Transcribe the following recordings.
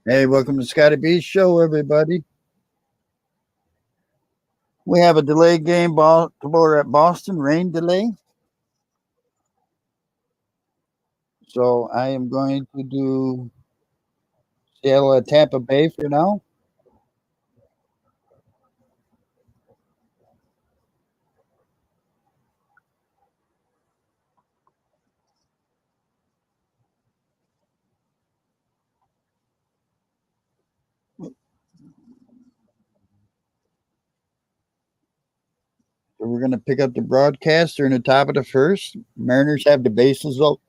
Hey, welcome to Scotty B's show, everybody. We have a delayed game, Baltimore at Boston, rain delay. So I am going to do Seattle at Tampa Bay for now. So we're going to pick up the broadcast during the top of the first. Mariners have the bases loaded.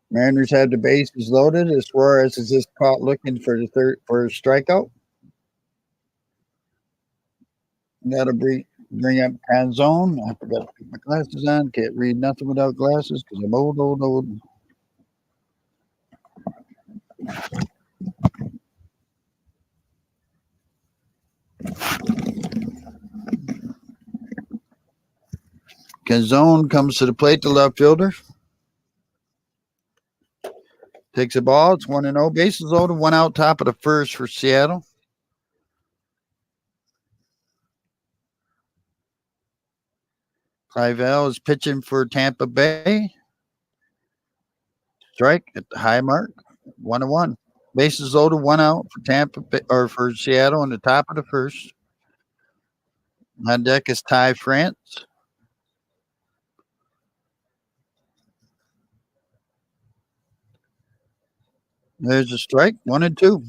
Mariners have the bases loaded. As Suarez is just caught looking for the third for a strikeout. That'll bring up Canzone. I forgot to put my glasses on. Can't read nothing without glasses because I'm old. Canzone comes to the plate, the left fielder. Takes the ball. It's 1-0. Bases loaded. One out, top of the first for Seattle. Clivel is pitching for Tampa Bay. Strike at the high mark. 1-1. Bases loaded. One out for Tampa Bay, or for Seattle on the top of the first. On deck is Ty France. There's a strike. 1-2.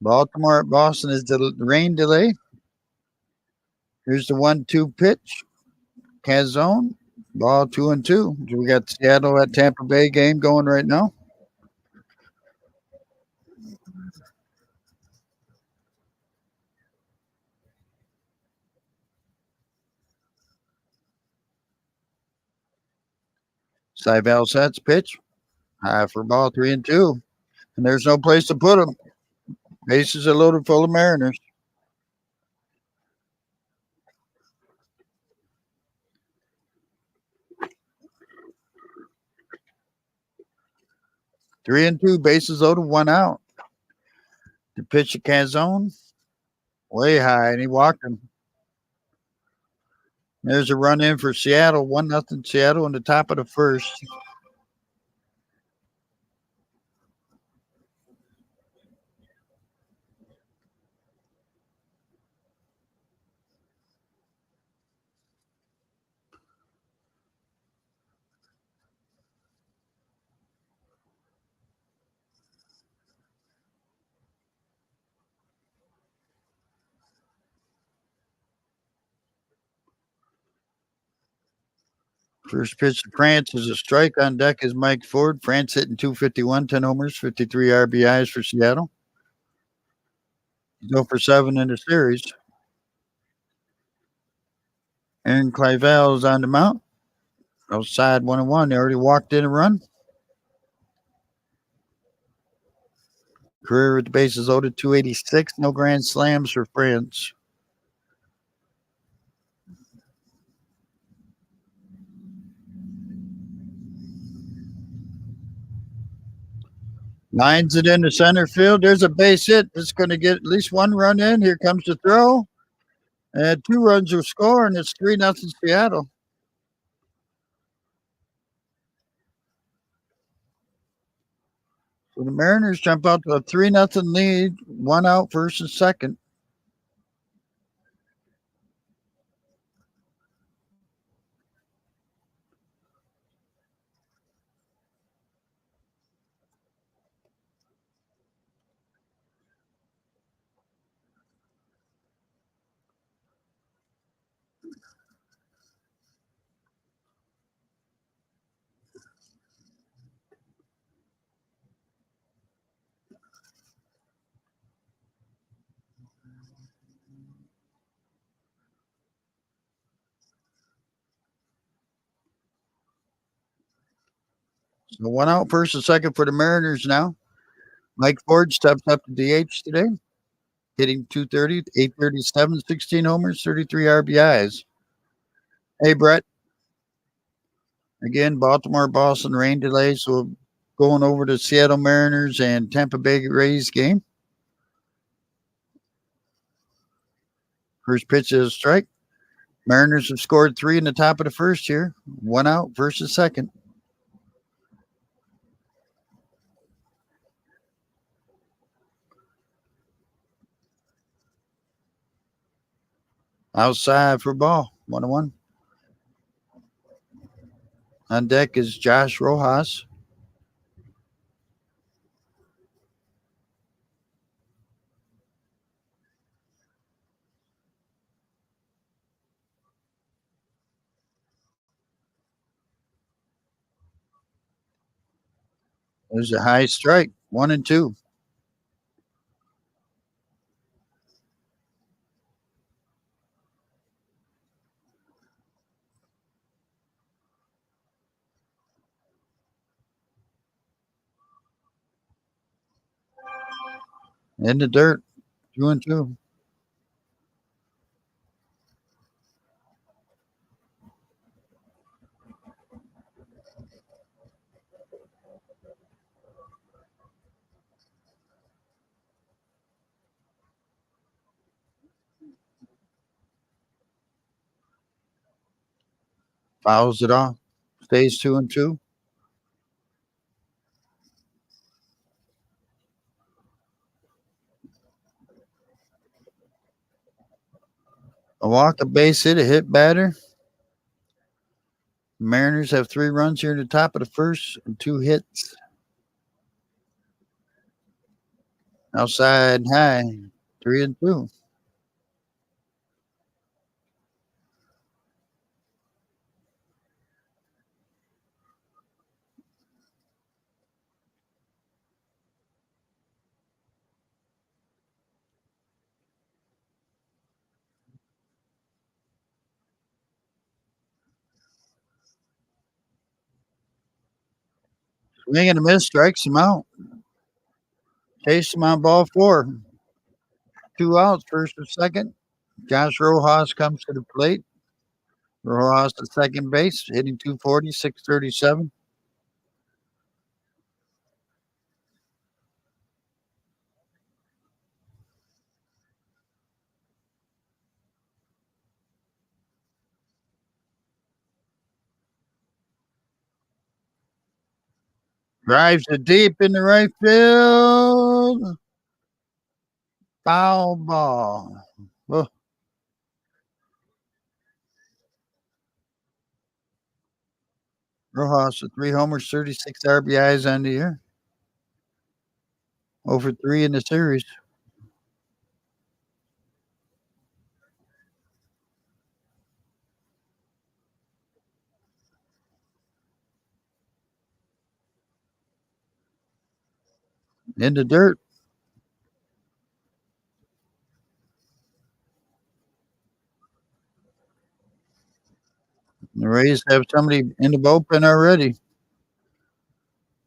Baltimore at Boston is the rain delay. Here's the 1-2 pitch. Canzone. Ball 2-2. We got Seattle at Tampa Bay game going right now. Seibel sets pitch. High for ball 3-2. And there's no place to put them. Bases are loaded full of Mariners. Three and two, bases loaded, one out. The pitch to Canzone, way high, and he walked him. There's a run in for Seattle, 1-0 Seattle on the top of the first. First pitch to France is a strike. On deck is Mike Ford. France hitting 251, 10 homers, 53 RBIs for Seattle. He's 0 for 7 in the series. Aaron Clivel is on the mount. Outside 1-1. They already walked in a run. Career with the bases loaded 286. No grand slams for France. Lines it into center field. There's a base hit. It's going to get at least one run in. Here comes the throw. And 2 runs will score, and it's 3-0 Seattle. So the Mariners jump out to a 3-0 lead. One out, first and second. So one out, first and second for the Mariners now. Mike Ford steps up to DH today. hitting 230, 837, 16 homers, 33 RBIs. Hey, Brett. Again, Baltimore, Boston rain delay. So going over to Seattle Mariners and Tampa Bay Rays game. First pitch is a strike. Mariners have scored 3 in the top of the first here. 1 out versus second. Outside for ball. 1-1. On deck is Josh Rojas. There's a high strike. 1-2. In the dirt. 2-2. Fouls it off. Stays 2-2. A walk, a base hit, a hit batter. Mariners have 3 runs here in the top of the first and 2 hits. Outside high. 3-2. Swing and a miss, strikes him out. Chase him on ball 4. 2 outs, first and second. Josh Rojas comes to the plate. Rojas at second base, hitting 240, 637. Drives it deep in the right field. Foul ball. Oh, Rojas with 3 homers, 36 RBIs on the year. Over 3 in the series. In the dirt. The Rays have somebody in the bullpen already.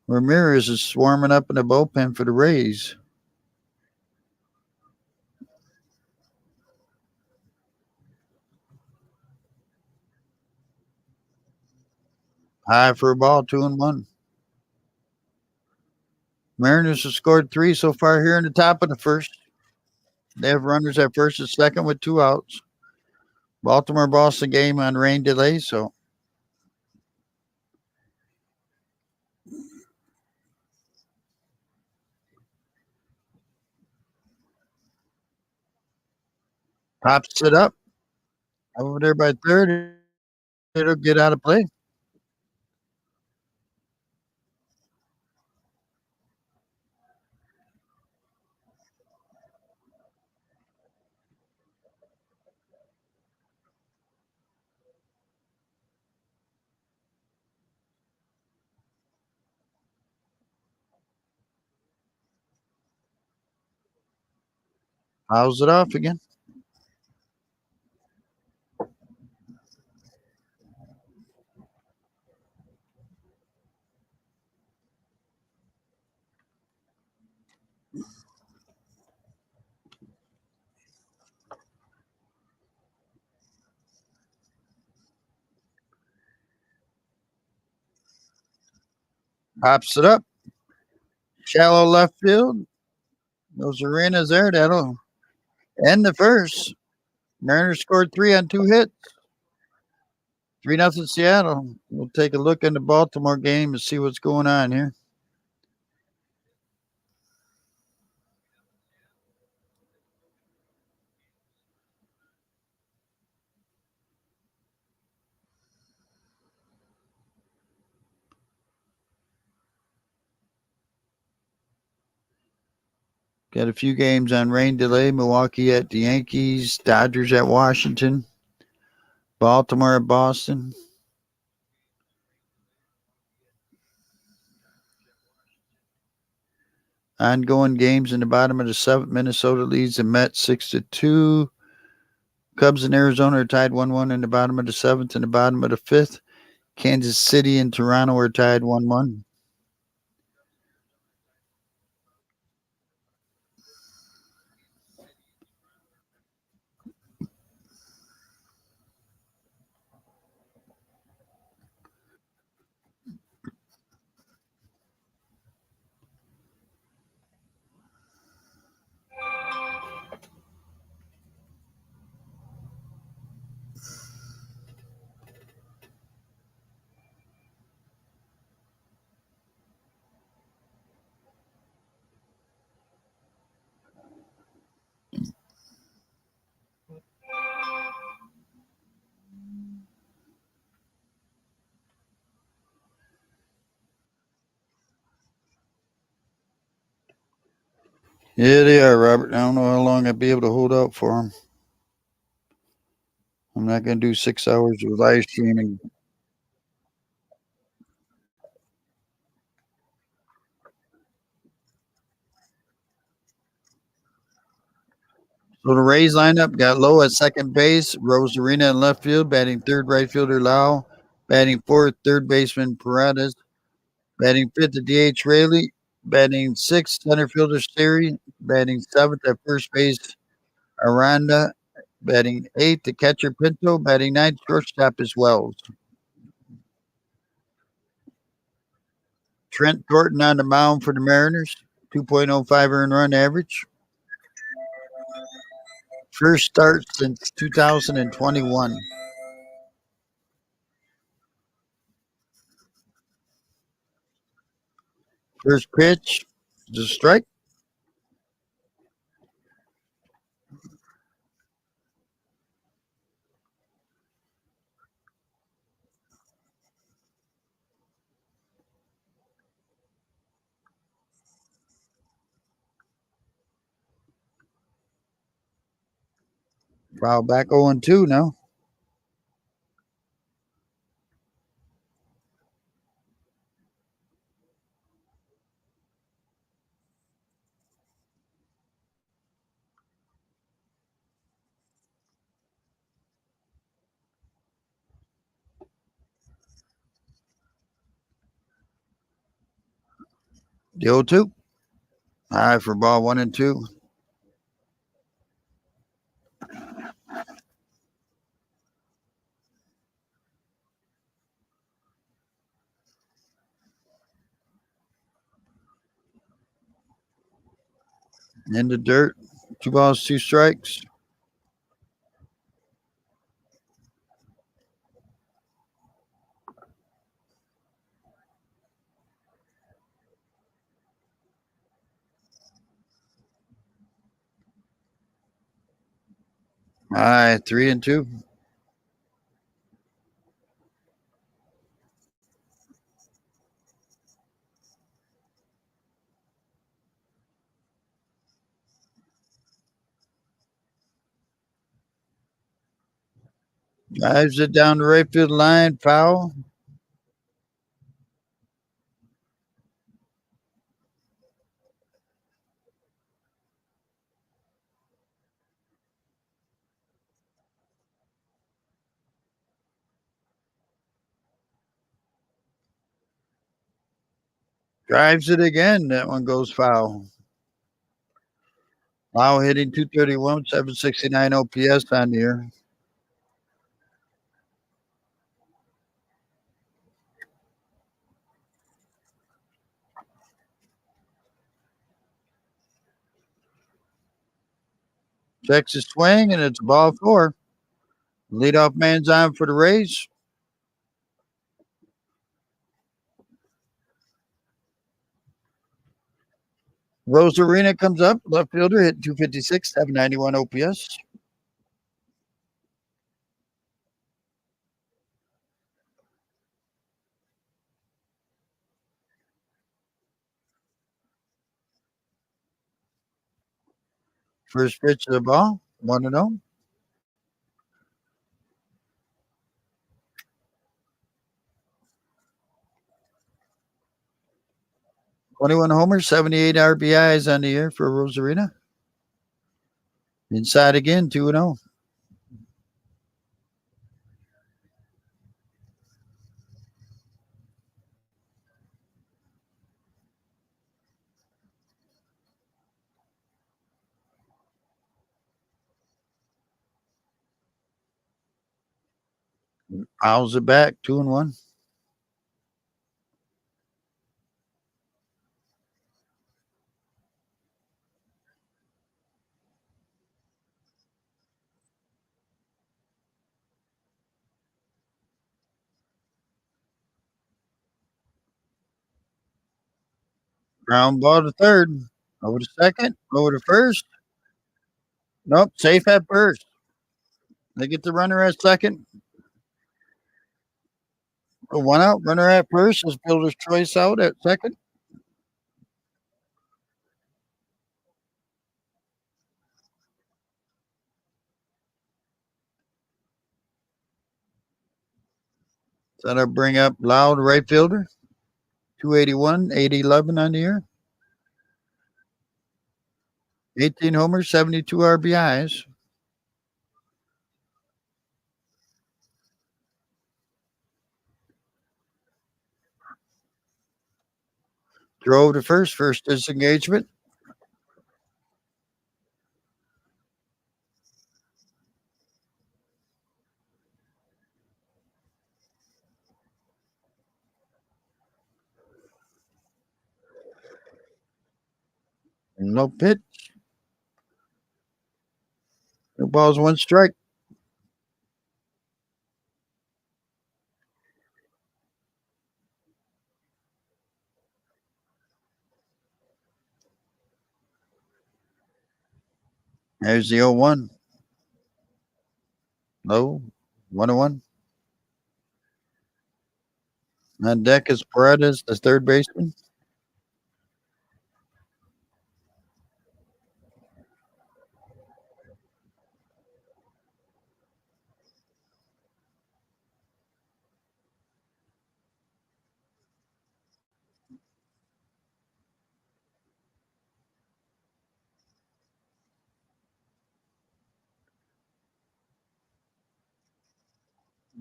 Ramirez is swarming up in the bullpen for the Rays. High for a ball, 2-1. Mariners have scored 3 so far here in the top of the first. They have runners at first and second with 2 outs. Baltimore Boston game on rain delay, so pops it up over there by third. It'll get out of play. Fouls it off again. Pops it up. Shallow left field. Those arenas there. That'll end the first. Mariners scored 3 on 2 hits. 3-0 Seattle. We'll take a look in the Baltimore game and see what's going on here. Got a few games on rain delay. Milwaukee at the Yankees. Dodgers at Washington. Baltimore at Boston. Ongoing games in the bottom of the 7th. Minnesota leads the Mets 6-2. Cubs and Arizona are tied 1-1 in the bottom of the 7th. In the bottom of the 5th, Kansas City and Toronto are tied 1-1. Yeah, they are, Robert. I don't know how long I'll be able to hold out for them. I'm not going to do 6 hours of live streaming. So the Rays lineup got Lowe at second base, Rose Arena in left field, batting third right fielder Lau, batting fourth third baseman Paredes, batting fifth at DH Rayleigh, batting sixth center fielder Siri, batting seventh at first base Aranda, batting eighth the catcher Pinto, batting ninth shortstop is Wells. Trent Thornton on the mound for the Mariners, 2.05 earned run average. First start since 2021. First pitch is a strike. Foul back 0-2 now. The 0-2. High for ball 1-2. In the dirt. 2 balls, 2 strikes. High 3-2. Drives it down the right field line. Foul. Drives it again. That one goes foul. Lau hitting 231, 769 OPS on the year. Checks his swing, and it's ball 4. Leadoff man's on for the Rays. Rosarina comes up, left fielder, hit 256, 791 OPS. First pitch of the ball, 1-0. 21 homers, 78 RBIs on the year for Rosarina. Inside again, 2-0. Fouls it back, 2-1. Ground ball to third. Over to second. Over to first. Nope, safe at first. They get the runner at second. One out, runner at first is fielder's choice out at second. So that'll bring up Loud, right fielder. 281, 811 on the year. 18 homers, 72 RBIs. Drove to first disengagement. No pitch. No balls, 1 strike. There's the 0-1. Low, 1-1. On deck is Paredes, the third baseman.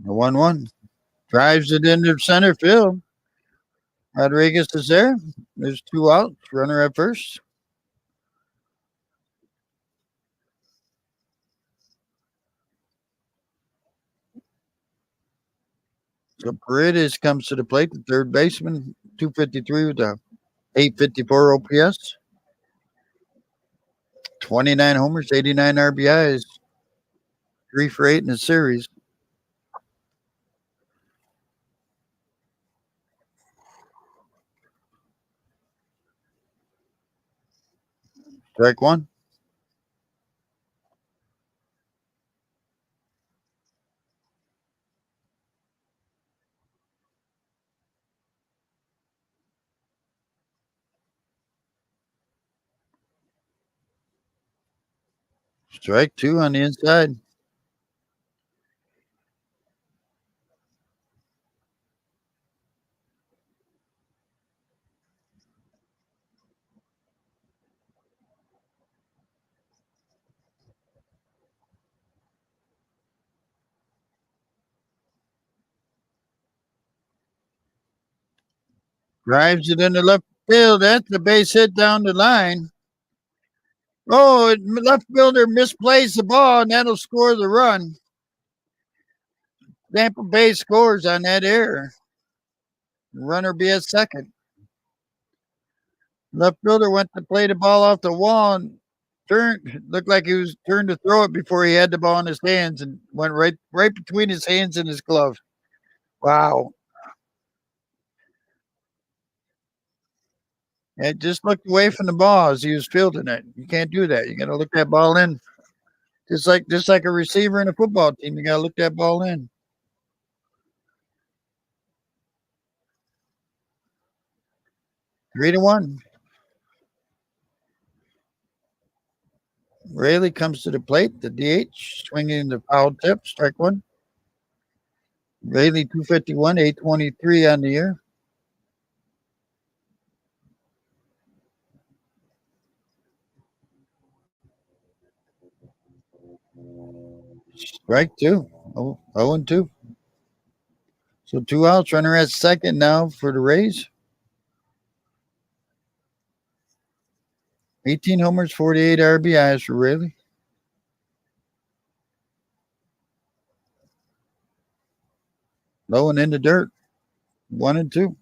The 1-1. Drives it into center field. Rodriguez is there. There's 2 outs. Runner at first. So Paredes comes to the plate, the third baseman, 253 with a 854 OPS. 29 homers, 89 RBIs. 3 for 8 in the series. Strike 1. Strike 2 on the inside. Drives it into left field. That's a base hit down the line. Oh, left fielder misplays the ball, and that'll score the run. Tampa Bay scores on that error. Runner be at second. Left fielder went to play the ball off the wall, and turned, looked like he was turned to throw it before he had the ball in his hands and went right between his hands and his glove. Wow. And just looked away from the ball as he was fielding it. You can't do that. You got to look that ball in. Just like a receiver in a football team, you got to look that ball in. 3-1. Rayleigh comes to the plate. The DH swinging the foul tip. Strike one. Rayleigh 251, 823 on the year. Strike two. Oh, 0-2. So 2 outs. Runner at second now for the Rays. 18 homers, 48 RBIs for Rayleigh. Low and in the dirt. 1-2.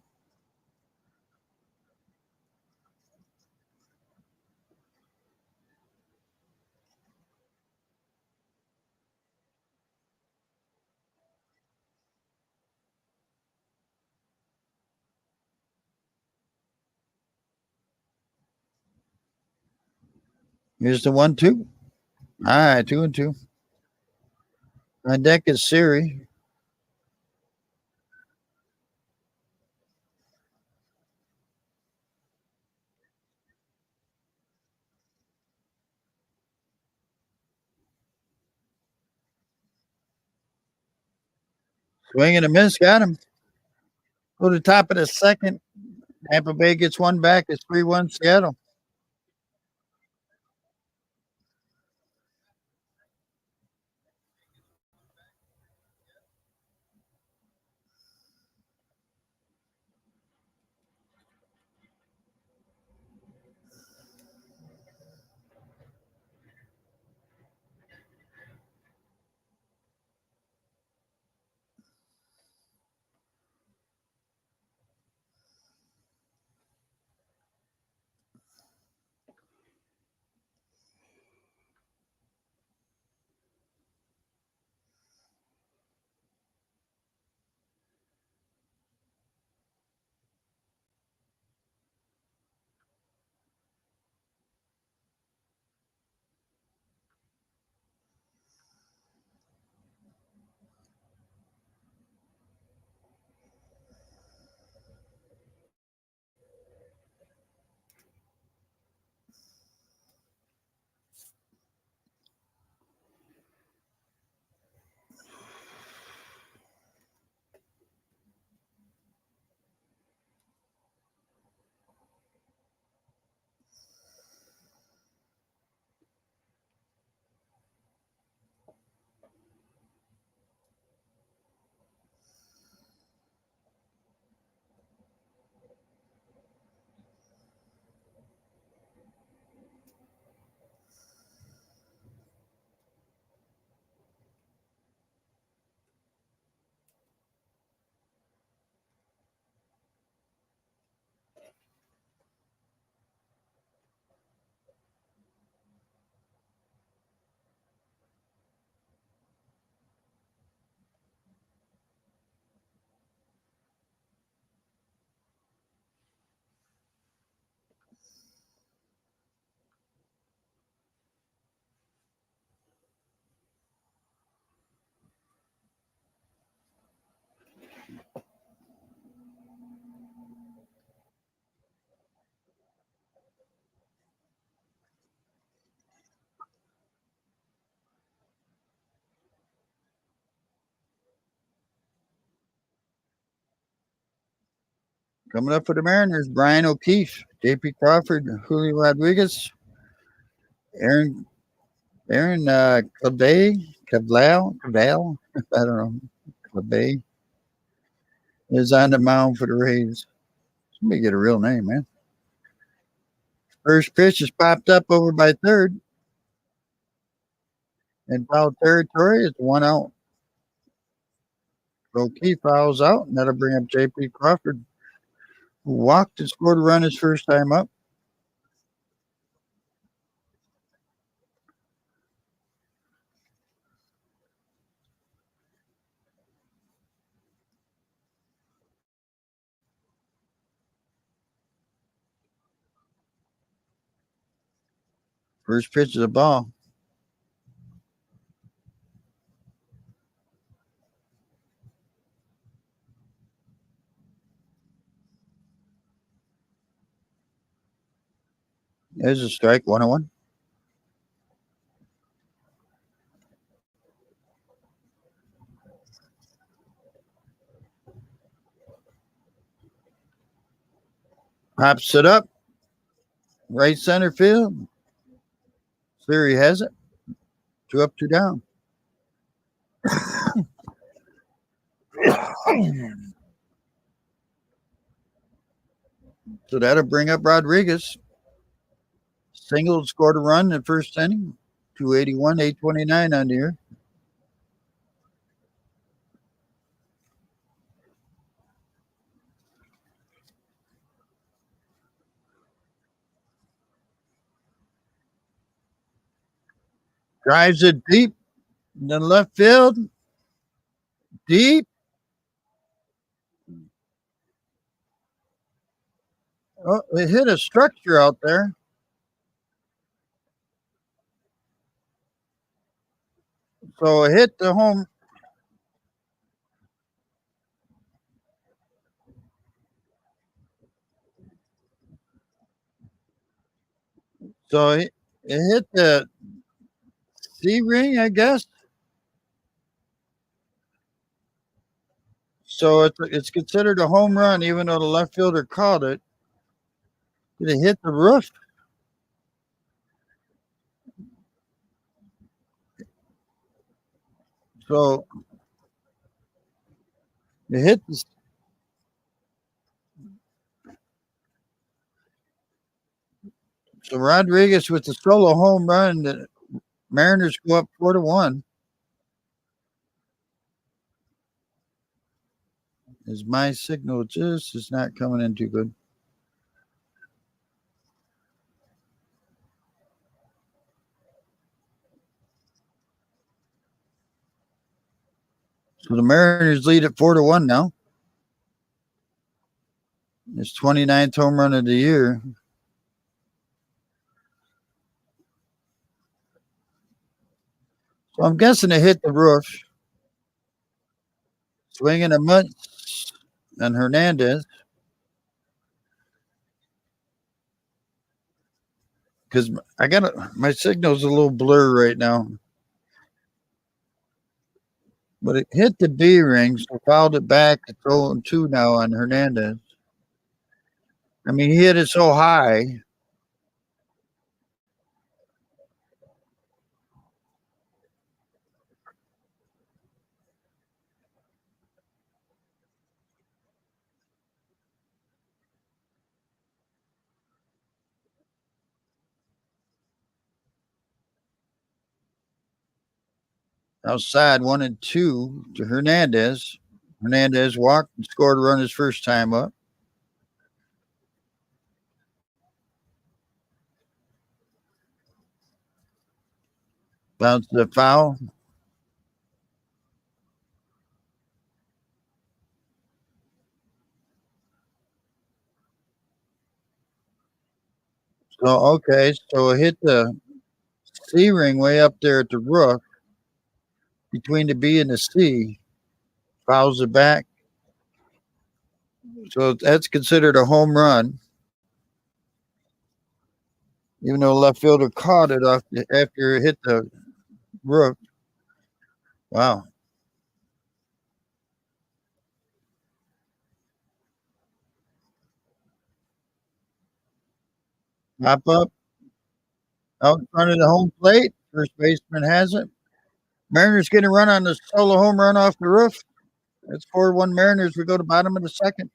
Here's the 1-2. All right, 2-2. On deck is Siri. Swing and a miss. Got him. Go to the top of the second. Tampa Bay gets one back. It's 3-1 Seattle. Coming up for the Mariners, Brian O'Keefe, J.P. Crawford, Julio Rodriguez, Aaron Cavale, I don't know, Clave is on the mound for the Rays. Somebody get a real name, man. First pitch is popped up over by third. In foul territory, it's 1 out. O'Keefe fouls out, and that'll bring up J.P. Crawford, who walked and scored a run his first time up. First pitch is a ball. There's a strike, 1-1. Pops it up. Right center field. Cleary has it. 2 up, 2 down. So that'll bring up Rodriguez. Single scored a run in the first inning. 281, 829 on the year. Drives it deep in the left field. Deep. Oh, it hit a structure out there. So it hit the home. So it hit the C ring, I guess. So it's considered a home run, even though the left fielder caught it. Did it hit the roof? So it hit the. So Rodriguez with the solo home run. The Mariners go up 4-1. Is my signal just is not coming in too good. So the Mariners lead at 4-1 now. It's 29th home run of the year. So I'm guessing it hit the roof. Swinging a miss on Hernandez. Because I got my signal's a little blur right now. But it hit the B ring, so fouled it back. It's 0-2 now on Hernandez. I mean, he hit it so high. Outside 1-2 to Hernandez. Hernandez walked and scored a run his first time up. Bounced the foul. So okay, so it hit the C ring way up there at the roof between the B and the C. Fouls it back. So that's considered a home run, even though the left fielder caught it off after it hit the roof. Wow. Pop up out in front of the home plate. First baseman has it. Mariners get a run on the solo home run off the roof. It's 4-1 Mariners. We go to bottom of the second.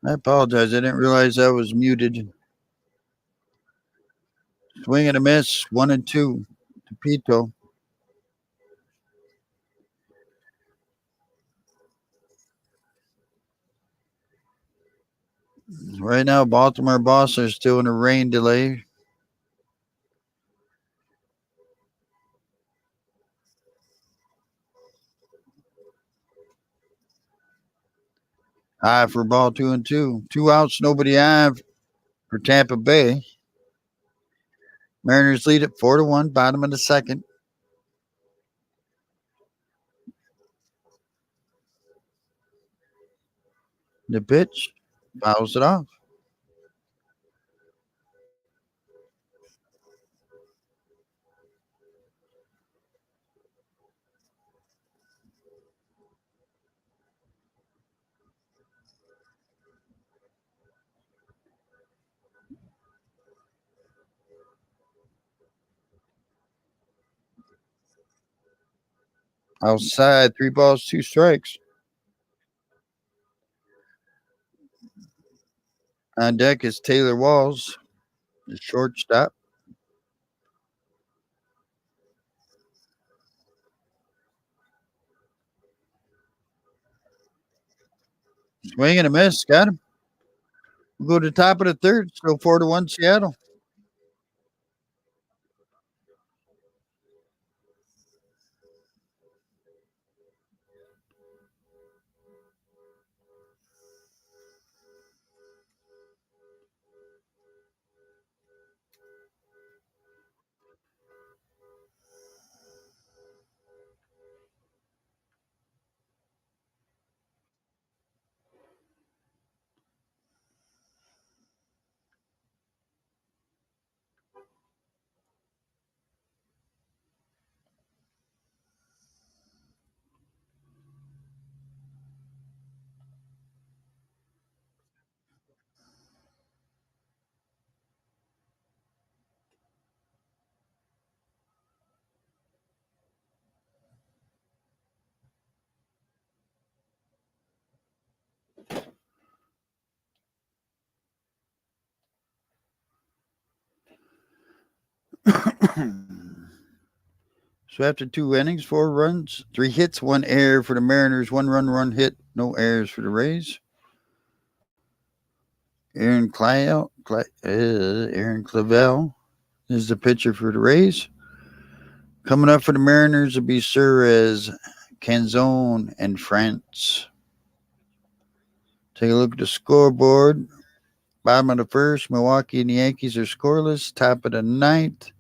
I apologize. I didn't realize I was muted. Swing and a miss. 1-2 to Pito. Right now, Baltimore Boston are still in a rain delay. High for ball 2-2. 2 outs, nobody on for Tampa Bay. Mariners lead at 4-1, bottom of the second. The pitch fouls it off. Outside, 3 balls, 2 strikes. On deck is Taylor Walls, the shortstop. Swing and a miss. Got him. We'll go to the top of the third. Still 4-1 Seattle. So after 2 innings, 4 runs, 3 hits, 1 error for the Mariners, 1 run hit, no errors for the Rays. Aaron Clavel is the pitcher for the Rays. Coming up for the Mariners will be Suarez, Canzone, and France. Take a look at the scoreboard. Bottom of the first, Milwaukee and the Yankees are scoreless. Top of the ninth,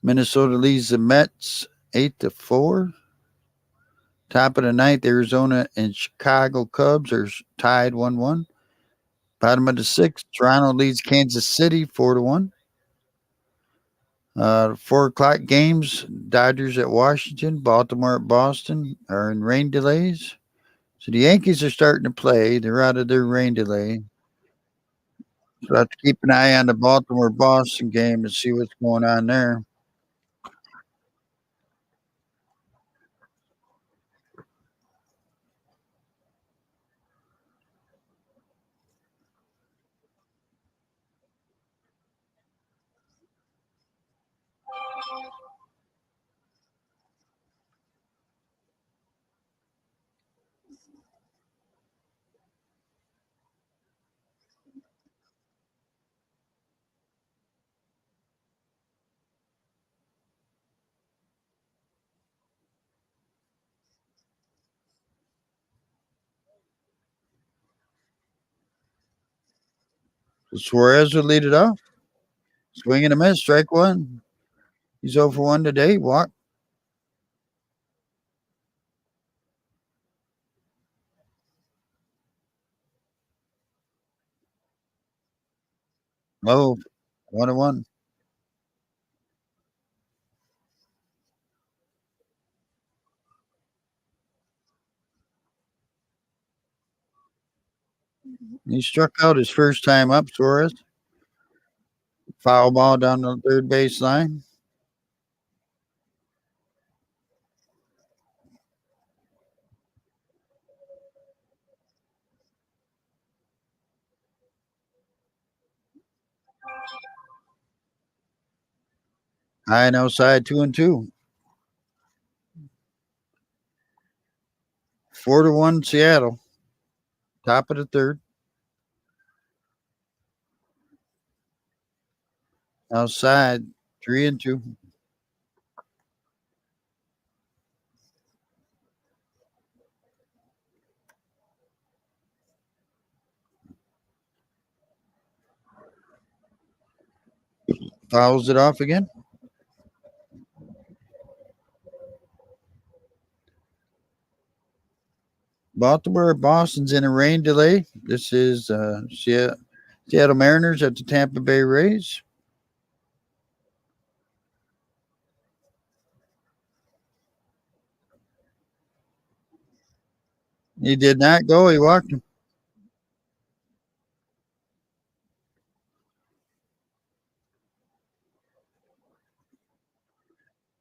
Minnesota leads the Mets 8-4. Top of the ninth, Arizona and Chicago Cubs are tied 1-1. Bottom of the sixth, Toronto leads Kansas City 4-1. 4 o'clock games, Dodgers at Washington, Baltimore at Boston are in rain delays. So the Yankees are starting to play. They're out of their rain delay. So I have to keep an eye on the Baltimore Boston game to see what's going on there. So Suarez will lead it off. Swing and a miss, strike one. He's 0 for 1 today. Walk. Low. 1-1. He struck out his first time up, Suarez. Foul ball down the third base line. High and outside 2-2. 4-1 Seattle. Top of the third. Outside 3-2. Fouls it off again. Boston's in a rain delay. This is Seattle Mariners at the Tampa Bay Rays. He did not go. He walked him.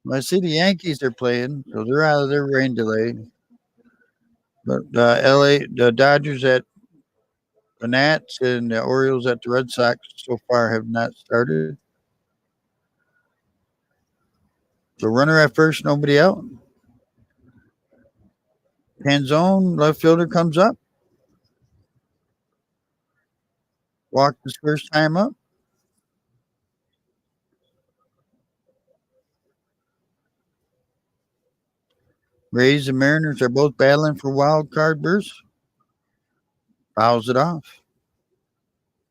Well, I see the Yankees are playing, so they're out of their rain delay. But the Dodgers at the Nats and the Orioles at the Red Sox so far have not started. So runner at first, nobody out. Canzone, left fielder, comes up. Walked his first time up. Rays and Mariners are both battling for wild card berths. Fouls it off.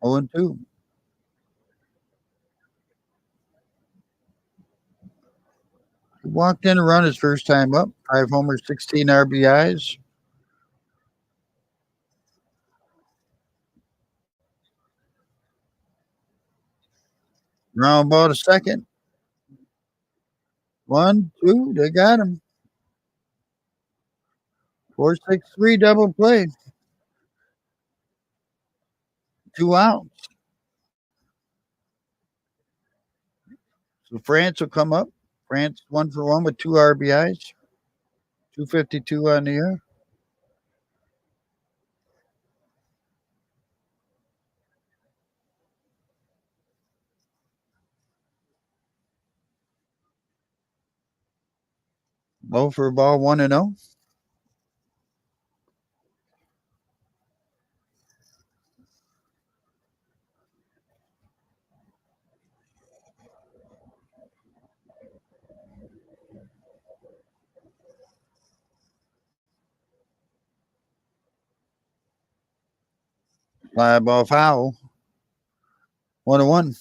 0-2. He walked in a run his first time up. 5 homers, 16 RBIs. Round ball to second. 1-2. They got him. 4-6-3 double play. 2 outs. So France will come up. France 1-for-1 with 2 RBIs. 252 on the year. Low for a ball, 1-0. Fly ball foul. 1-1.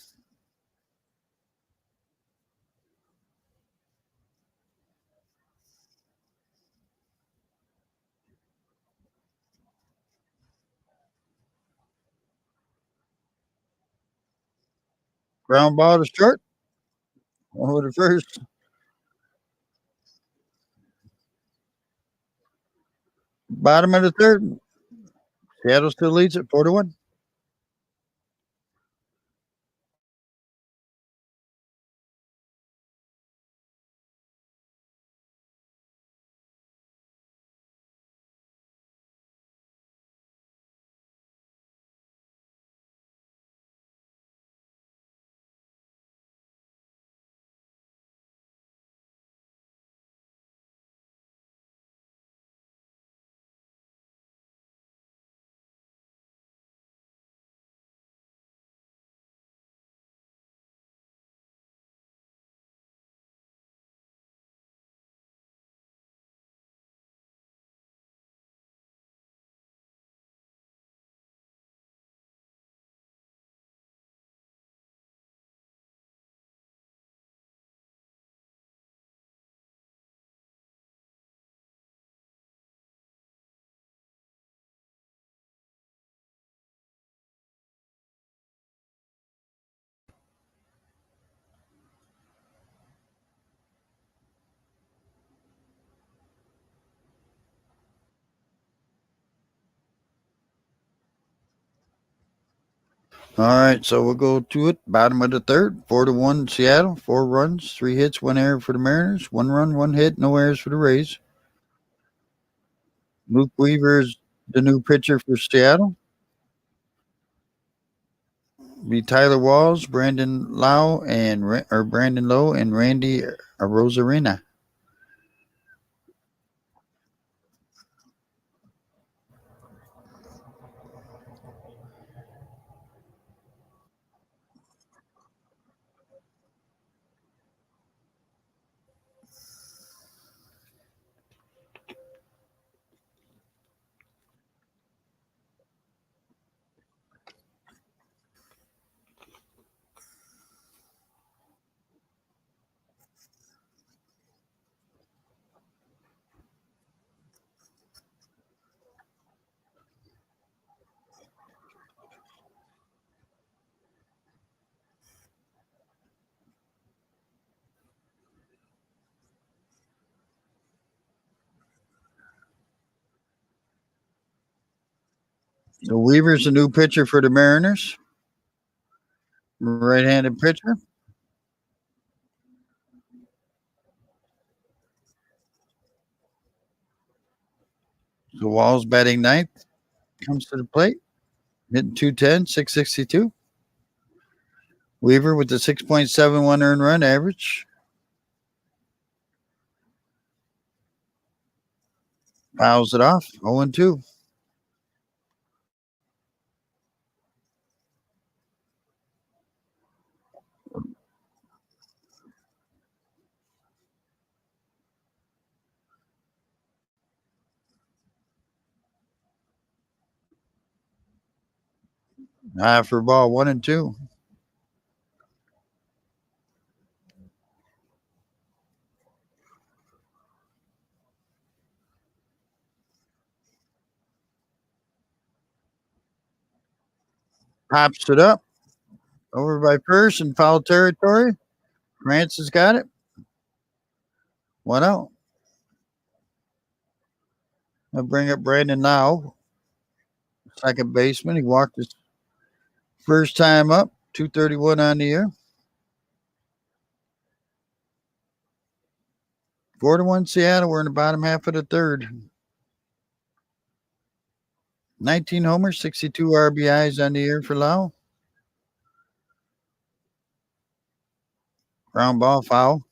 Ground ball to short. Over the first. Bottom of the third. Seattle still leads it 4-1. All right, so we'll go to it. Bottom of the third, 4-1 Seattle. 4 runs, 3 hits, 1 error for the Mariners. 1 run, 1 hit, no errors for the Rays. Luke Weaver's the new pitcher for Seattle. Be Tyler Walls, Brandon Lowe and Randy Rosarina. So Weaver's a new pitcher for the Mariners, right-handed pitcher. So Walls batting ninth, comes to the plate, hitting 210, 662. Weaver with the 6.71 earned run average. Fouls it off, 0-2. High for ball, 1-2. Pops it up over by first in foul territory. France has got it. 1 out. I'll bring up Brandon Lau, second baseman. He walked his first time up, 231 on the year. 4-1 Seattle. We're in the bottom half of the third. 19 homers, 62 RBIs on the year for Lau. Ground ball foul.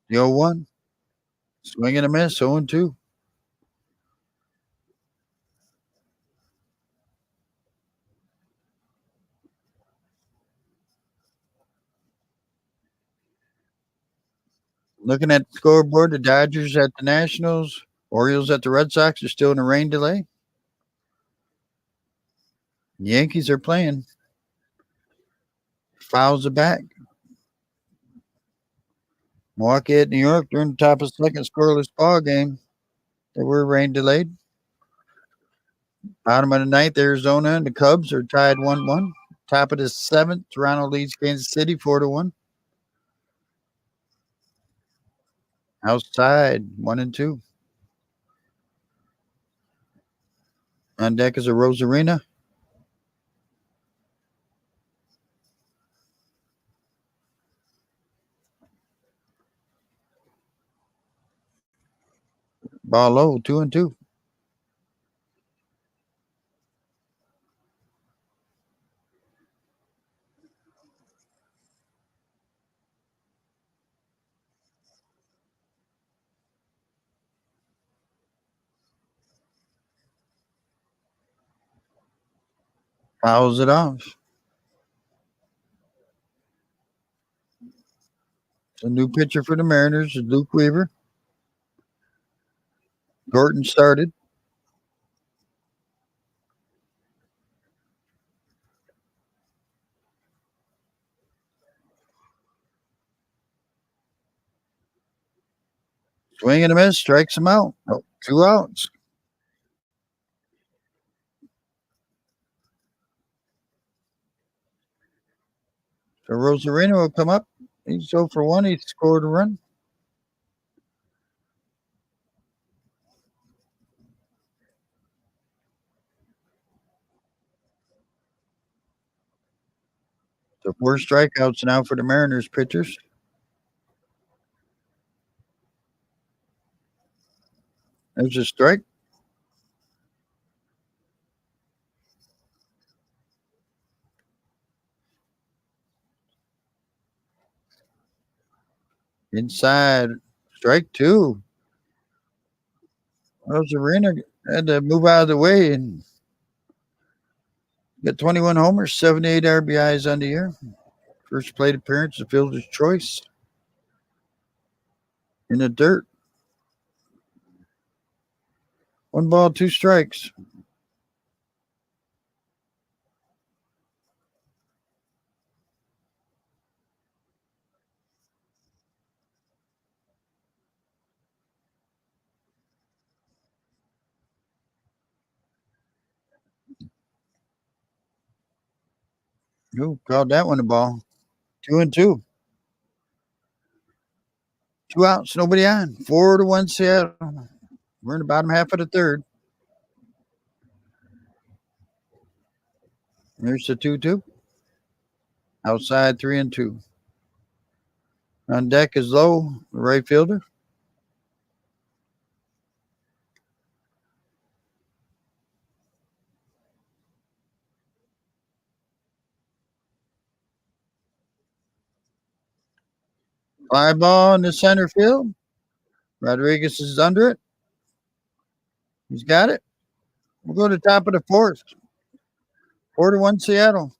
The 0-1. Swing and a miss, 0-2. Looking at the scoreboard, the Dodgers at the Nationals, Orioles at the Red Sox are still in a rain delay. The Yankees are playing. Fouls it back. Milwaukee at New York, they're in the top of the second scoreless ball game. They were rain delayed. Bottom of the ninth, Arizona and the Cubs are tied 1-1. Top of the seventh, Toronto leads Kansas City 4-1. Outside 1-2. On deck is a Rosarina. Ball low, 2-2. Fouls it off. It's a new pitcher for the Mariners is Luke Weaver. Gordon started. Swing and a miss, strikes him out. Oh, 2 outs. So Rosarino will come up. He's 0 for 1. He scored a run. So 4 strikeouts now for the Mariners pitchers. There's a strike. Inside. Strike 2. Arena had to move out of the way and got 21 homers, 78 RBIs on the year. First plate appearance, the fielder's choice. In the dirt. 1 ball, 2 strikes. Who called that one a ball? 2-2. 2 outs, nobody on. 4-1 Seattle. We're in the bottom half of the third. There's the 2-2. Outside 3-2. On deck is Lowe, the right fielder. Fly ball in the center field. Rodriguez is under it. He's got it. We'll go to the top of the fourth. 4-1 Seattle.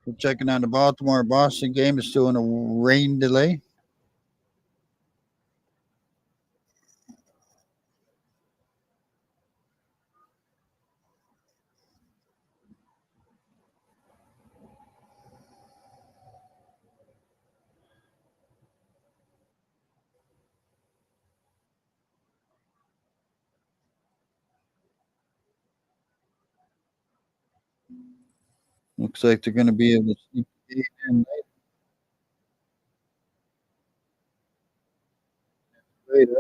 We're checking on the Baltimore Boston game. It's still in a rain delay. Looks like they're going to be able to sneak the game in later.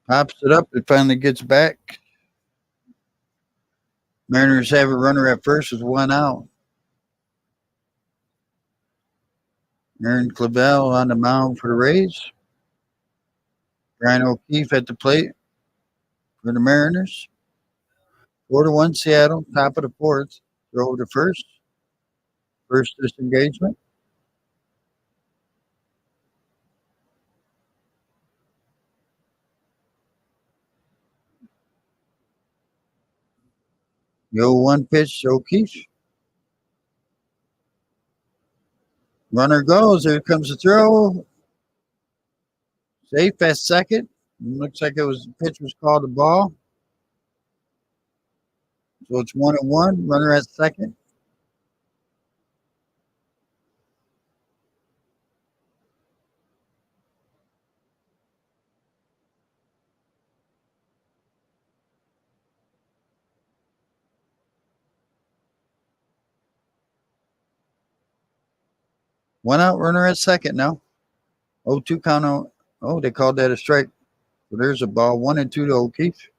Pops it up. It finally gets back. Mariners have a runner at first with one out. Aaron Clavel on the mound for the Rays. Brian O'Keefe at the plate for the Mariners. 4-1 Seattle, top of the fourth. Throw to first. First disengagement. The 0-1 pitch to O'Keefe. Runner goes. Here comes the throw. Safe at second. Looks like pitch was called a ball. So it's 1-1. Runner at second. One out, runner at second now. 0-2 count out. Oh, they called that a strike. So there's a ball. 1-2 to O'Keefe.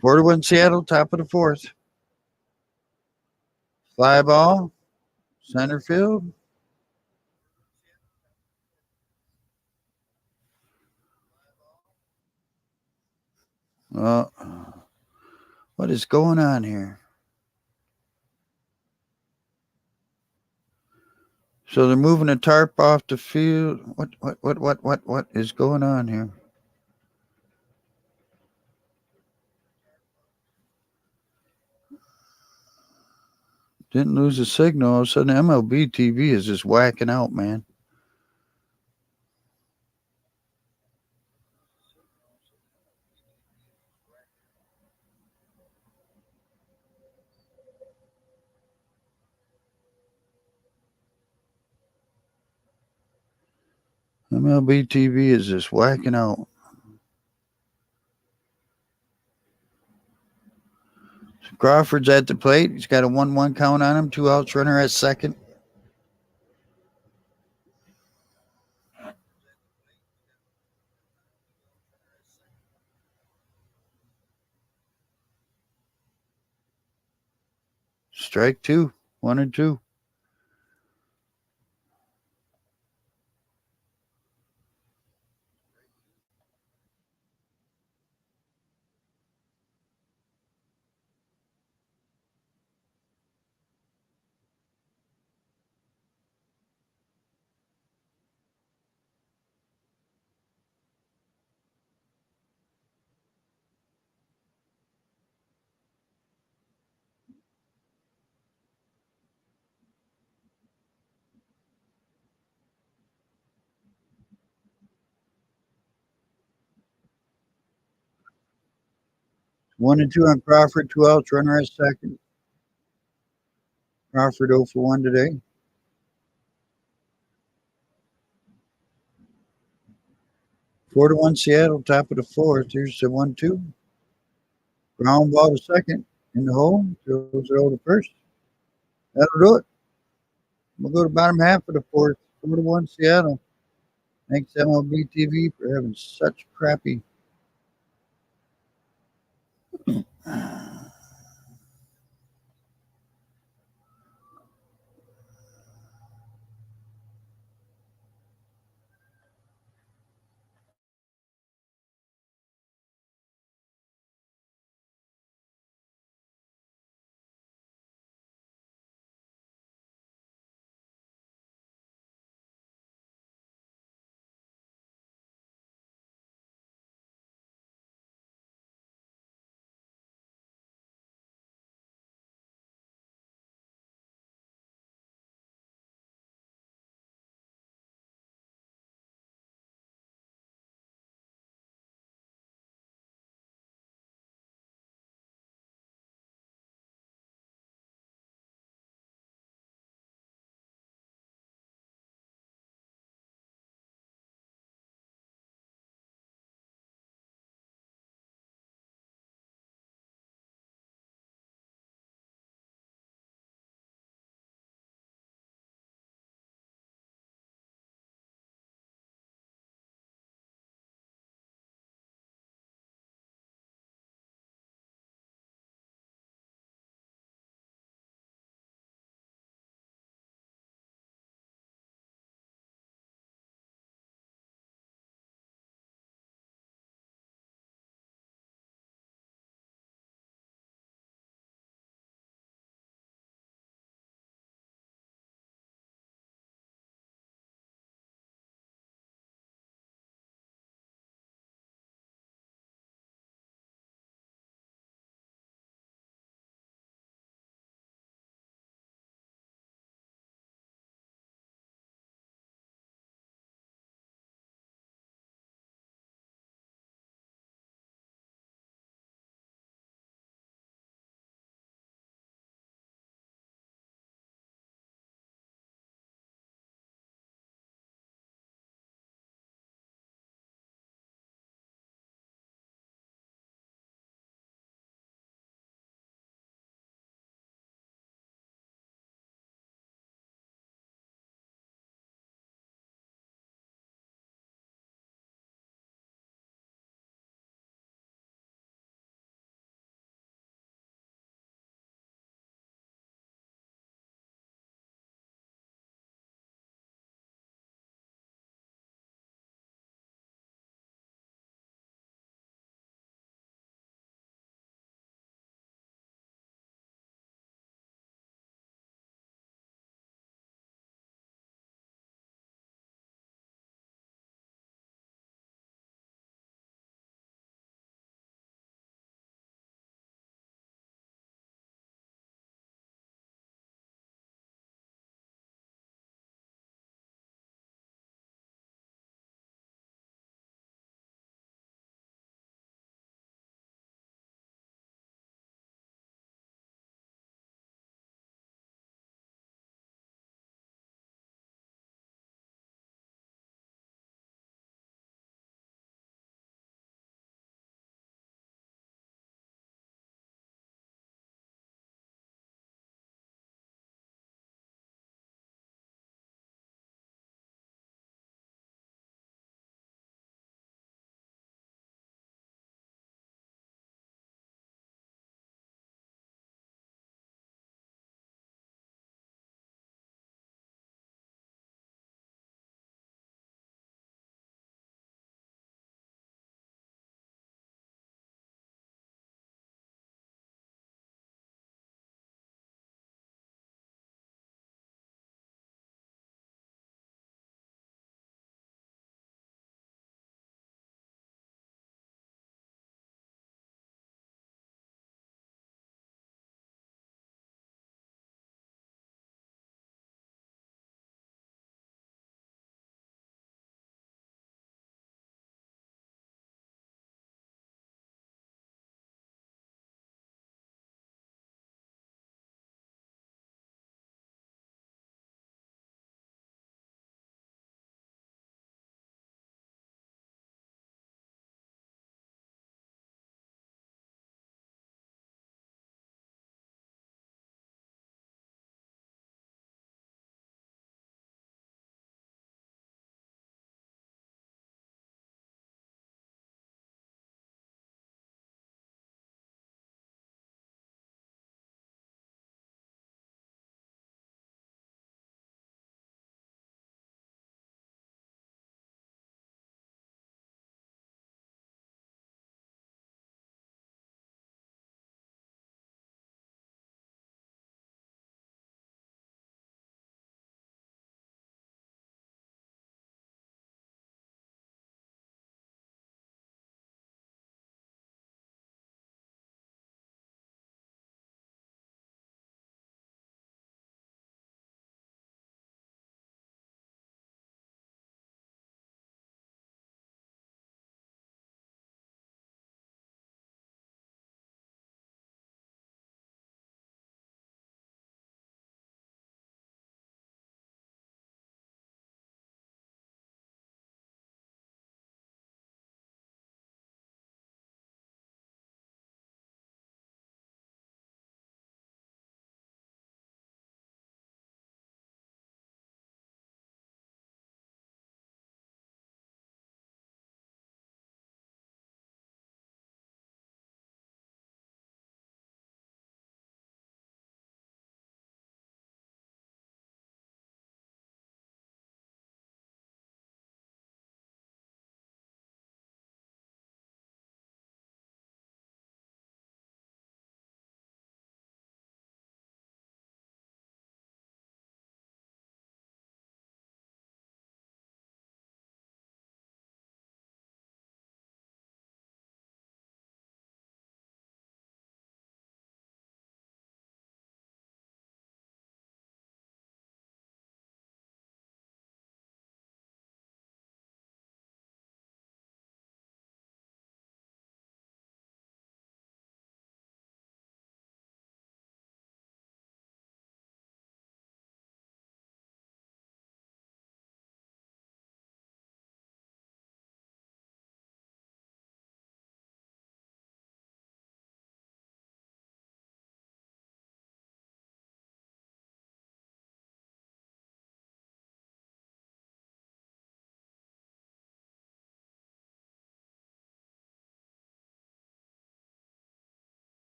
Four to one Seattle, top of the fourth. Fly ball, center field. Uh, what is going on here? So they're moving a tarp off the field. What is going on here? Didn't lose a signal. All of a sudden, MLB TV is just whacking out, man. MLB TV is just whacking out. So Crawford's at the plate. He's got a 1-1 count on him. 2 outs, runner at second. Strike two. 1-2. One and two on Crawford, 2 outs, runner at second. Crawford 0 for 1 today. 4-1 Seattle, top of the fourth. Here's the 1-2. Ground ball to second in the hole. Throws it over to first. That'll do it. We'll go to bottom half of the fourth. 4-1 Seattle. Thanks MLB TV for having such crappy.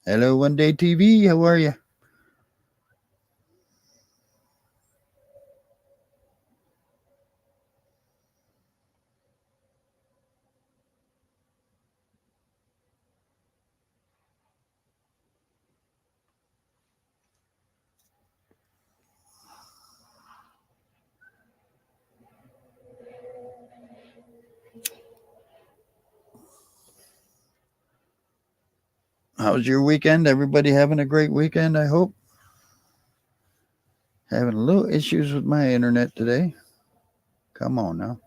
Hello, One Day TV. How are you? How's your weekend? Everybody having a great weekend, I hope. Having a little issues with my internet today. Come on now.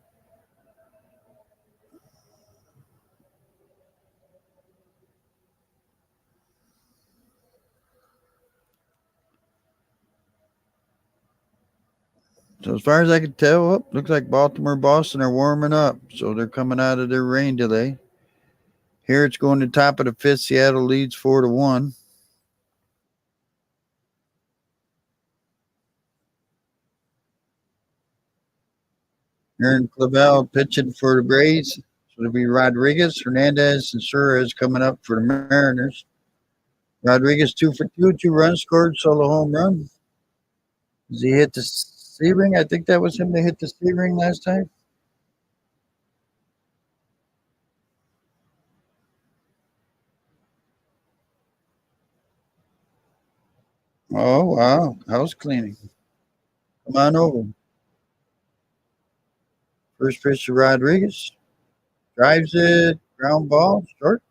So as far as I can tell, looks like Baltimore, Boston are warming up. So they're coming out of their rain delay. Here it's going to top of the fifth. Seattle leads 4-1. Aaron Clavel pitching for the Braves. So it'll be Rodriguez, Hernandez, and Suarez coming up for the Mariners. Rodriguez 2 for 2, 2 runs scored, solo home run. Does he hit the C ring? I think that was him that hit the C ring last time. Oh wow, house cleaning. Come on over. First pitch to Rodriguez. Drives it, ground ball, short.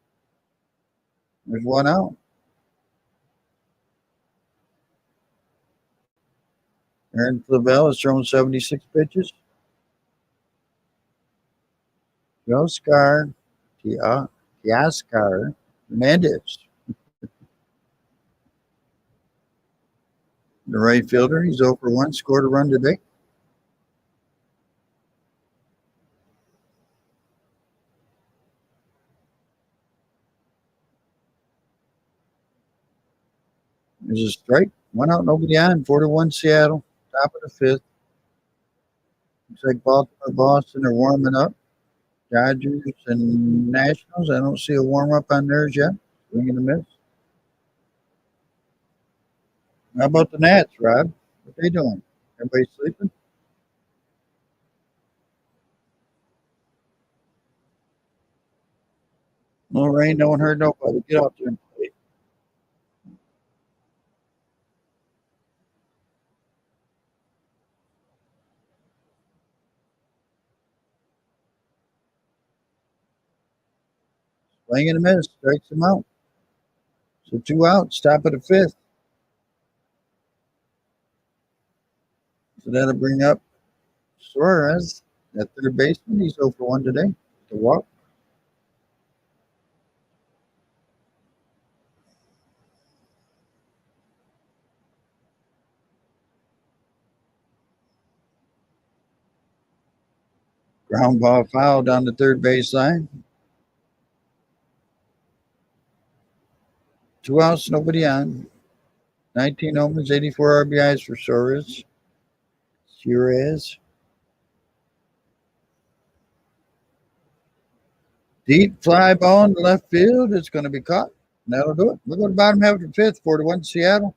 There's one out. Aaron Clavel has thrown 76 pitches. Oscar Teoscar Hernandez, the right fielder. He's over 1, scored a run today. There's a strike. One out, nobody on. 4-1 Seattle. Top of the fifth. Looks like Baltimore, Boston are warming up. Dodgers and Nationals. I don't see a warm up on theirs yet. Swing and a miss. How about the Nats, Rob? What they doing? Everybody sleeping? No rain, no one heard nobody. Get out there and play. Swing and a miss. Strikes them out. So 2 outs, top of the fifth. So that'll bring up Suarez at third baseman. He's 0 for 1 today. To walk. Ground ball foul down the third baseline. 2 outs, nobody on. 19 homers, 84 RBIs for Suarez. Suarez. Deep fly ball in the left field. It's going to be caught. And that'll do it. We're going to bottom half of the fifth. 4-1 Seattle.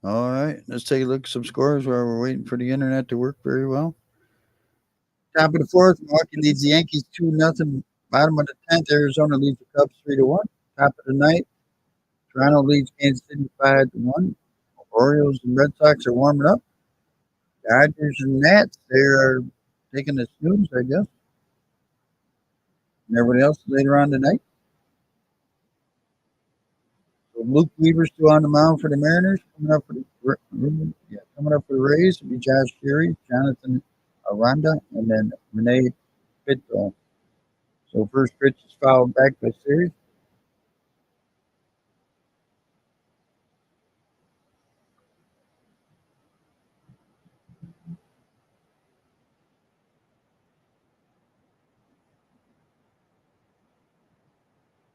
All right, let's take a look at some scores while we're waiting for the internet to work very well. Top of the fourth, Milwaukee leads the Yankees 2-0. Bottom of the 10th, Arizona leads the Cubs 3-1. Top of the ninth, Toronto leads Kansas City 5-1. Orioles and Red Sox are warming up. Dodgers and Nats, they are taking a snooze, I guess. And everybody else later on tonight. So Luke Weaver's still on the mound for the Mariners. Coming up for the Rays will be Josh Fury, Jonathan Aranda, and then Renee Pitto. So first pitch is fouled back by series.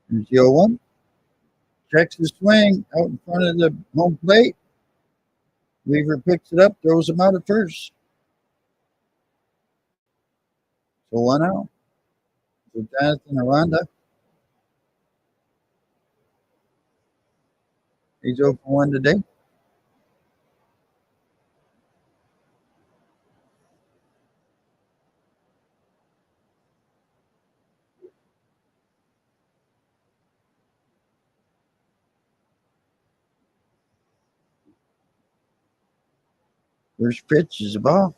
There's the 0-1. Checks the swing out in front of the home plate. Weaver picks it up, throws him out at first. So 1 out. So Jonathan Aranda, he's 0 for 1 today. First pitch is a ball.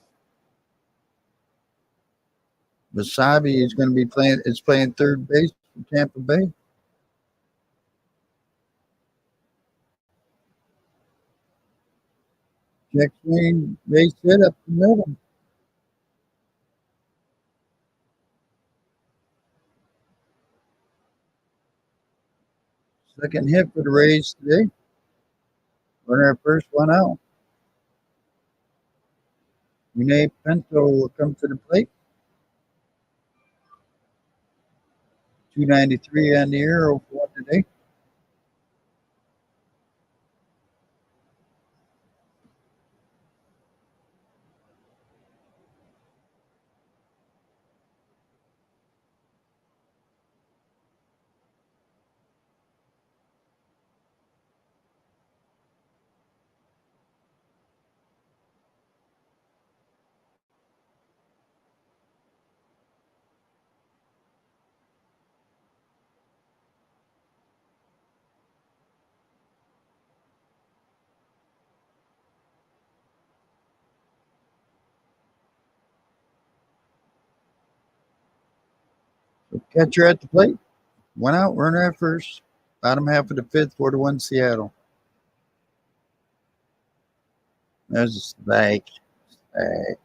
Wasabi is going to be playing third base for Tampa Bay. Check swing, base hit up the middle. Second hit for the Rays today. Runner at first, 1 out. Renee Pinto will come to the plate. 293 on the air, 0 for 1 today. So catcher at the plate. 1 out, runner at first. Bottom half of the fifth, 4-1 Seattle. There's a strike. Strike.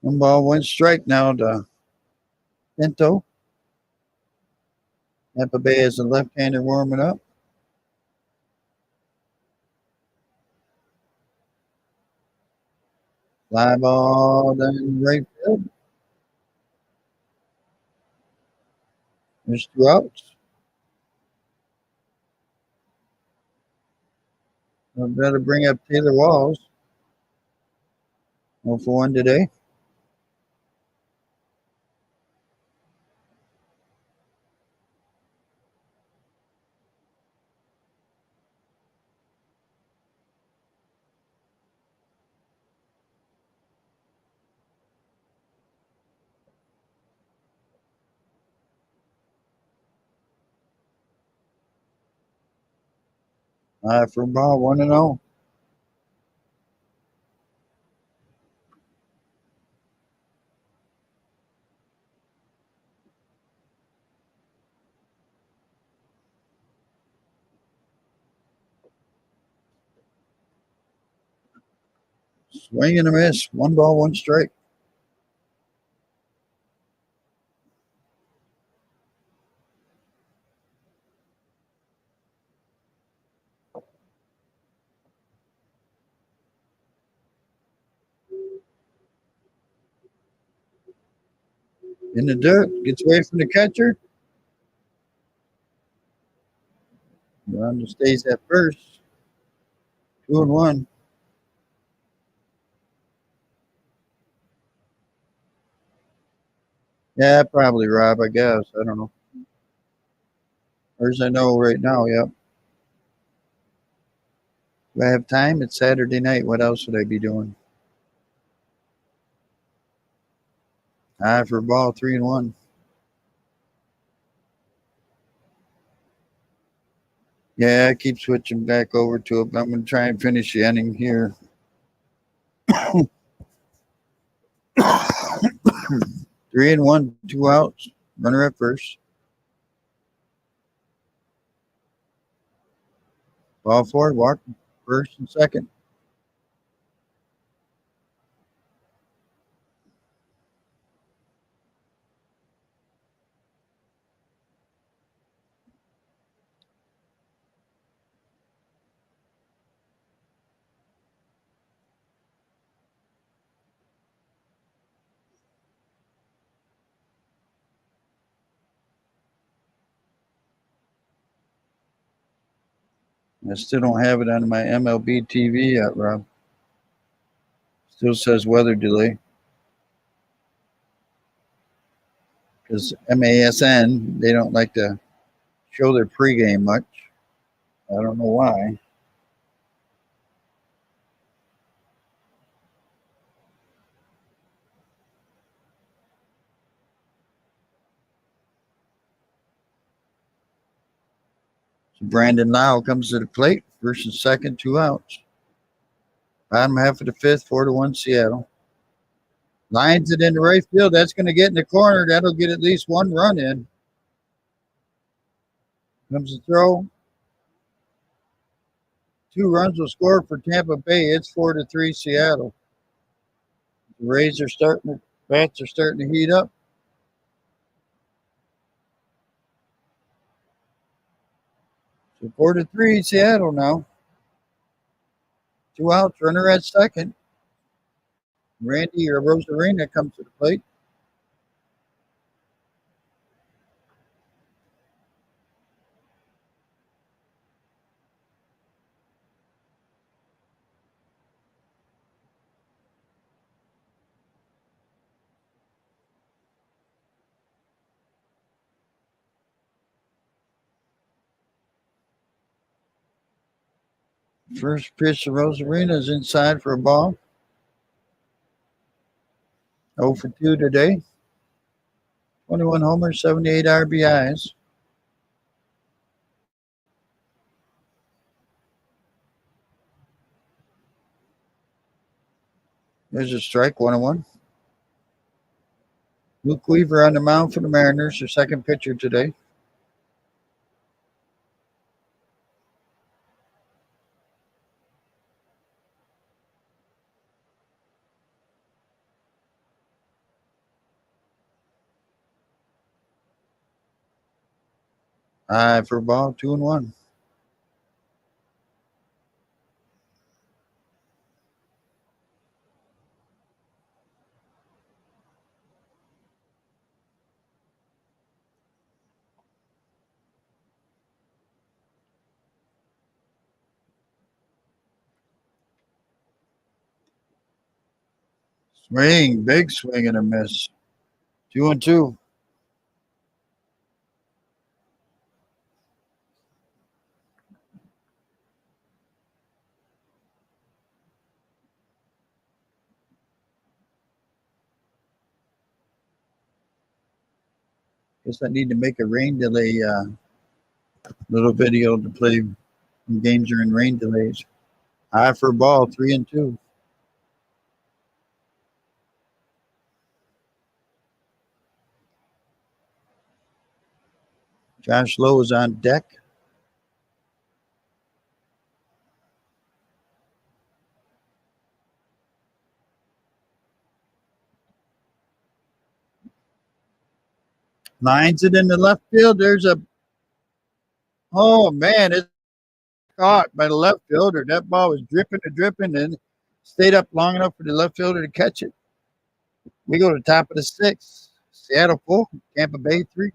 1 ball, 1 strike now to Pinto. Tampa Bay is a left-hander warming up. Fly ball down right field. There's 2 outs. I'll better bring up Taylor Walls. 0 for 1 today. For a ball, 1-0. Swing and a miss. 1 ball, 1 strike. In the dirt, gets away from the catcher. Run stays at first. 2-1. Yeah, probably Rob, I guess. I don't know. As I know right now, yep. Do I have time? It's Saturday night. What else would I be doing? For ball 3-1. Yeah, I keep switching back over to it. But I'm going to try and finish the inning here. 3-1, 2 outs. Runner at first. Ball forward, walk first and second. I still don't have it on my MLB TV yet, Rob. Still says weather delay. Because MASN, they don't like to show their pregame much. I don't know why. So Brandon Lau comes to the plate. First and second, 2 outs. Bottom half of the fifth, 4-1 Seattle. Lines it into right field. That's going to get in the corner. That'll get at least one run in. Comes the throw. 2 runs will score for Tampa Bay. It's 4-3 Seattle. The Rays are starting. Bats are starting to heat up. So 4-3 Seattle now. 2 outs. Runner at second. Randy or Rosarina comes to the plate. First pitch to Rosarina is inside for a ball. 0 for 2 today. 21 homers, 78 RBIs. There's a strike, 1-1. Luke Weaver on the mound for the Mariners, their second pitcher today. For a ball, 2-1. Swing, big swing and a miss. 2-2. Guess I need to make a rain delay little video to play when games are in rain delays. For a ball, 3-2. Josh Lowe is on deck. Lines it in the left field. There's a it's caught by the left fielder. That ball was dripping, and stayed up long enough for the left fielder to catch it. We go to the top of the sixth. Seattle 4, Tampa Bay 3.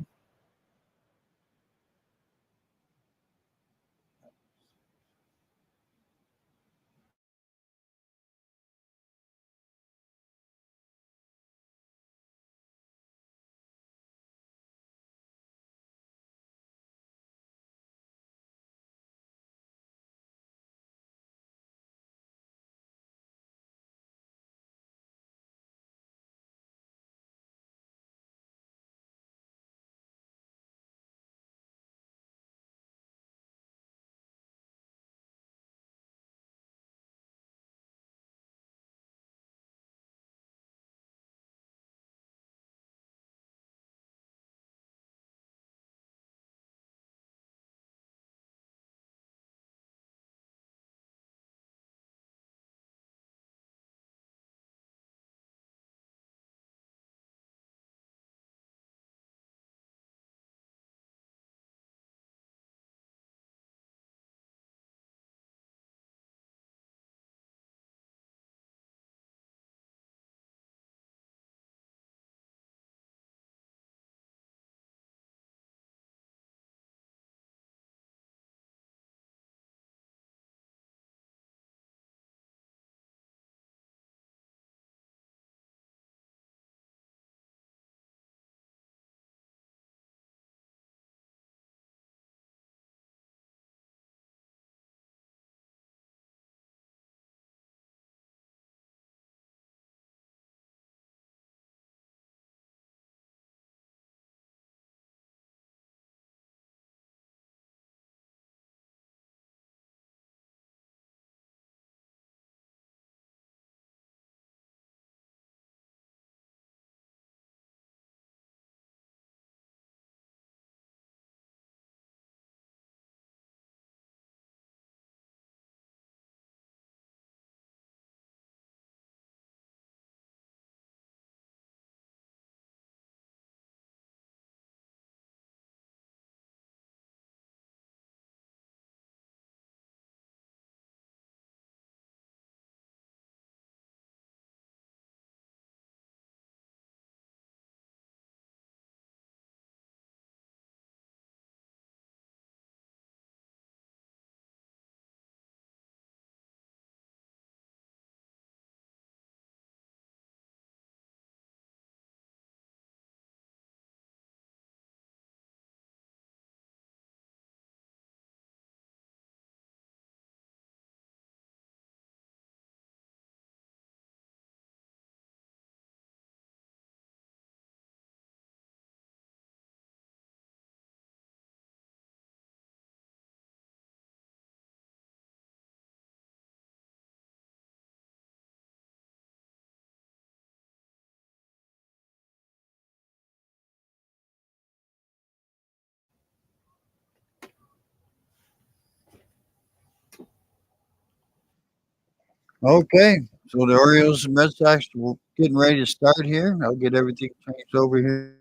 Okay, so the Orioles and Red Sox were getting ready to start here. I'll get everything changed over here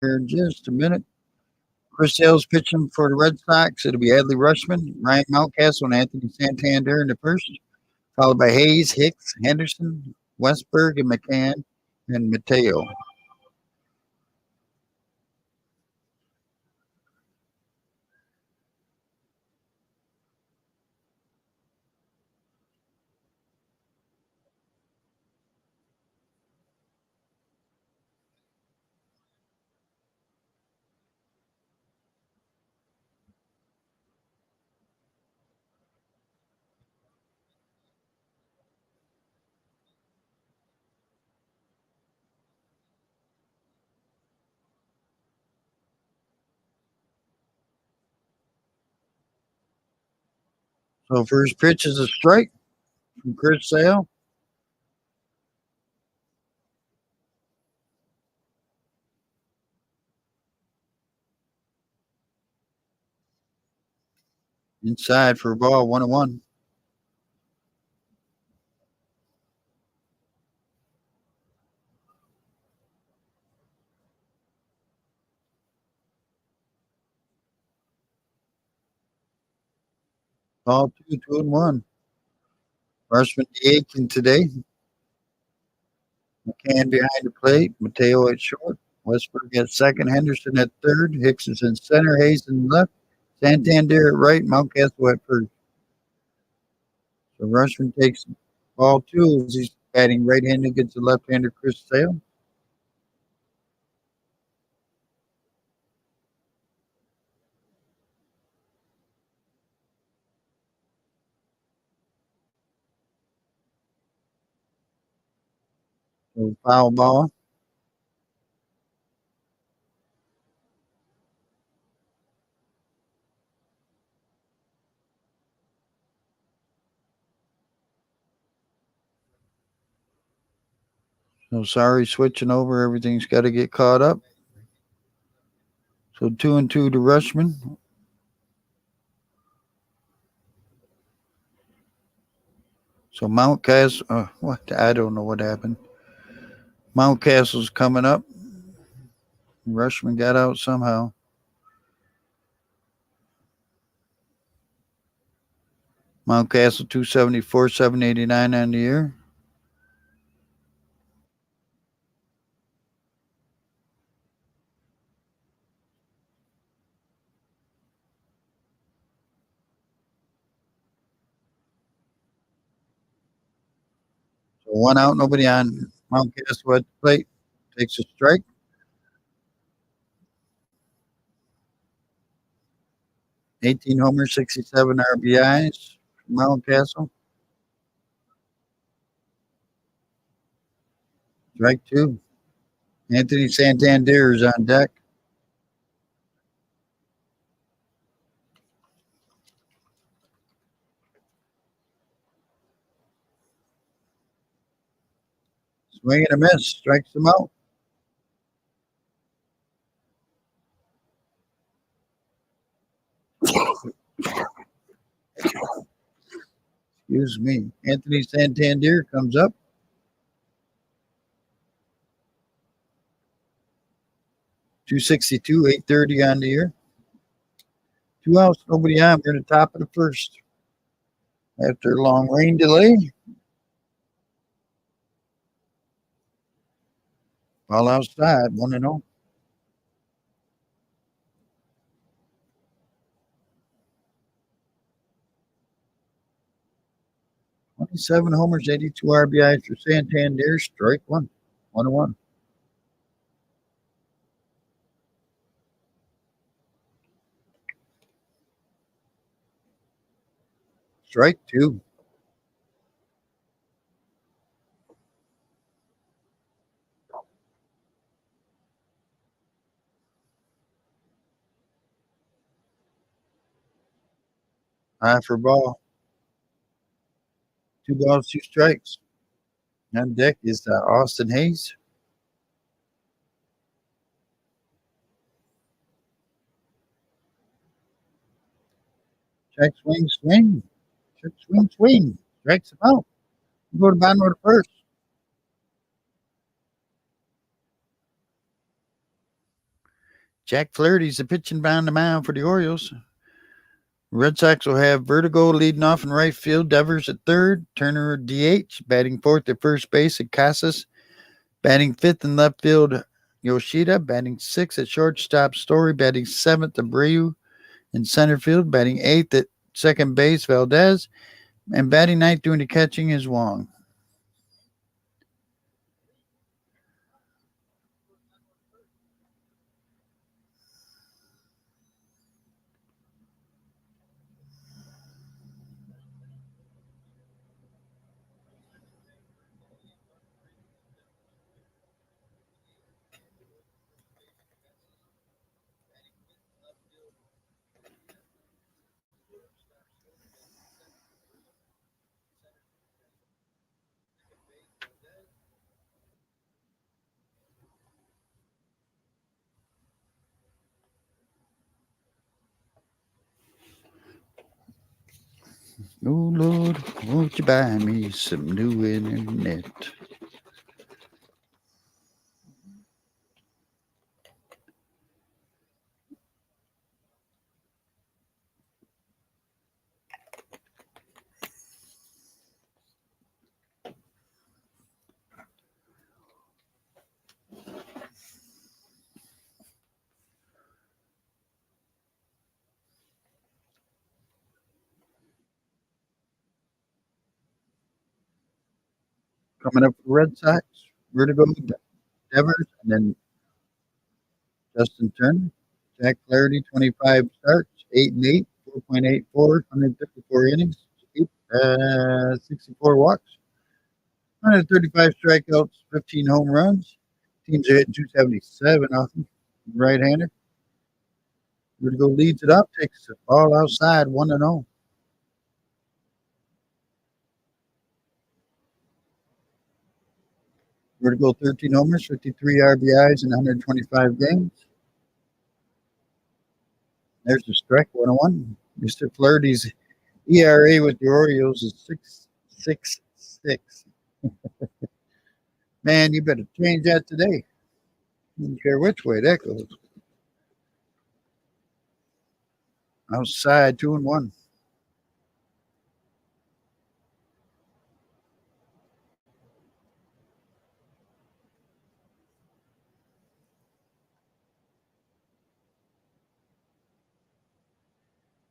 in just a minute. Chris Sale's pitching for the Red Sox. It'll be Adley Rushman, Ryan Mountcastle, and Anthony Santander in the first, followed by Hayes, Hicks, Henderson, Westberg, and McCann, and Mateo. So first pitch is a strike from Chris Sale. Inside for a ball, 1-1. Ball two, 2-1. Rushman DHing today. McCann behind the plate. Mateo at short. Westberg at second. Henderson at third. Hicks is in center. Hayes in left. Santander at right. Mountcastle at first. So Rushman takes ball two as he's batting right-handed against the left-hander Chris Sale. So foul ball. So sorry, switching over. Everything's got to get caught up. So 2-2 to Rushman. So Mountcastle, what? I don't know what happened. Mountcastle's coming up. Rushman got out somehow. Mountcastle 274, 789 on the year. So one out, nobody on. Mountcastle at the plate takes a strike. 18 homers, 67 RBIs. Mountcastle. Strike two. Anthony Santander is on deck. Swing and a miss. Strikes him out. Excuse me. Anthony Santander comes up. 262, 830 on the year. Two outs, nobody on. We're at the top of the first. After a long rain delay, ball outside, 1-0. 27 homers, 82 RBIs for Santander. Strike one. 1-1. Strike two. Eye for ball. Two balls, two strikes. On deck is Austin Hayes. Check, swing, swing. Check, swing, swing. Strikes him out. Go to Baltimore first. Jack Flaherty's the pitching down the mound for the Orioles. Red Sox will have Vertigo leading off in right field, Devers at third, Turner at DH, batting fourth at first base at Casas, batting fifth in left field, Yoshida, batting sixth at shortstop, Story, batting seventh, Abreu in center field, batting eighth at second base, Valdez, and batting ninth doing the catching is Wong. Oh Lord, won't you buy me some new internet? Coming up for Red Sox, Vertigo, Devers, and then Justin Turner. Jack Flaherty, 25 starts, 8 and 8, 4.84, 154 innings, 64 walks, 135 strikeouts, 15 home runs. Teams are hitting 277 off him. Right-hander. Vertigo leads it up, takes the ball outside, 1-0. Vertigo 13 homers, 53 RBIs in 125 games. There's the strike, 101. Mr. Flaherty's ERA with the Orioles is 6.66. Man, you better change that today. I don't care which way that goes. Outside, 2-1.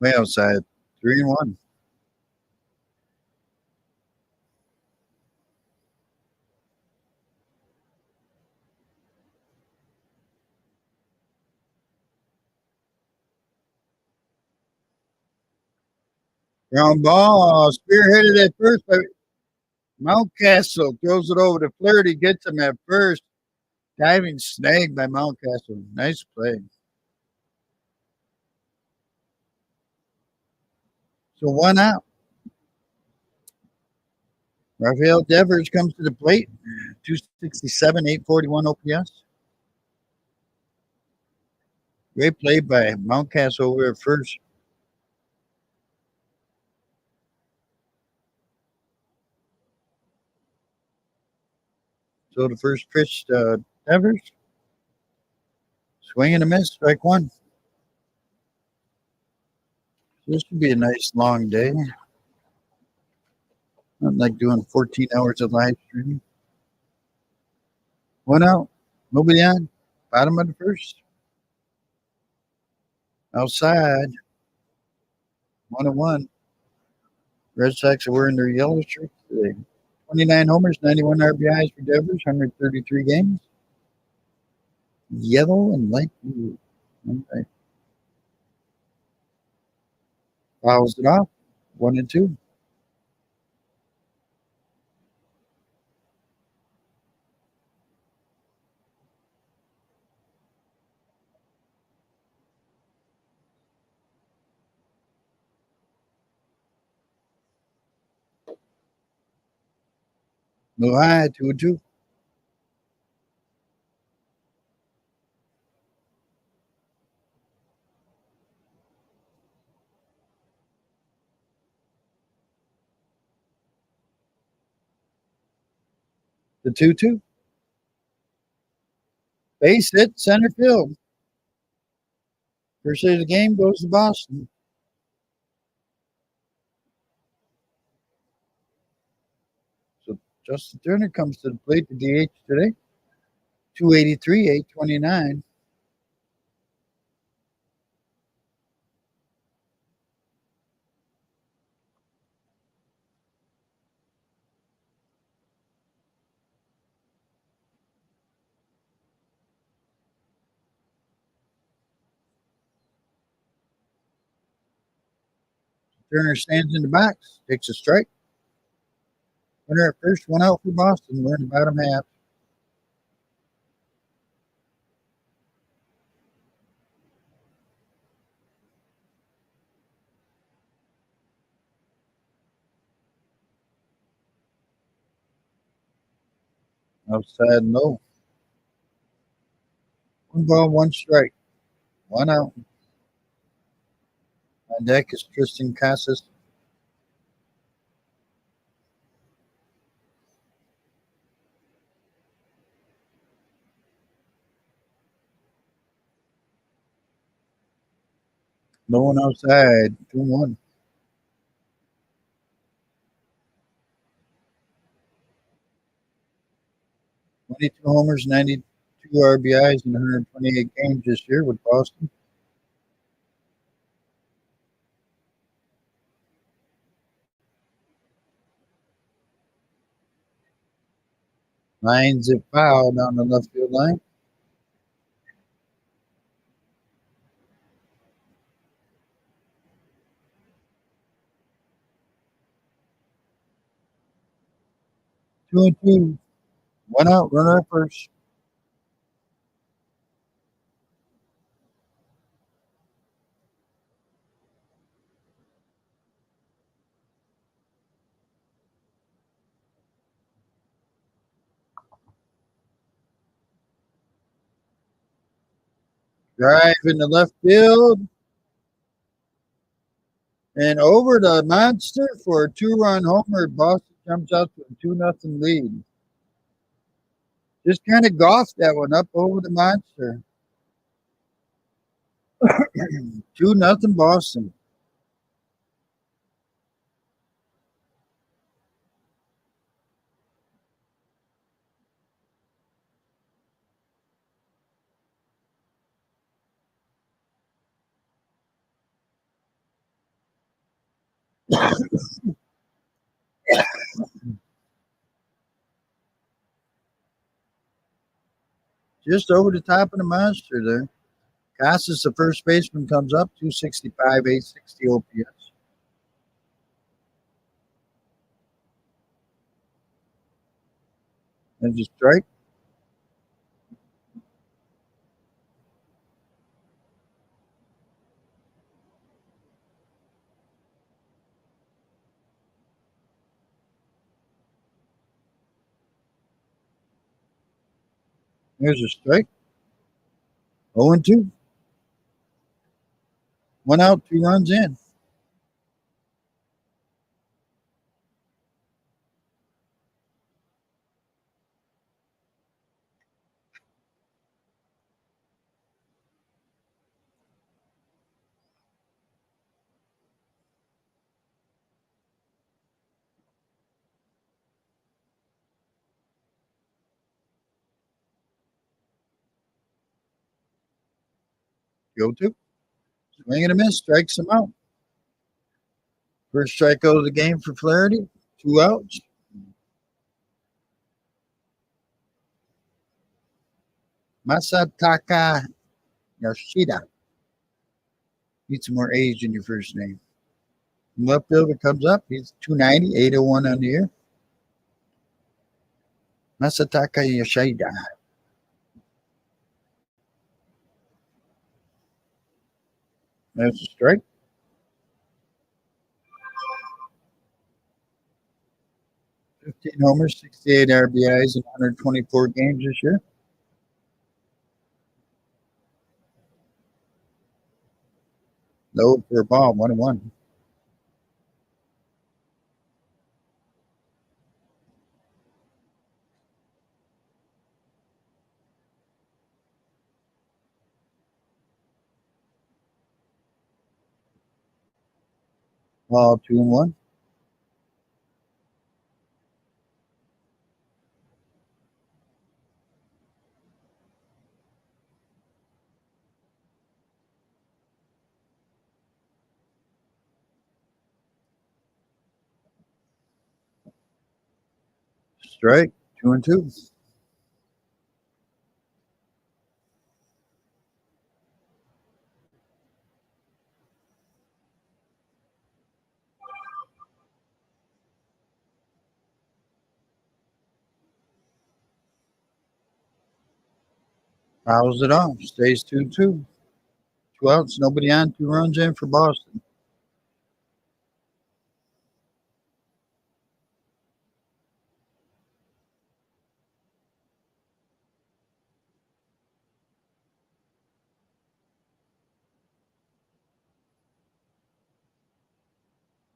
Way outside, 3-1. Ground ball, spearheaded at first by Mountcastle. Throws it over to Flaherty, gets him at first. Diving snag by Mountcastle. Nice play. So 1 out. Rafael Devers comes to the plate. 267, 841 OPS. Great play by Mountcastle over at first. So the first pitch to Devers. Swing and a miss, strike one. This would be a nice long day. Not like doing 14 hours of live streaming. 1 out. Nobody on. Bottom of the first. Outside. 1-1. Red Sox are wearing their yellow shirts today. 29 homers, 91 RBIs for Devers, 133 games. Yellow and light blue. Okay. Fouls it off. 1-2. Move high, 2-2. The 2-2. Base hit, center field. First hit of the game goes to Boston. So Justin Turner comes to the plate to DH today. 283, 829. Turner stands in the box, takes a strike. Runner at first, one out for Boston. We're in the bottom half. Outside low. 1 ball, 1 strike. 1 out. On deck is Tristan Casas. No one outside. 2-1. 22 homers, 92 RBIs in 128 games this year with Boston. Lines it foul down the left field line. Two and two. 1 out, runner at first. Drive in the left field. And over the monster for a 2-run homer. Boston jumps out to a 2-0 lead. Just kind of golfed that one up over the monster. 2-0 Boston. Just over the top of the monster there. Casas, the first baseman, comes up 265, 860 OPS. There's a strike. There's a strike. 0-2. 1 out, 2 runs in. Go to. Swing and a miss. Strikes him out. First strikeout of the game for Flaherty. 2 outs. Masataka Yoshida. Need some more age in your first name. Left fielder comes up. He's 290, 801 on the year. Masataka Yoshida. That's a strike. 15 homers, 68 RBIs in 124 games this year. Low for a ball, 1-1. Ball 2-1. Strike 2-2. Fouls it off. Stays 2-2. 2 outs. Nobody on. 2 runs in for Boston.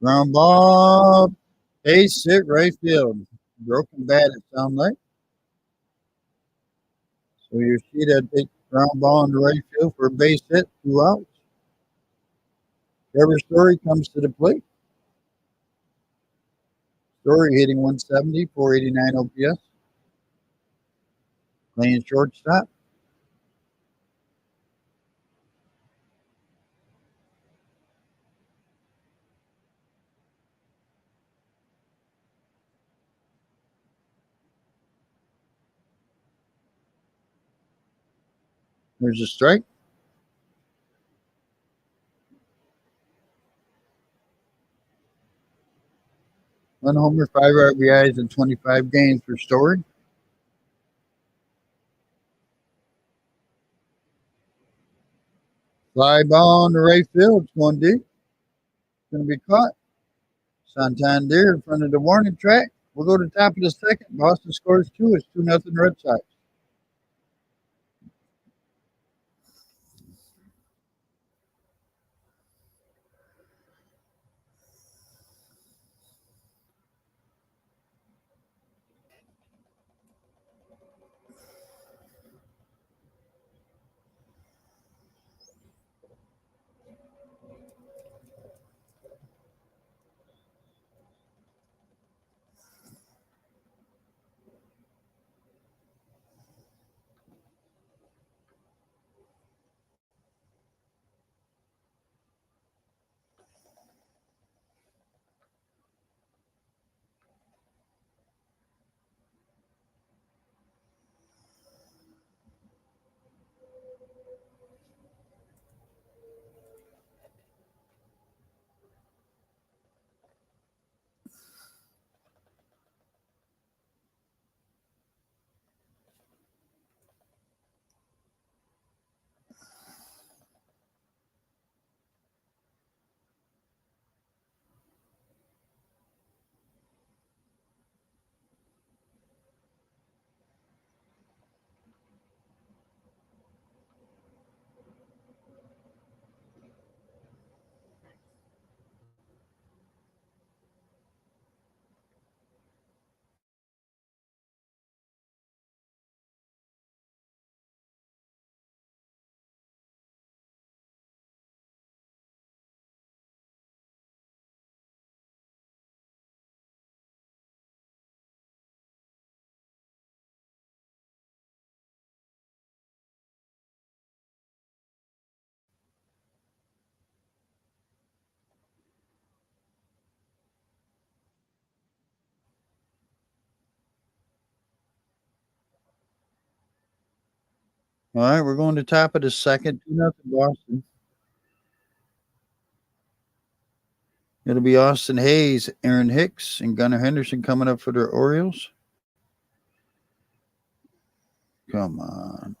Ground ball. Base hit right field. Broken bat, it sounds like. So you see that big ground ball in the right field for a base hit. 2 outs. Trevor Story comes to the plate. Story hitting 170, 489 OPS. Playing shortstop. There's a strike. One homer, 5 RBIs in 25 games for Story. Fly ball in the right field. It's going deep. It's going to be caught. Santander in front of the warning track. We'll go to the top of the second. Boston scores 2. It's 2-0 Red Sox. All right, we're going to top of the second. 2-0 Boston. It'll be Austin Hayes, Aaron Hicks, and Gunnar Henderson coming up for the Orioles. Come on.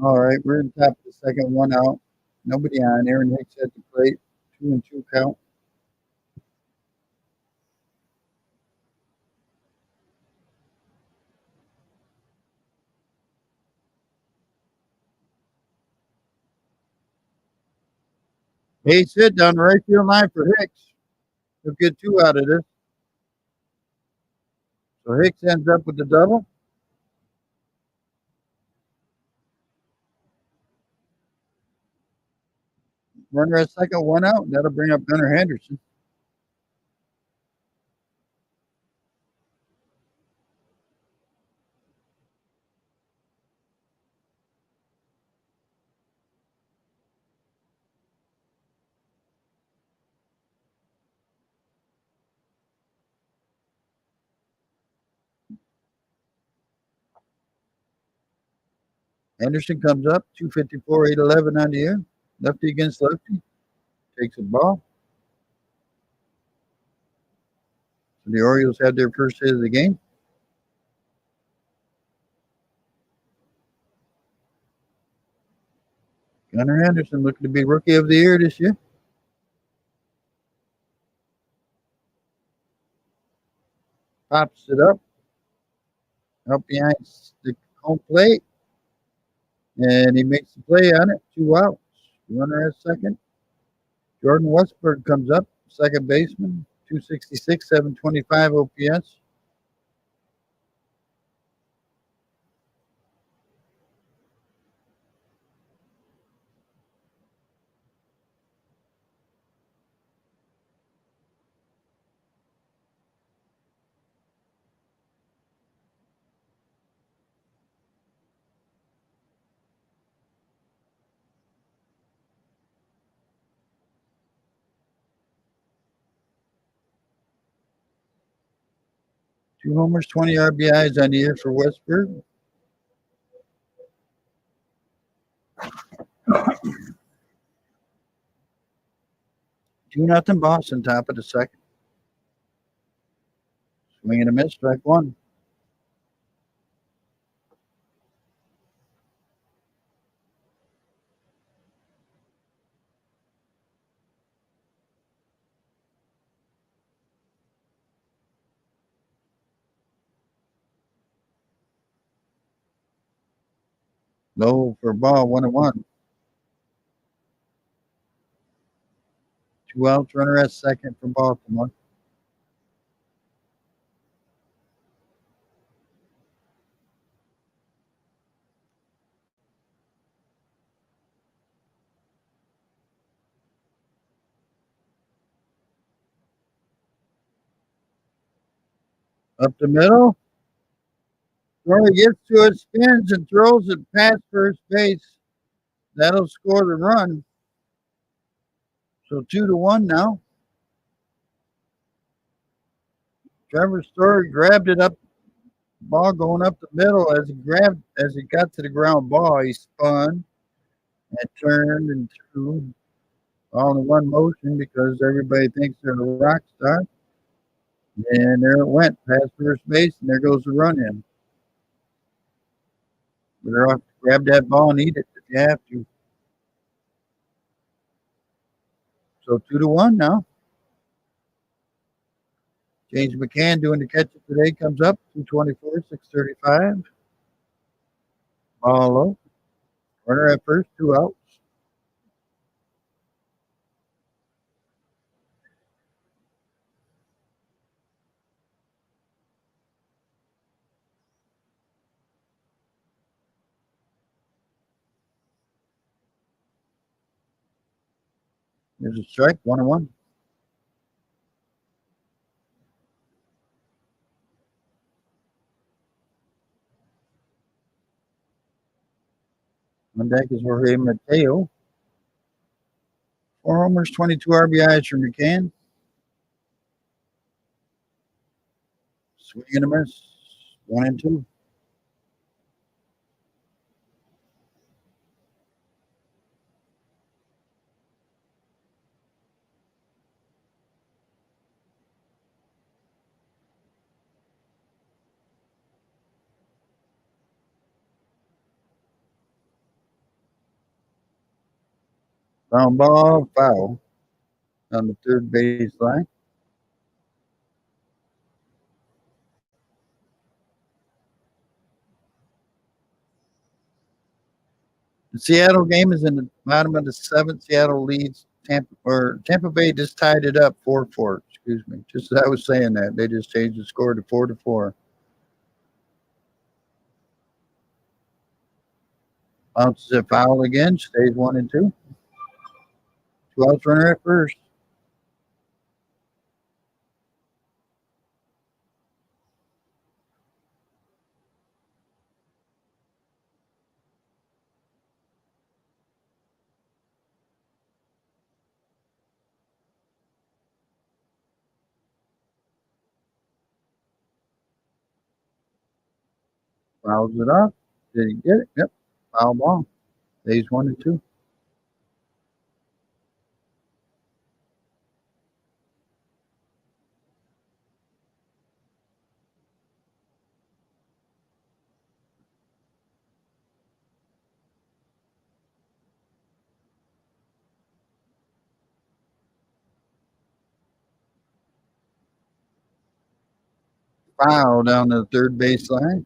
All right, we're in top of the second, one out. Nobody on. Aaron Hicks at the plate. 2-2 count. Base hit down the right field line for Hicks. He'll get two out of this. So Hicks ends up with the double. Runner at second, one out. That'll bring up Gunnar Henderson. Henderson comes up, 254, 811 on the year. Lefty against lefty. Takes a ball. So the Orioles had their first hit of the game. Gunnar Henderson looking to be rookie of the year this year. Pops it up behind the home plate, and he makes the play on it. Two outs. Runner at second. Jordan Westberg comes up, second baseman, 266, 725 OPS. Two homers, 20 RBIs on the year for Westberg. 2-0 Boston, top of the second. Swing and a miss, strike one. Low for a ball, 1-1. Two outs, runner at second for Baltimore. Up the middle. Roy gets to it, spins, and throws it past first base. That'll score the run. So 2-1 now. Trevor Story grabbed it up, ball going up the middle. As he got to the ground ball, he spun and turned and threw all in one motion because everybody thinks they're a rock star. And there it went past first base, and there goes the run in. Better off to grab that ball and eat it if you have to. So 2-1 now. James McCann doing the catch it today comes up 224, 635. Ball low. Runner at first, two outs. There's a strike, 1-1. On deck is Jorge Mateo. 4 homers, 22 RBIs for McCann. Swing and a miss. 1-2. Ground ball, foul on the third baseline. The Seattle game is in the bottom of the seventh. Seattle leads Tampa Bay just tied it up 4-4. Excuse me. Just as I was saying that, they just changed the score to 4-4. Bounces it foul again. Stays 1-2. 2 outs, runner at first. Fouls it up. Did he get it? Yep. Foul ball. Stays 1-2. Foul down the third baseline.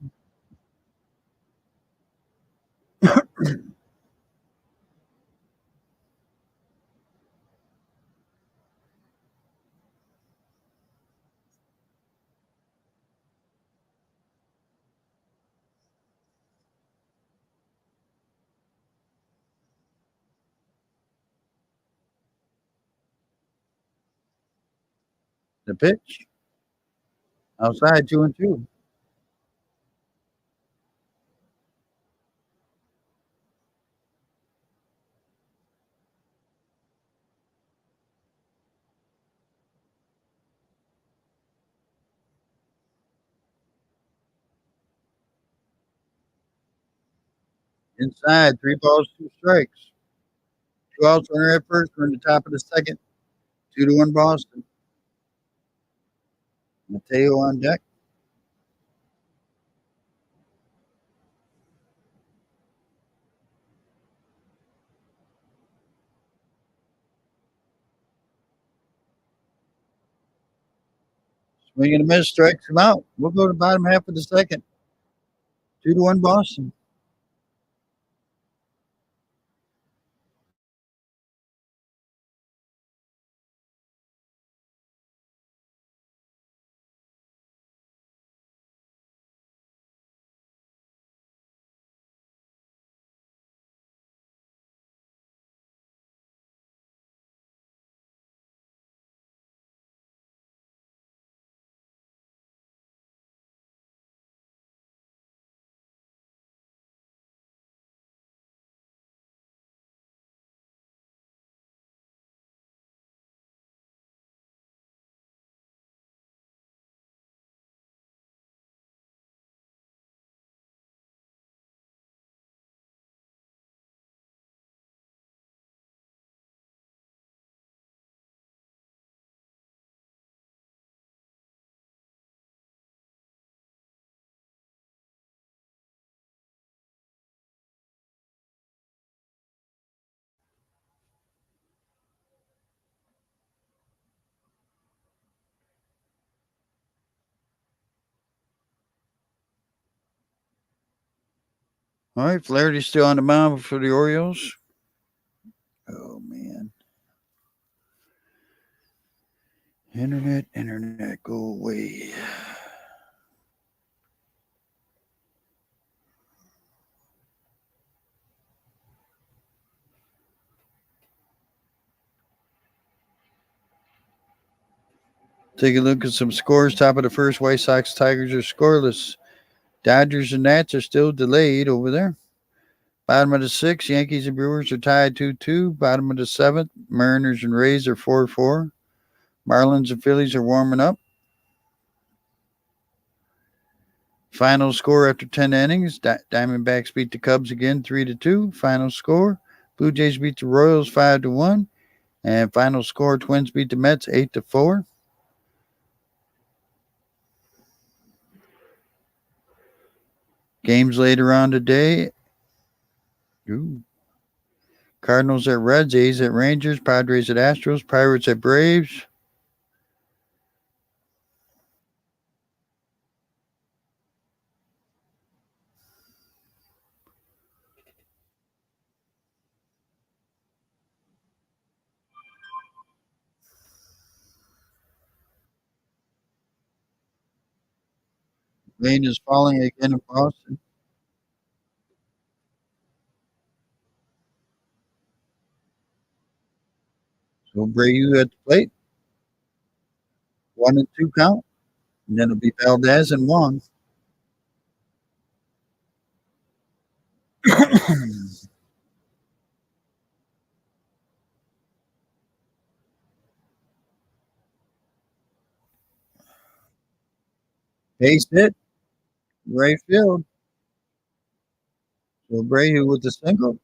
The pitch. Outside 2-2. Inside. 3 balls, 2 strikes. 2 outs, runner at first. We're in the top of the second. 2-1 Boston. Mateo on deck. Swing and a miss, strikes him out. We'll go to the bottom half of the second. 2-1 Boston. All right, Flaherty's still on the mound for the Orioles. Oh, man. Internet, go away. Take a look at some scores. Top of the first, White Sox, Tigers are scoreless. Dodgers and Nats are still delayed over there. Bottom of the sixth, Yankees and Brewers are tied 2-2. Bottom of the seventh, Mariners and Rays are 4-4. Marlins and Phillies are warming up. Final score after 10 innings, Diamondbacks beat the Cubs again 3-2. Final score, Blue Jays beat the Royals 5-1. And final score, Twins beat the Mets 8-4. Games later on today. Ooh. Cardinals at Reds, A's at Rangers, Padres at Astros, Pirates at Braves. Rain is falling again in Boston. So Brayu at the plate. 1-2 count. And then it'll be Valdez and Wong. Base hit, right field. So Brayu with the single.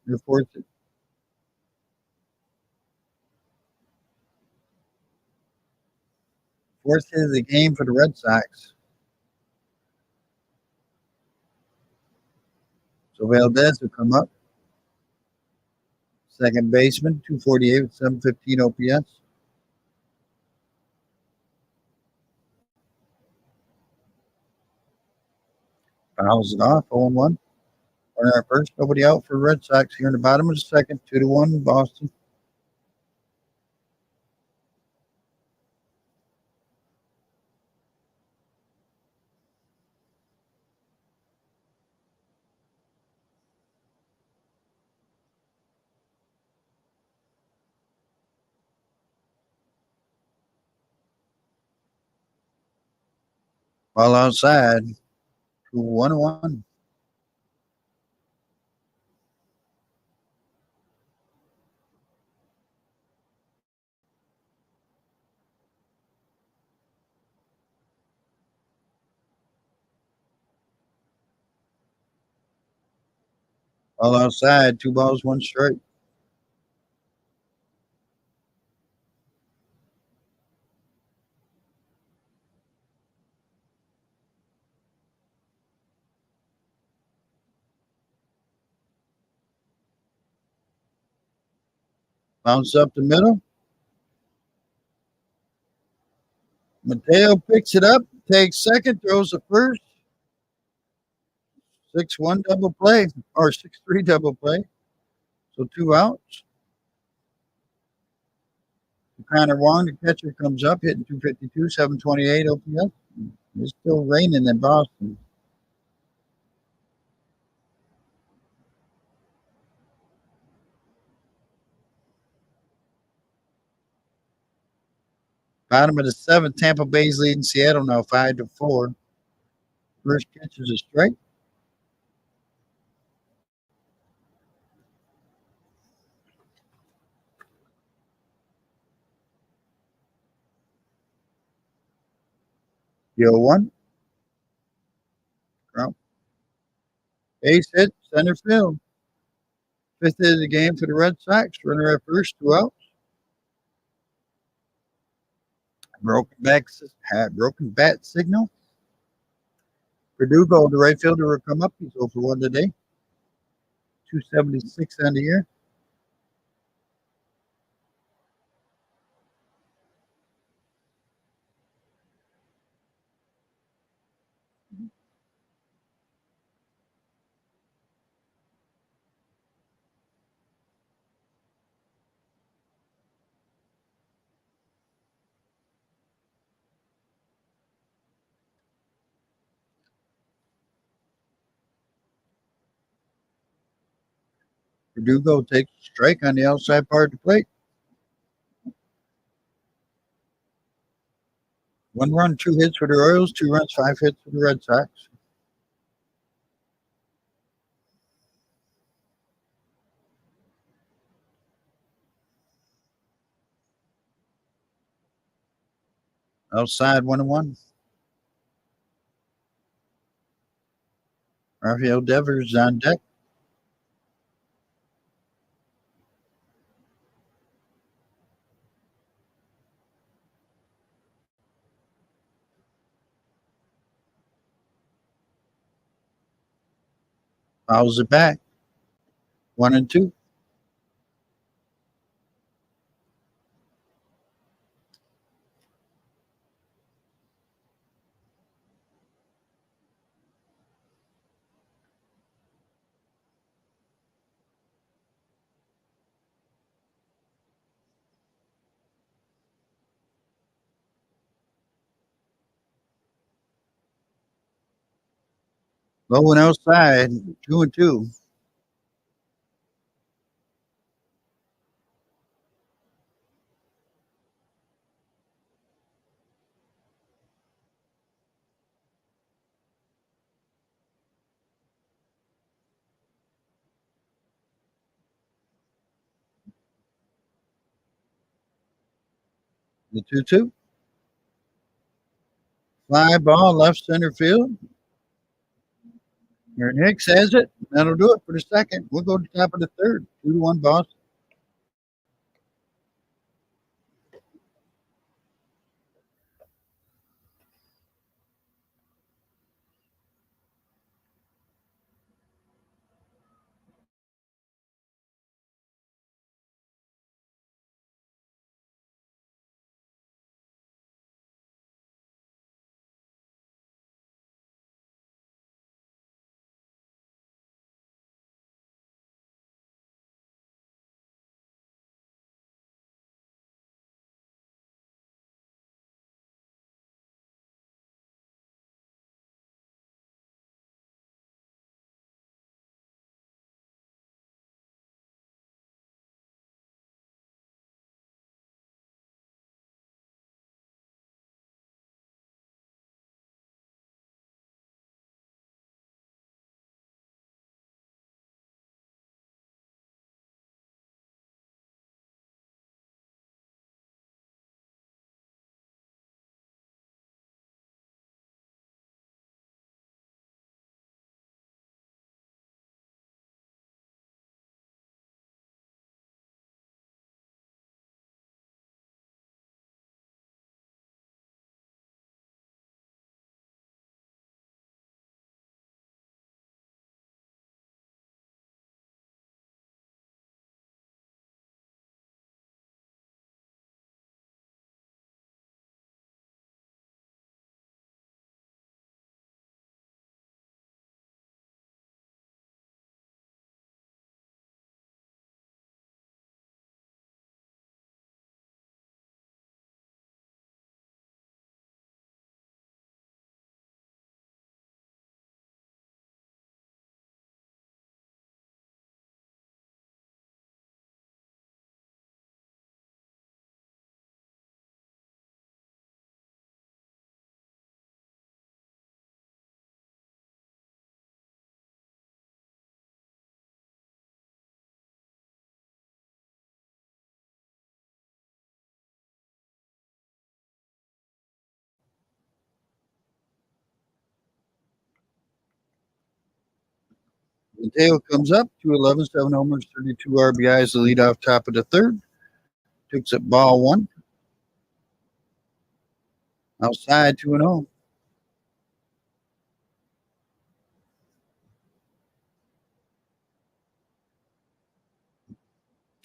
Fourth hit of the game for the Red Sox. So Valdez will come up. Second baseman, 248 with 715 OPS. Fouls it off, 0-1. Runner at first, nobody out for the Red Sox here in the bottom of the second, 2-1 Boston. Ball outside, 2-1-1. Ball outside, 2 balls, 1 strike. Bounce up the middle. Mateo picks it up, takes second, throws the first. 6-1 double play, or 6-3 double play. So 2 outs. Connor Wong, the catcher, comes up, hitting 252, 728 OPS. It's still raining in Boston. Bottom of the seventh, Tampa Bay's leading Seattle now 5-4. First pitch is a strike. The 0-1. Base hit, center field. Fifth hit of the game for the Red Sox. Runner at first, 2 outs. Broken bat signal. Verdugo, the right fielder, will come up. He's 0-1 today. 276 on the year. Verdugo takes a strike on the outside part of the plate. 1 run, 2 hits for the Orioles, 2 runs, 5 hits for the Red Sox. Outside, 1-1. Rafael Devers on deck. Fouls it back. 1-2. Low and outside, 2-2. The 2-2. Fly ball, left center field. Aaron Hicks has it. That'll do it for the second. We'll go to the top of the third. 2-1 Boston. Mateo comes up, 211, 7 homers, 32 RBIs, the lead off top of the third. Takes up ball one. Outside, 2-0.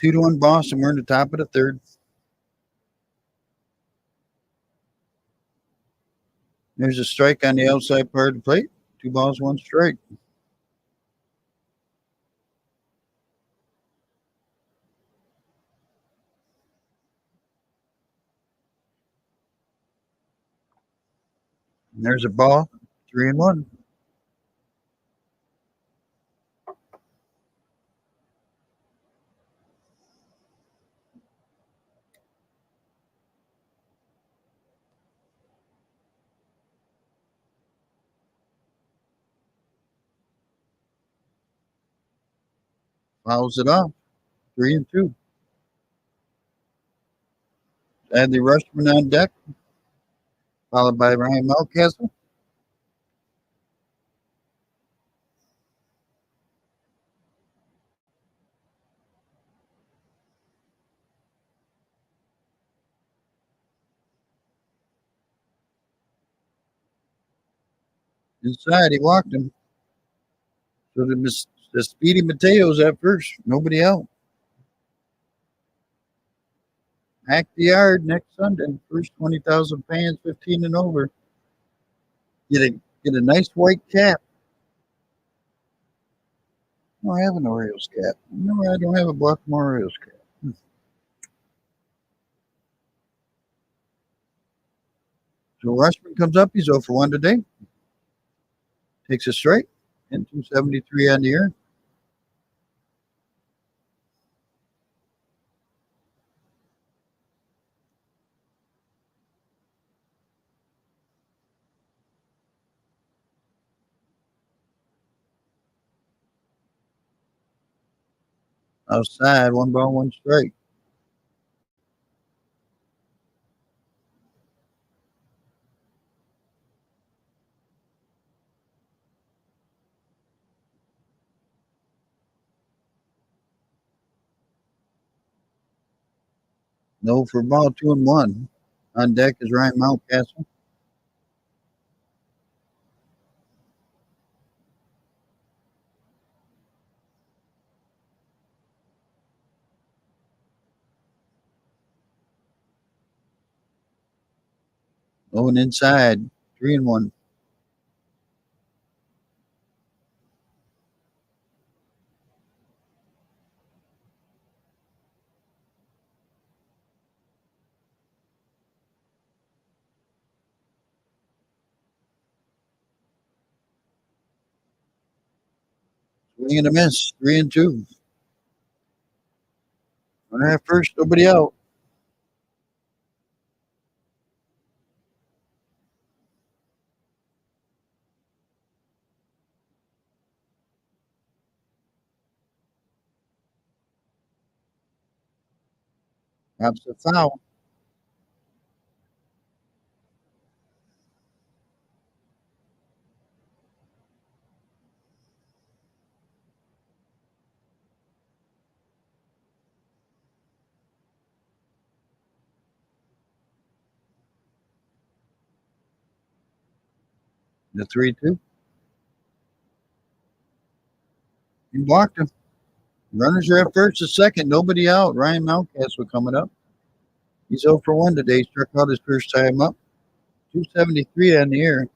2-1 Boston. We're in the top of the third. There's a strike on the outside part of the plate. 2 balls, 1 strike. And there's a ball, 3-1. Fouls it off, 3-2. Adley Rushman on deck, followed by Ryan Mountcastle. Inside, he walked him. So the Speedy Mateos at first, nobody out. Hack the yard next Sunday. First 20,000 fans, 15 and over. Get a nice white cap. I don't have an Orioles cap. No, I don't have a Baltimore Orioles cap. So Rushman comes up. He's 0 for 1 today. Takes a strike. and 273 on the year. Outside, 1 ball, 1 strike. No for ball 2-1. On deck is Ryan Mountcastle. Going inside, 3-1. Swing and a miss, 3-2. Runner at first, nobody out. That's a foul. The 3-2. He blocked him. Runners are at first and second, nobody out. Ryan Mountcastle coming up. He's 0 for 1 today. Struck out his first time up. 273 on the air.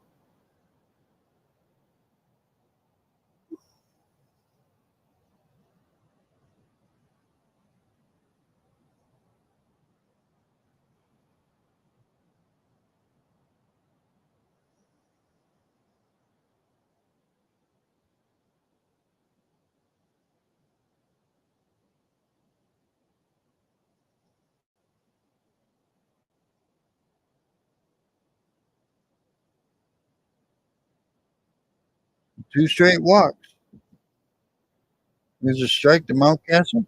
Two straight walks. There's a strike to Mountcastle.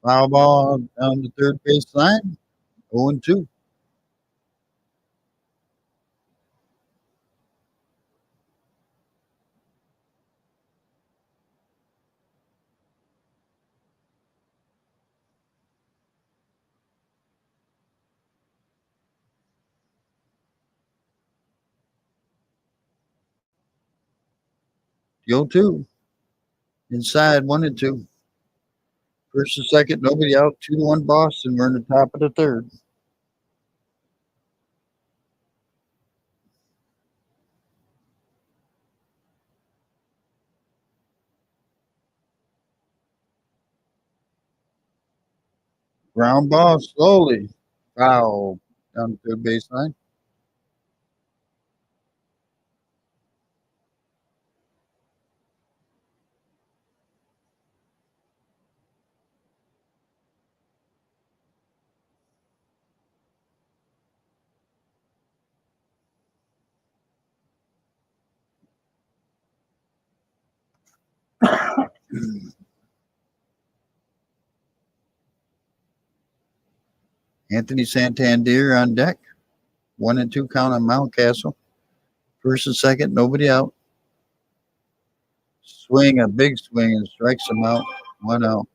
Foul ball down the third base line. 0-2. 0-2. Inside 1-2. First and second, nobody out. 2-1 Boston. We're in the top of the third. Ground ball slowly. Foul down the third baseline. Anthony Santander on deck. 1-2 count on Mountcastle. First and second, nobody out. Swing, a big swing, and strikes him out. 1 out.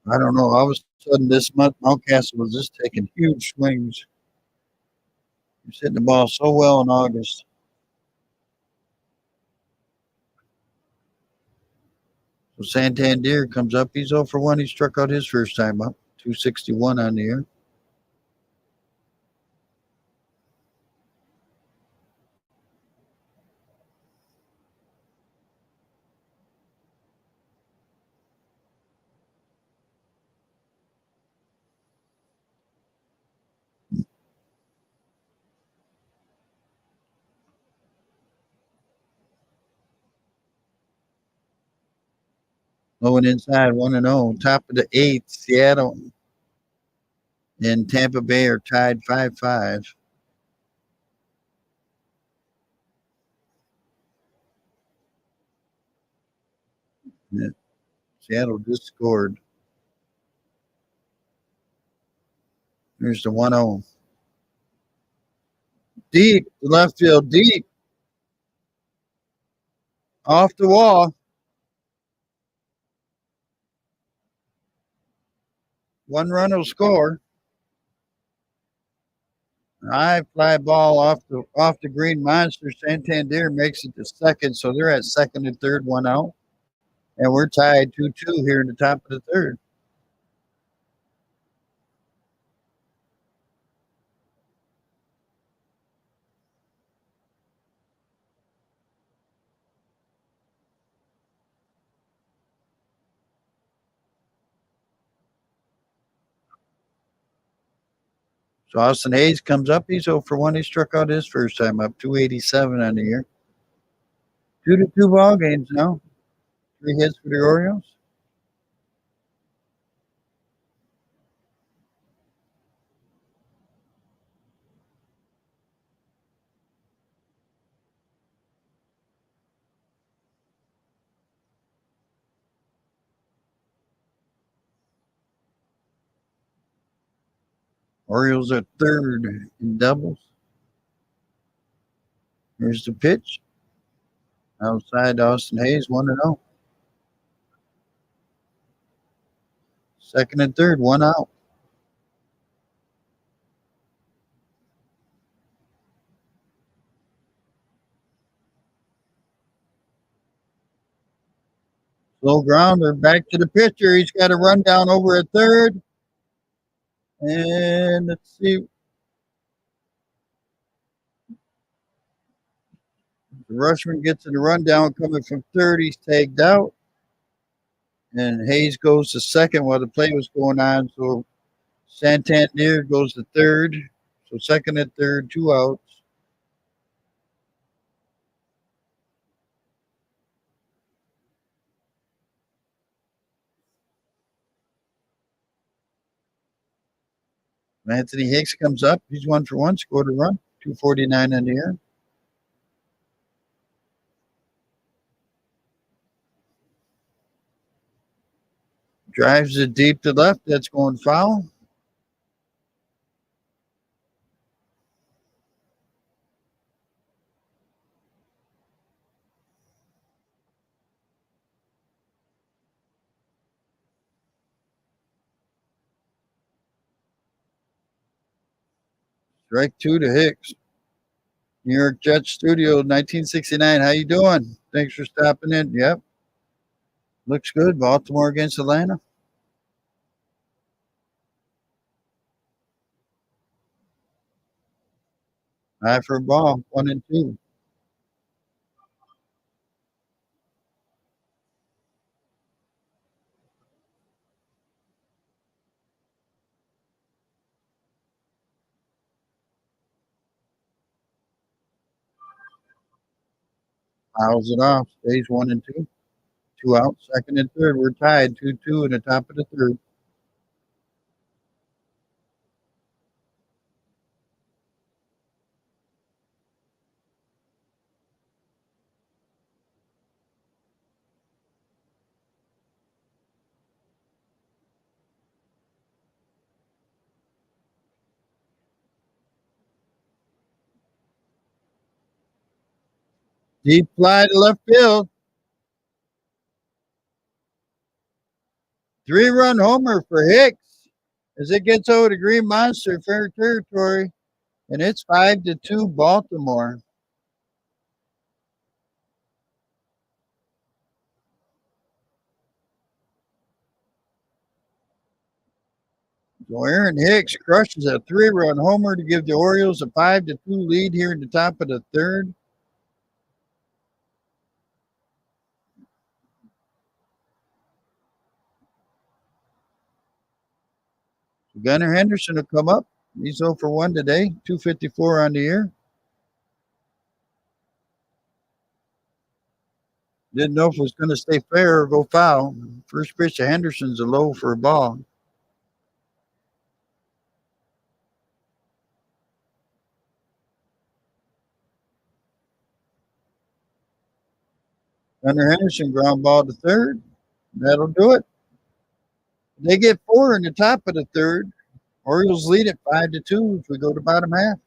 I don't know. All of a sudden this month, Mountcastle was just taking huge swings. He was hitting the ball so well in August. So Santander comes up. He's 0 for 1. He struck out his first time up. 261 on the year. Low and inside, 1-0. Top of the eighth, Seattle and Tampa Bay are tied 5-5. Yeah, Seattle just scored. Here's the 1-0. Deep, left field, deep, off the wall. 1 run will score. High fly ball off the green monster. Santander makes it to second, so they're at second and third, 1 out. And we're tied 2-2 here in the top of the third. So Austin Hayes comes up. He's 0 for 1. He struck out his first time up, 287 on the year. 2-2 ball games now. 3 hits for the Orioles. Orioles are third in doubles. Here's the pitch. Outside Austin Hayes, 1-0. Second and third, 1 out. Slow grounder back to the pitcher. He's got a run down over at third. And let's see. The Rushman gets in the rundown coming from third. He's tagged out. And Hayes goes to second while the play was going on. So Santander goes to third. So second and third, 2 outs. Anthony Hicks comes up. He's 1 for 1, scored a run, 249 on the year. Drives it deep to left. That's going foul. Strike 2 to Hicks. New York Jets Studio, 1969. How you doing? Thanks for stopping in. Yep. Looks good. Baltimore against Atlanta. Eye for a ball, 1-2. Fouls it off. Stays 1-2. 2 out. Second and third. We're tied 2-2 in the top of the third. Deep fly to left field. 3-run homer for Hicks as it gets over the Green Monster, fair territory, and it's 5-2 Baltimore. So Aaron Hicks crushes a 3-run homer to give the Orioles a 5-2 lead here in the top of the third. Gunnar Henderson will come up. He's 0 for 1 today, 254 on the year. Didn't know if it was going to stay fair or go foul. First pitch to Henderson's a low for a ball. Gunnar Henderson ground ball to third. That'll do it. They get four in the top of the third. Orioles lead it 5-2 as we go to bottom half.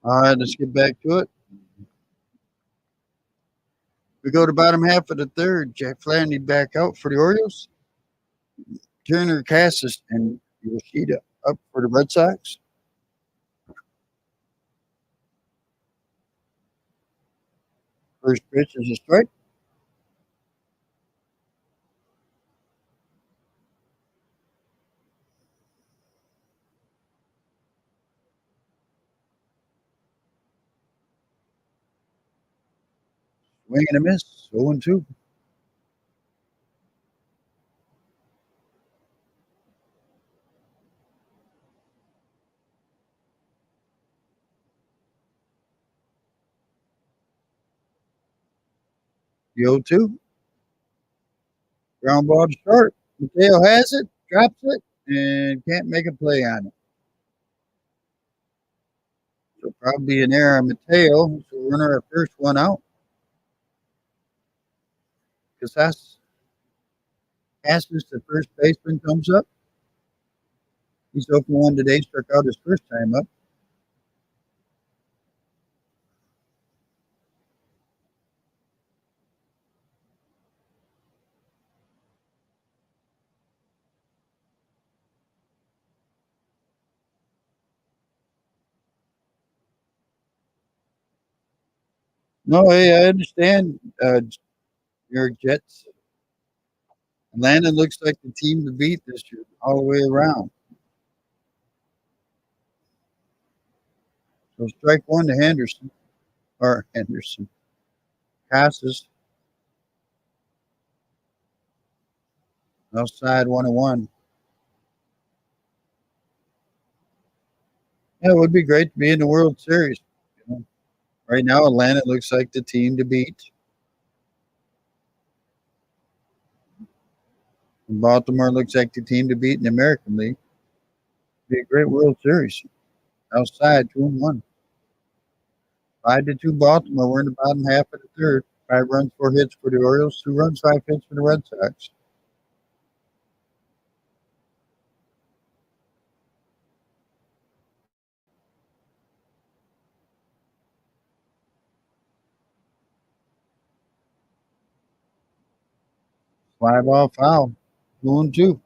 All right, let's get back to it. We go to bottom half of the third. Jack Flaherty back out for the Orioles. Turner, Cassis, and Yoshida up for the Red Sox. First pitch is a strike. Swing and a miss. 0-2. The 0-2. Ground ball to short. Mateo has it, drops it, and can't make a play on it. So probably an error on Mateo. So we're running our first one out. Casas, the first baseman, comes up. He's 0-1 today, struck out his first time up. No, hey, I understand your Jets. Atlanta looks like the team to beat this year, all the way around. So strike one to Henderson or Henderson. Casas outside 1-1. Yeah, it would be great to be in the World Series. You know, right now, Atlanta looks like the team to beat. And Baltimore looks like the team to beat in the American League. Be a great World Series. Outside 2-1. 5-2 Baltimore. We're in the bottom half of the third. 5 runs, 4 hits for the Orioles. 2 runs, 5 hits for the Red Sox. Fly ball foul. 2-2.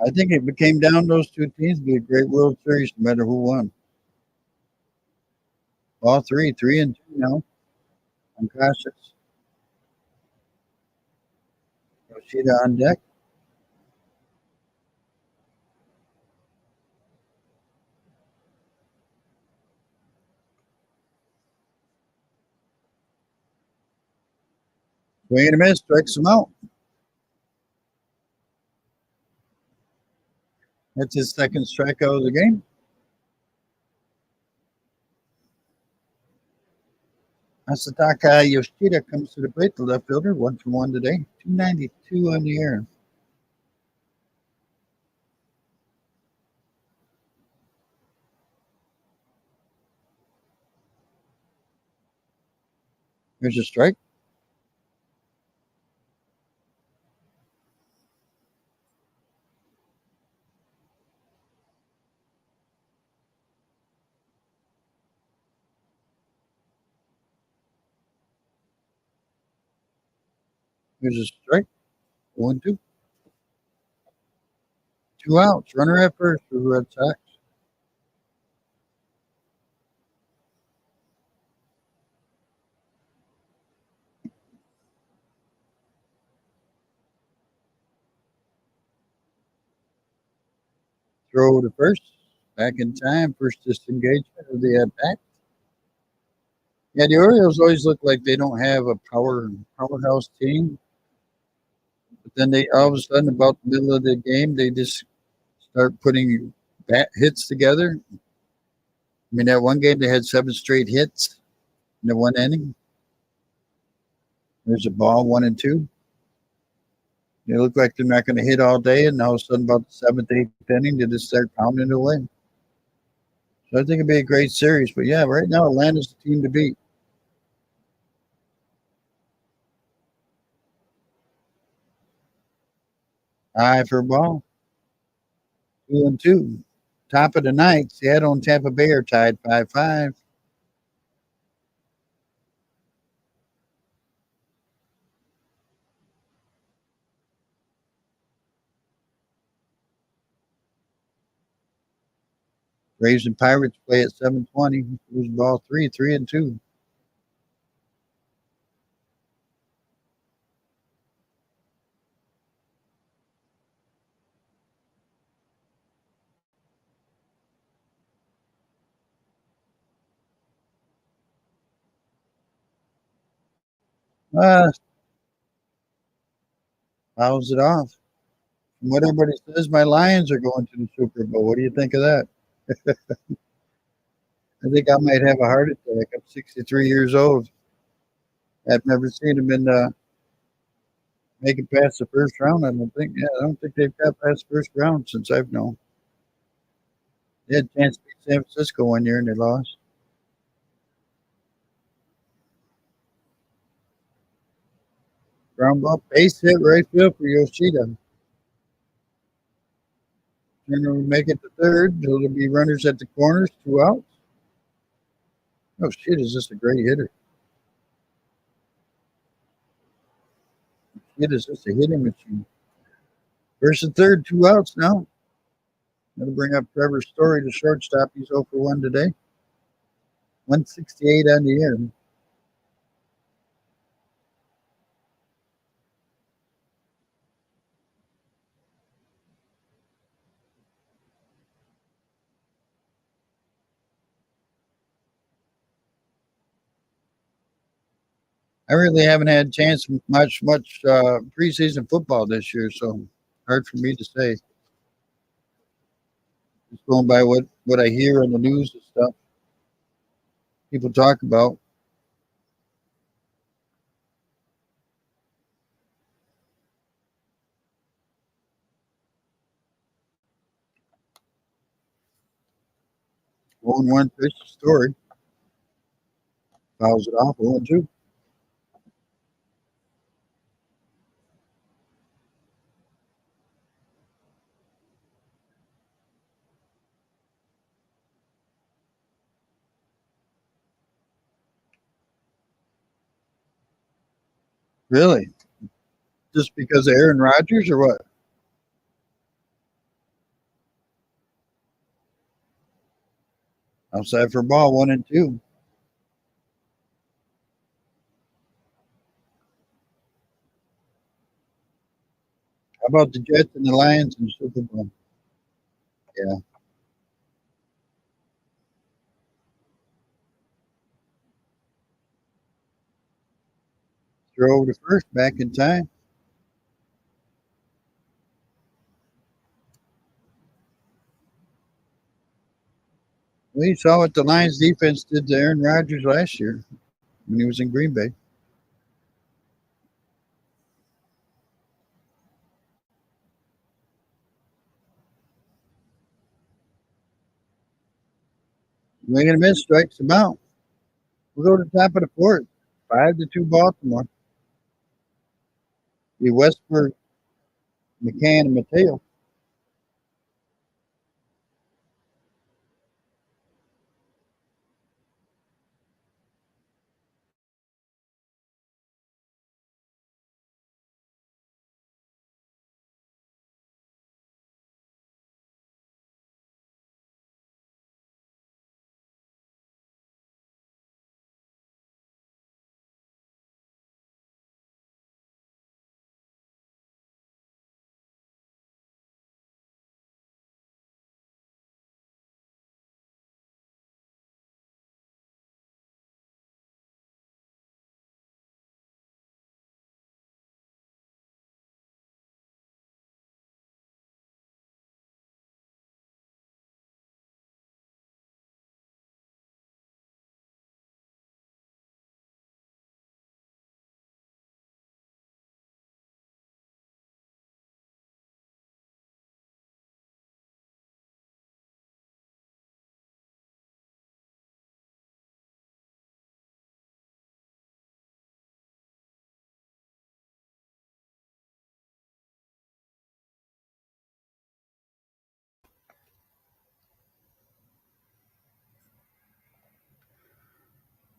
I think if it came down to those two teams, it'd be a great World Series no matter who won. All three, 3-2 now. I'm cautious. Yoshida on deck. Swing and a miss, strikes him out. That's his second strikeout of the game. Asataka Yoshida comes to the plate, the left fielder, 1-for-1 today. 292 on the air. Here's a strike. Here's a strike. 1-2. 2 outs. Runner at first for the Red Sox. Throw to first. Back in time. First disengagement of the at bat. Yeah, the Orioles always look like they don't have a powerhouse team. But then they all of a sudden, about the middle of the game, they just start putting bat hits together. I mean, that one game they had 7 straight hits in the one inning. There's a ball, 1-2. They look like they're not going to hit all day, and all of a sudden, about the seventh, eighth inning, they just start pounding it away. So I think it'd be a great series. But yeah, right now Atlanta's the team to beat. Eye for a ball, 2-2. Top of the ninth, Seattle and Tampa Bay are tied 5-5. Braves and Pirates play at 7:20. Who's ball 3-2. Uh, fouls it off. From what everybody says, my Lions are going to the Super Bowl. What do you think of that? I think I might have a heart attack. I'm 63 years old. I've never seen them make it past the first round. I don't think. Yeah, I don't think they've got past the first round since I've known. They had a chance to beat San Francisco one year and they lost. Ground ball, base hit, right field for Yoshida. Turner will make it to third. There'll be runners at the corners, 2 outs. Oh shit, is this a great hitter? Shit, is this a hitting machine? First and third, 2 outs now. That'll bring up Trevor Story to shortstop. He's 0 for 1 today. 168 on the year. I really haven't had a chance to much preseason football this year, so hard for me to say. Just going by what I hear on the news and stuff people talk about. One one pitch Story fouls it off. 0-2. Really? Just because of Aaron Rodgers or what? Outside for a ball, 1-2. How about the Jets and the Lions in the Super Bowl? Yeah. Throw over to first, back in time. Well, you saw what the Lions defense did to Aaron Rodgers last year when he was in Green Bay. Swing and a miss, strikes him out. We'll go to the top of the fourth. 5-2 Baltimore. The Westberg, McCann, and Mateo.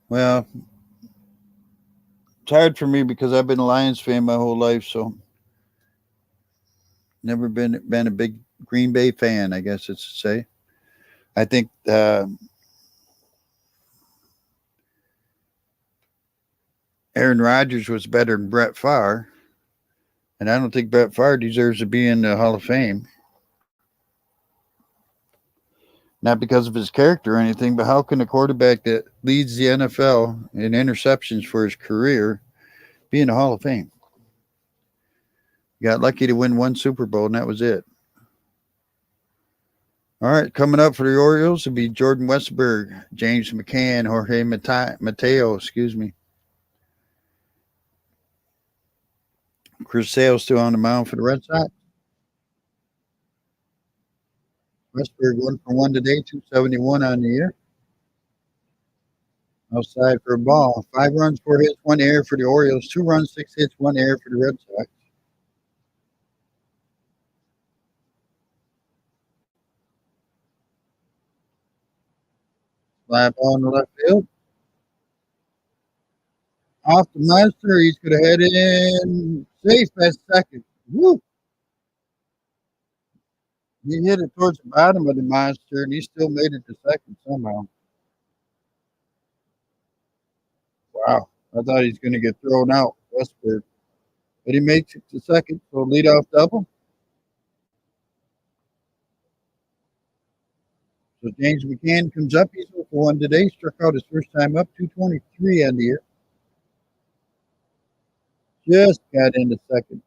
Well, it's hard for me because I've been a Lions fan my whole life, so never been a big Green Bay fan, I guess it's to say. I think Aaron Rodgers was better than Brett Favre, and I don't think Brett Favre deserves to be in the Hall of Fame. Not because of his character or anything, but how can a quarterback that leads the NFL in interceptions for his career be in the Hall of Fame? Got lucky to win one Super Bowl, and that was it. All right, coming up for the Orioles will be Jordan Westberg, James McCann, Jorge Mateo, excuse me. Chris Sale still on the mound for the Red Sox. Westberg 1 for 1 today, 271 on the year. Outside for a ball. 5 runs, 4 hits, 1 error for the Orioles. 2 runs, 6 hits, 1 error for the Red Sox. Fly ball in the left field. Off the monster. He's going to head in safe at second. Woo! He hit it towards the bottom of the monster, and he still made it to second somehow. Wow. I thought he's going to get thrown out, Westberg. But he makes it to second, so leadoff double. So James McCann comes up. He's 0 for 1 today. Struck out his first time up, 223 on the year. Just got into second.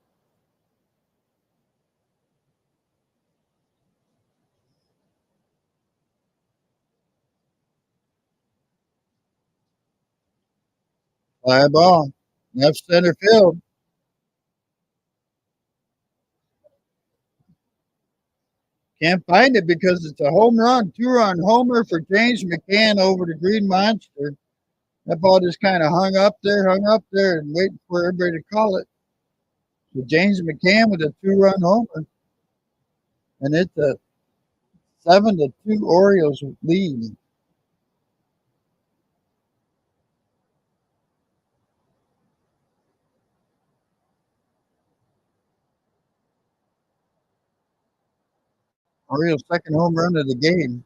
Fly ball. Left center field. Can't find it because it's a home run, 2-run homer for James McCann over the Green Monster. That ball just kind of hung up there, and waiting for everybody to call it. So James McCann with a 2-run homer, and it's a 7-2 Orioles lead. Orioles' second home run of the game.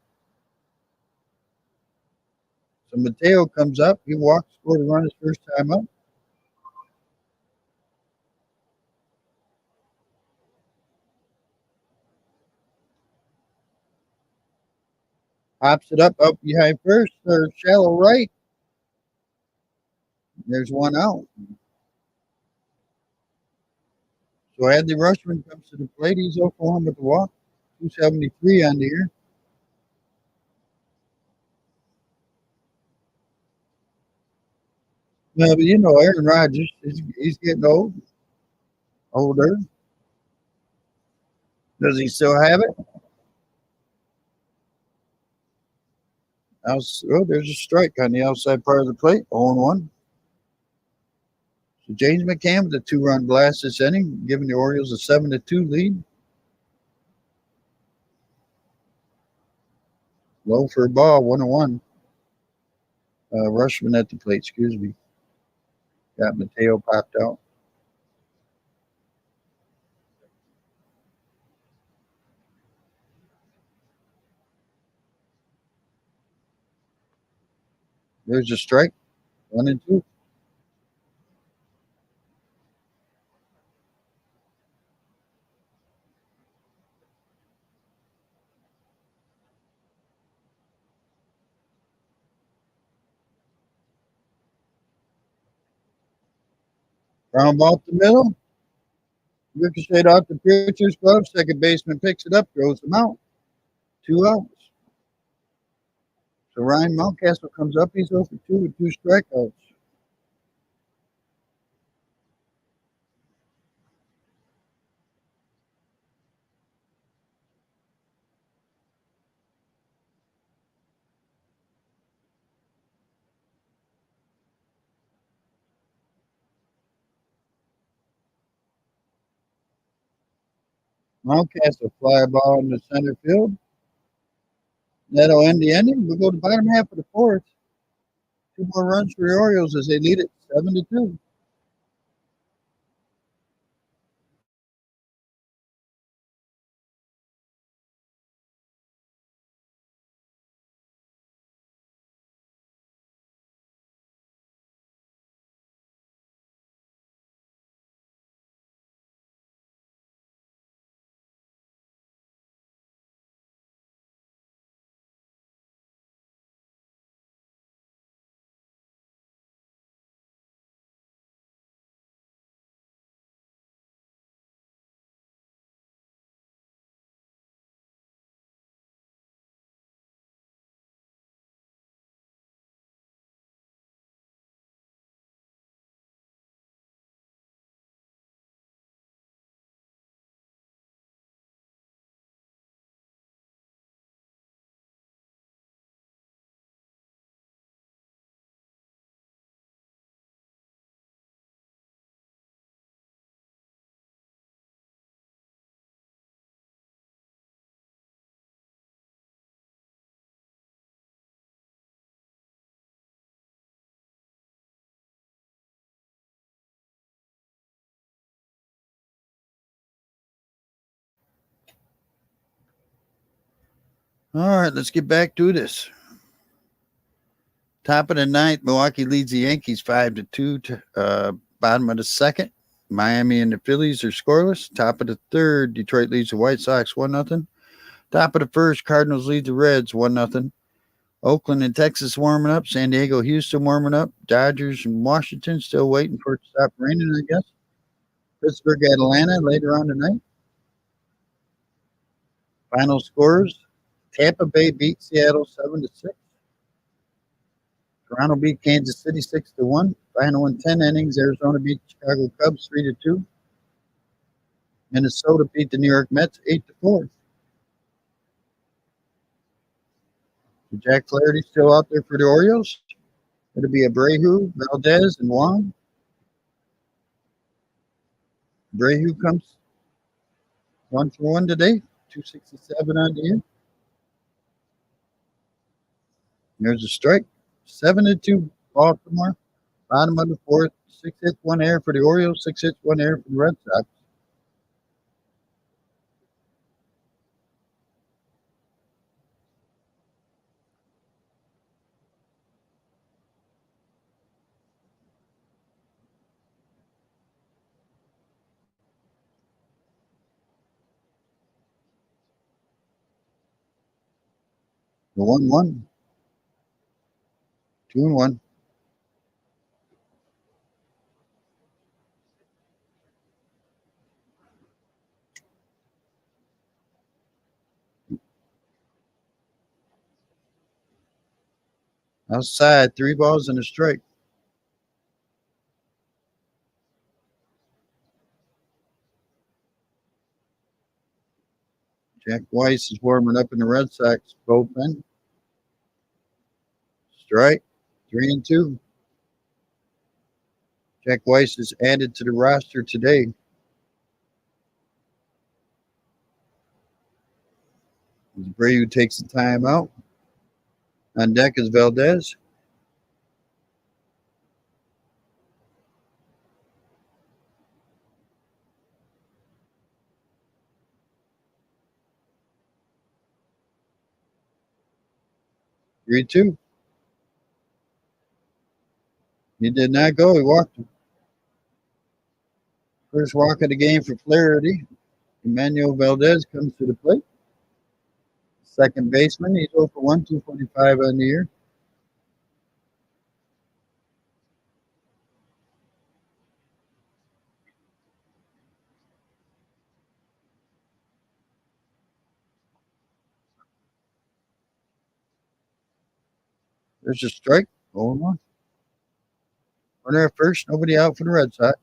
So Mateo comes up. He walks, scored a run his first time up. Pops it up behind first or shallow right. There's one out. So Adley Rushman comes to the plate. He's 0 for 1 with the walk. 273 on the year. Yeah, but you know, Aaron Rodgers, he's getting older. Does he still have it? Oh, there's a strike on the outside part of the plate. 0-1. So James McCann with a 2-run blast this inning, giving the Orioles a 7-2 lead. Low for a ball, 1-1. Rushman at the plate, excuse me. Got Mateo popped out. There's a strike, 1-2. Ground ball to the middle. Ricochet off the pitcher's glove. Second baseman picks it up, throws him out. 2 outs. So Ryan Mountcastle comes up. He's 0 for 2 with 2 strikeouts. Mountcastle fly ball in the center field. That'll end the inning. We'll go to the bottom half of the fourth. 2 more runs for the Orioles as they lead it 7-2. All right, let's get back to this. Top of the ninth, Milwaukee leads the Yankees 5-2. Bottom of the second, Miami and the Phillies are scoreless. Top of the third, Detroit leads the White Sox 1-0. Top of the first, Cardinals lead the Reds 1-0. Oakland and Texas warming up. San Diego, Houston warming up. Dodgers and Washington still waiting for it to stop raining, I guess. Pittsburgh, Atlanta later on tonight. Final scores: Tampa Bay beat Seattle 7-6. Toronto beat Kansas City 6-1. Final in 10 innings, Arizona beat Chicago Cubs 3-2. Minnesota beat the New York Mets 8-4. Jack Flaherty still out there for the Orioles. It'll be Abreu, Valdez, and Wong. Abreu comes 1-for-1 today, 267 on the year. There's a strike. 7-2 Baltimore. Bottom of the fourth. 6 hits, 1 error for the Orioles. 6 hits, 1 error for the Red Sox. The 1-1. 2-1. Outside, 3 balls and a strike. Jack Weiss is warming up in the Red Sox bullpen. Strike. 3-2. Jack Weiss is added to the roster today. Abreu takes the time out. On deck is Valdez. Three two. He did not go. He walked him. First walk of the game for Flaherty. Emmanuel Valdez comes to the plate. Second baseman. He's 0 for 1, 245 on the year. There's a strike. 0-1. Runner at first. Nobody out for the Red Sox.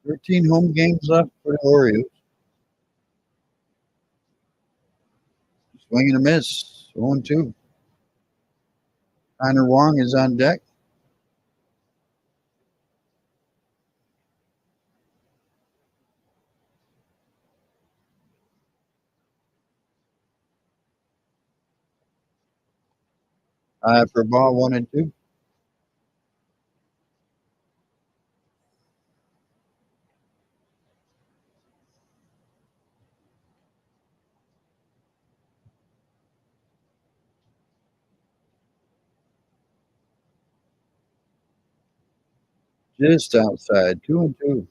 13 home games left for the Orioles. Swing and a miss. 0-2. Connor Wong is on deck. For ball 1-2. Just outside. 2-2.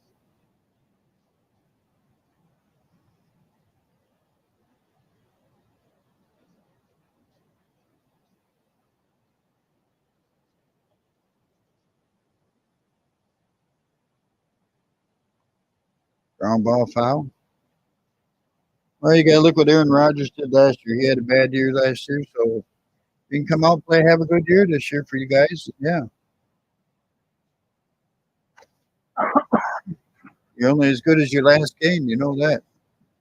Ground ball foul. Well, you got to look what Aaron Rodgers did last year. He had a bad year last year, so you can come out and play, have a good year this year for you guys. Yeah, you're only as good as your last game. You know that.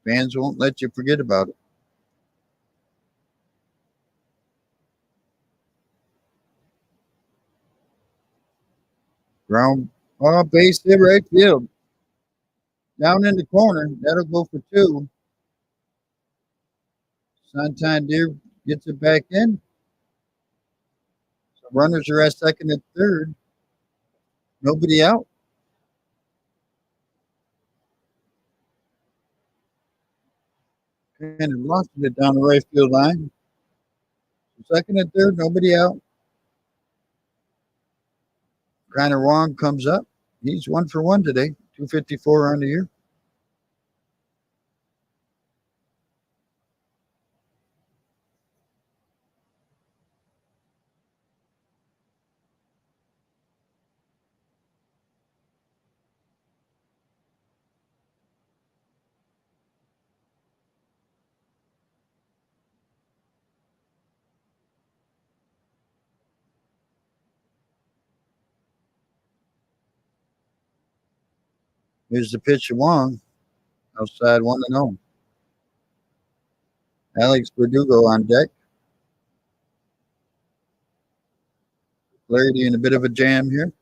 Fans won't let you forget about it. Ground ball, base hit right field. Down in the corner. That'll go for 2. Santander gets it back in. So runners are at second and third. Nobody out. Kind of lost it down the right field line. Second and third, nobody out. Kind of wrong comes up. He's 1 for 1 today. 254 on the year. Here's the pitch to Wong. Outside 1-0. Alex Verdugo on deck. Flaherty in a bit of a jam here.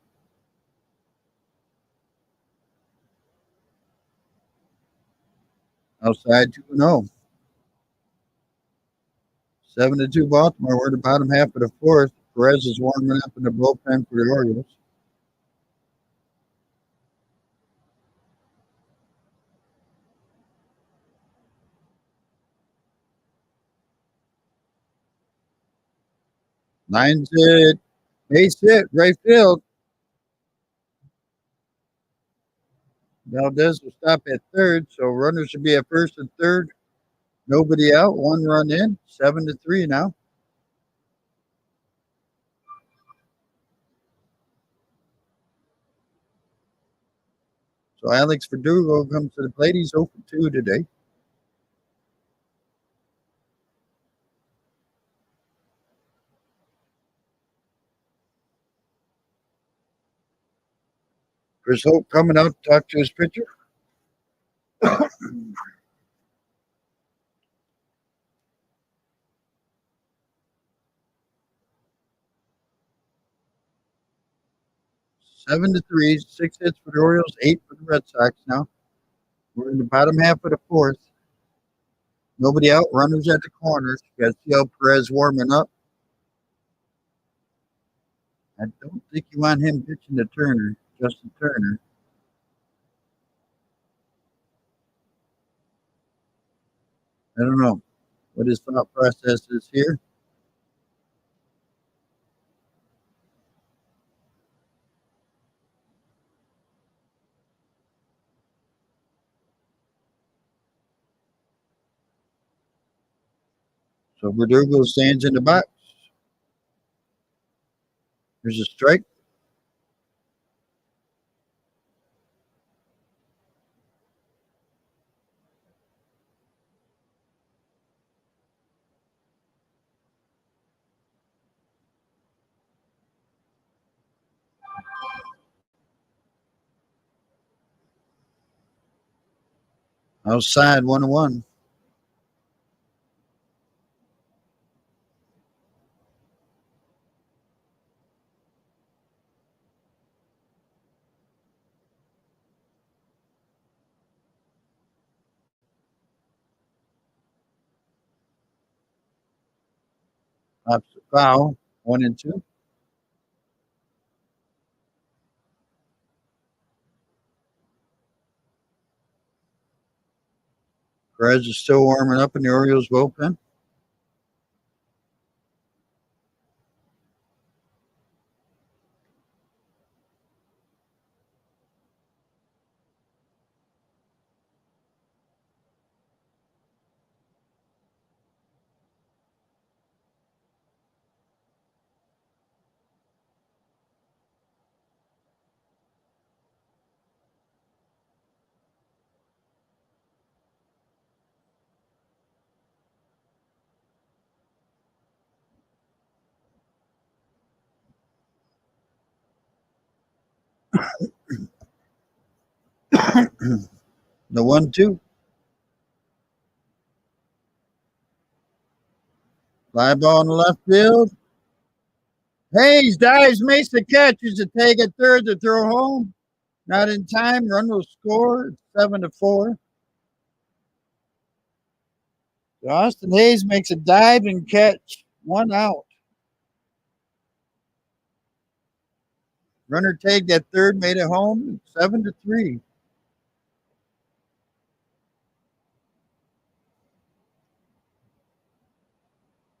Outside 2-0. 7-2 Baltimore. We're in the bottom half of the fourth. Perez is warming up in the bullpen for the Orioles. Nine's it. Base hit. Right field. Valdez will stop at third, so runners should be at first and third. Nobody out. 1 run in. 7-3 now. So Alex Verdugo comes to the plate. He's 0-2 today. Chris Hope coming out to talk to his pitcher. 7-3, 6 hits for the Orioles, 8 for the Red Sox now. We're in the bottom half of the fourth. Nobody out. Runners at the corners. You got to see how Perez warming up. I don't think you want him pitching to Turner, Justin Turner. I don't know what his thought process is here. So Verdugo stands in the box. There's a strike. Outside 1-1. Pops the foul. 1-2. Perez is still warming up in the Orioles bullpen. The 1-2. Fly ball in the left field. Hayes dives, makes the catch. He's to take at third to throw home. Not in time. Run will score. 7-4. Austin Hayes makes a dive and catch. 1 out. Runner tagged at third, made it home, 7-3.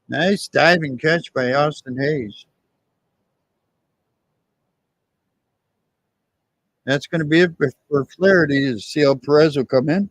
Nice diving catch by Austin Hayes. That's going to be it for Flaherty to see how Perez will come in.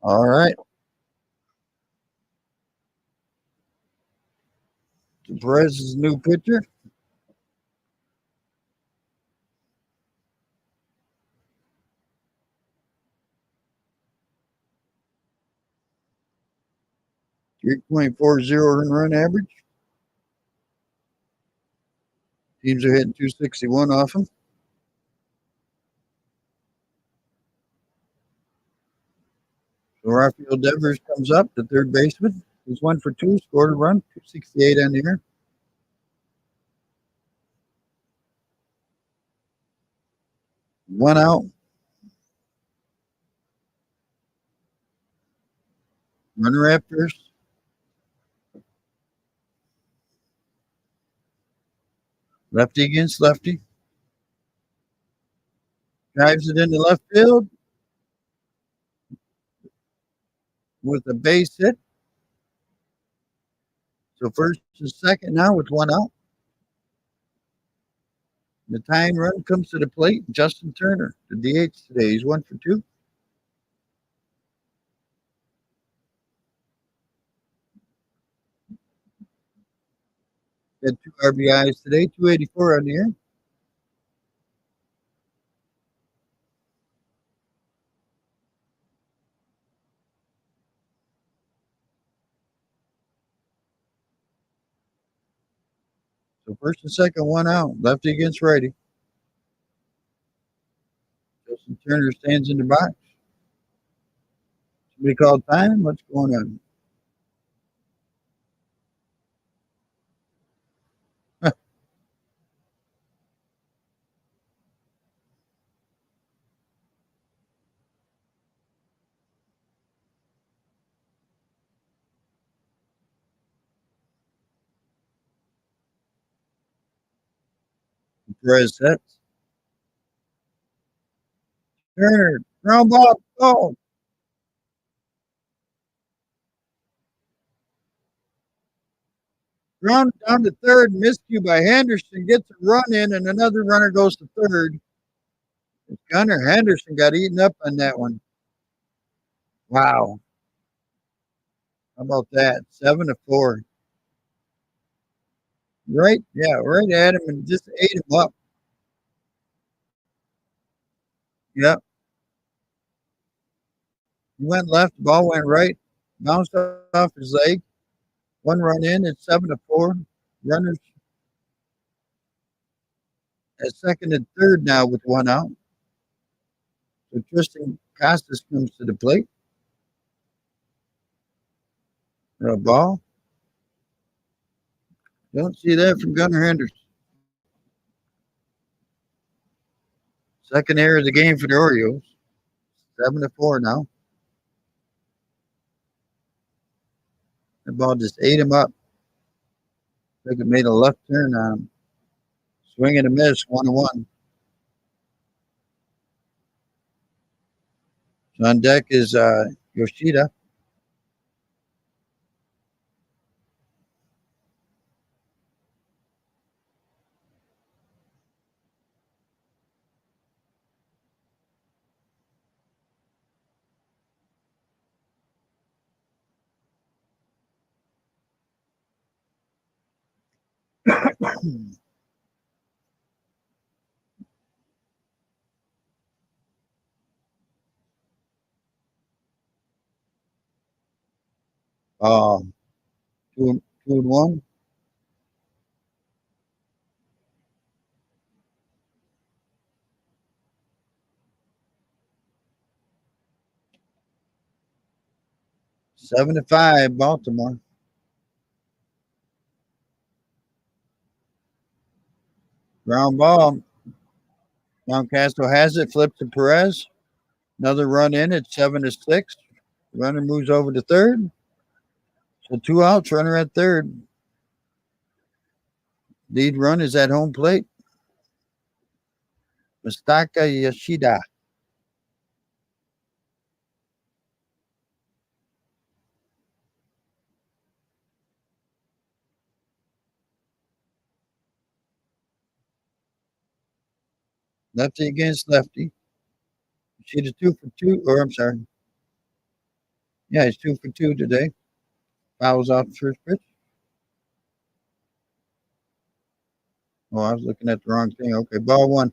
All right. Perez is new pitcher. .40 earned run average. Teams are hitting 261 off him. So Rafael Devers comes up, the third baseman. He's 1 for 2, scored a run, 268 on the year. One out. Runner at first. Lefty against lefty. Drives it into left field with a base hit. So first and second now with one out. The tying run comes to the plate. Justin Turner, the DH today. He's 1 for 2. Had 2 RBIs today, 284 on the year. So first and second, one out. Lefty against righty. Justin Turner stands in the box. Somebody called time. What's going on? Perez sets. Turner, ground ball, go. Ground down to third, miscue by Henderson, gets a run in, and another runner goes to third. Gunnar Henderson got eaten up on that one. Wow. How about that? 7-4. Right? Yeah, right at him and just ate him up. Yep. He went left. The ball went right. Bounced off his leg. One run in. It's 7-4. Runners at second and third now with one out. So Tristan Costas comes to the plate. For a ball. Don't see that from Gunnar Henderson. Second error of the game for the Orioles. 7-4 now. The ball just ate him up. Like it made a left turn on him. Swing and a miss, 1-1. So on deck is Yoshida. Uh, 2-1. 7-5, Baltimore. Ground ball. Mountcastle has it, flips to Perez. Another run in at 7-6. Runner moves over to third. So two outs, runner at third. Lead run is at home plate. Mustaka Yoshida. Lefty against lefty. Yoshida 2 for 2, or I'm sorry. Yeah, he's 2 for 2 today. Fouls off the first pitch. Oh, I was looking at the wrong thing. Okay, ball one.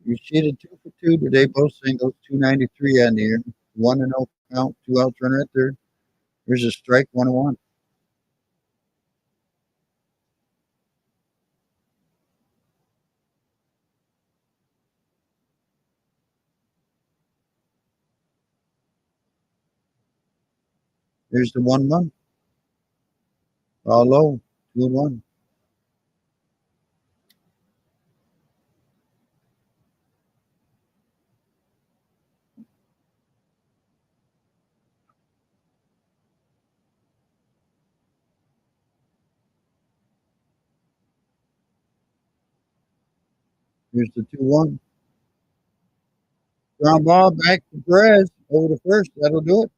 You cheated 2 for 2 today, both singles, 293 on the year. 1-0 count, two outs, runner at third. Here's a strike, 1-1. Here's the 1-1. All low, 2-1. Here's the 2-1. Ground ball back to Perez over the first. That'll do it.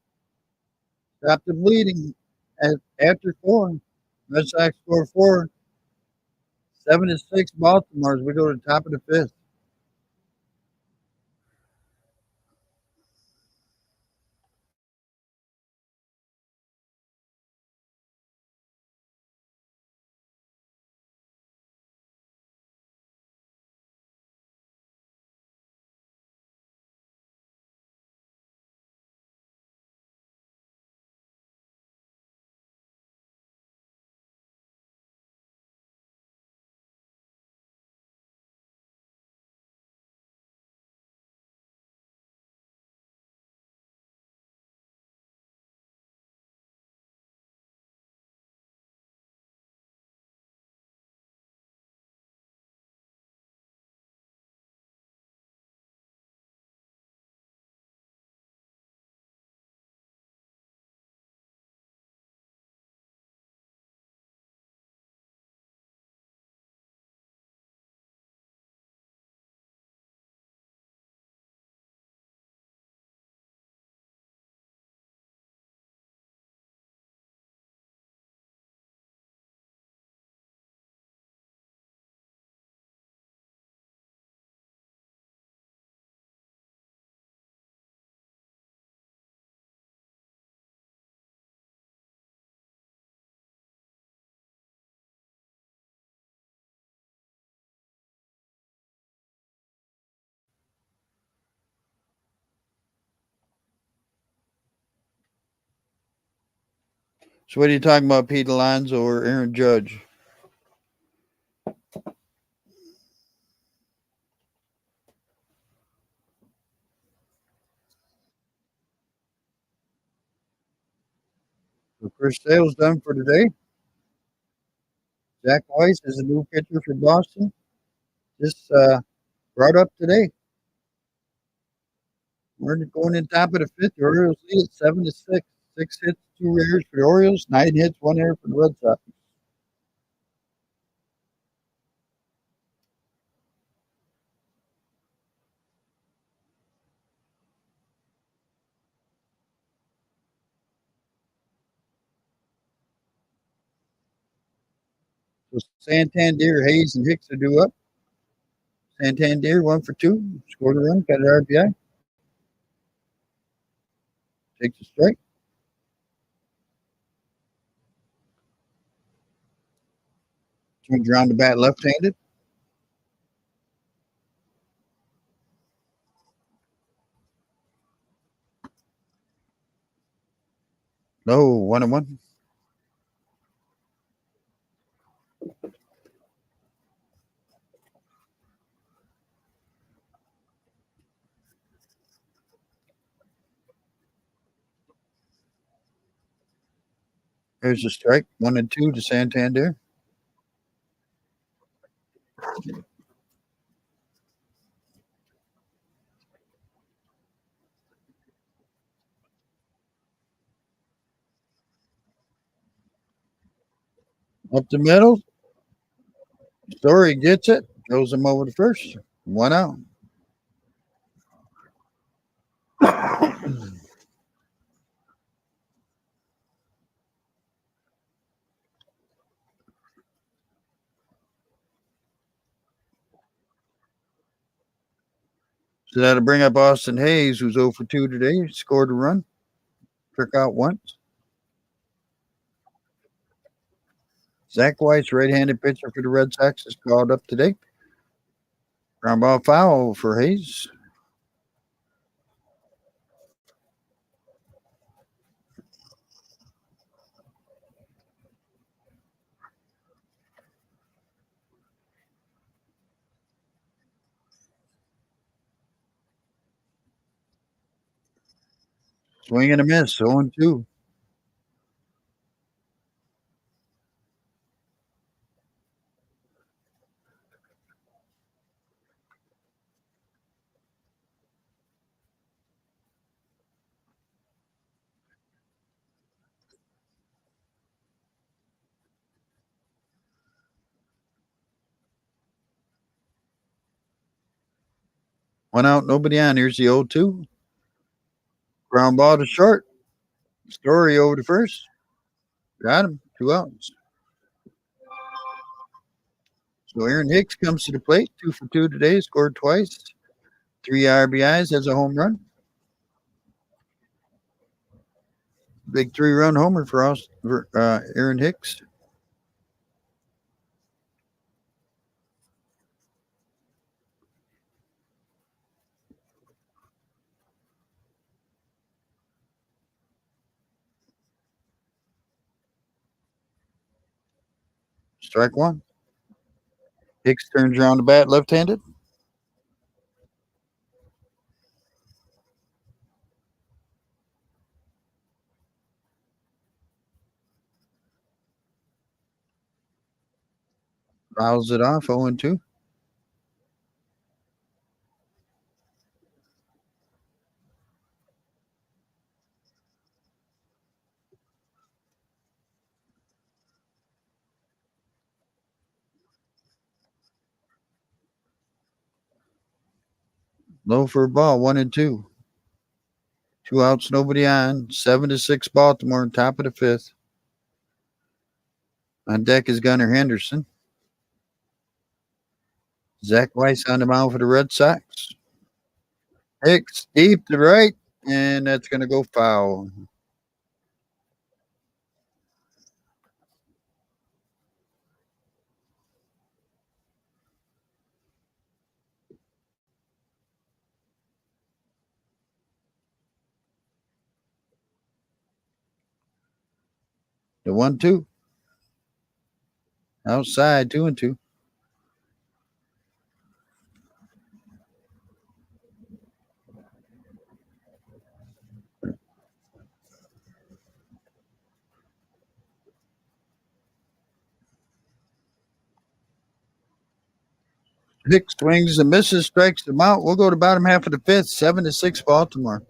Stop the bleeding after 4. Red Sox score 4. 7-6 Baltimore as we go to the top of the fifth. So what are you talking about, Pete Alonso or Aaron Judge? The first sale's done for today. Zach Weiss is a new pitcher for Boston. Just brought up today. We're going in top of the fifth. The Orioles lead at 7-6. 6 hits, 2 errors for the Orioles. 9 hits, 1 error for the Red Sox. So Santander, Hayes, and Hicks are due up. Santander 1 for 2, scored a run, got an RBI. Takes a strike. Turns around the bat left-handed. No, 1-1. There's a strike. 1-2 to Santander. Up the middle. Story gets it. Throws him over the first. 1 out. So that'll bring up Austin Hayes, who's 0 for 2 today. Scored a run. Struck out once. Zach Weiss, right-handed pitcher for the Red Sox, is called up today. Ground ball foul for Hayes. Swing and a miss. 0-2. One out, nobody on. Here's the 0-2. Ground ball to short. Story over to first. Got him. 2 outs. So Aaron Hicks comes to the plate. 2 for 2 today. Scored twice. 3 RBIs. Has a home run. Big 3-run homer for us, for Aaron Hicks. Strike 1. Hicks turns around the bat left-handed. Fouls it off. 0-2. Low for a ball. 1-2. 2 outs, nobody on. 7-6 Baltimore, top of the fifth. On deck is Gunnar Henderson. Zach Weiss on the mound for the Red Sox. Hicks deep to right, and that's going to go foul. The 1-2. Outside, 2-2. Pick swings and misses, strikes them out. We'll go to bottom half of the fifth, 7-6 Baltimore.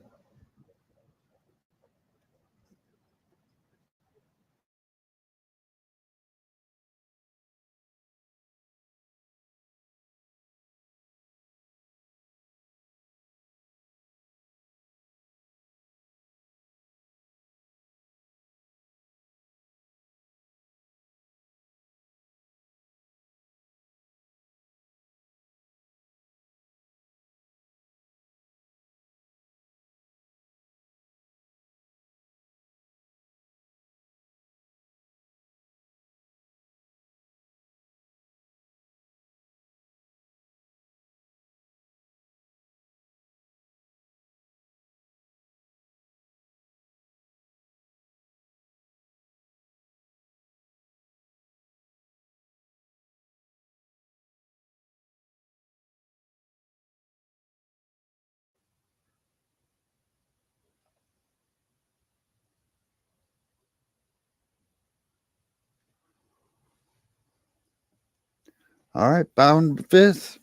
All right, bottom fifth.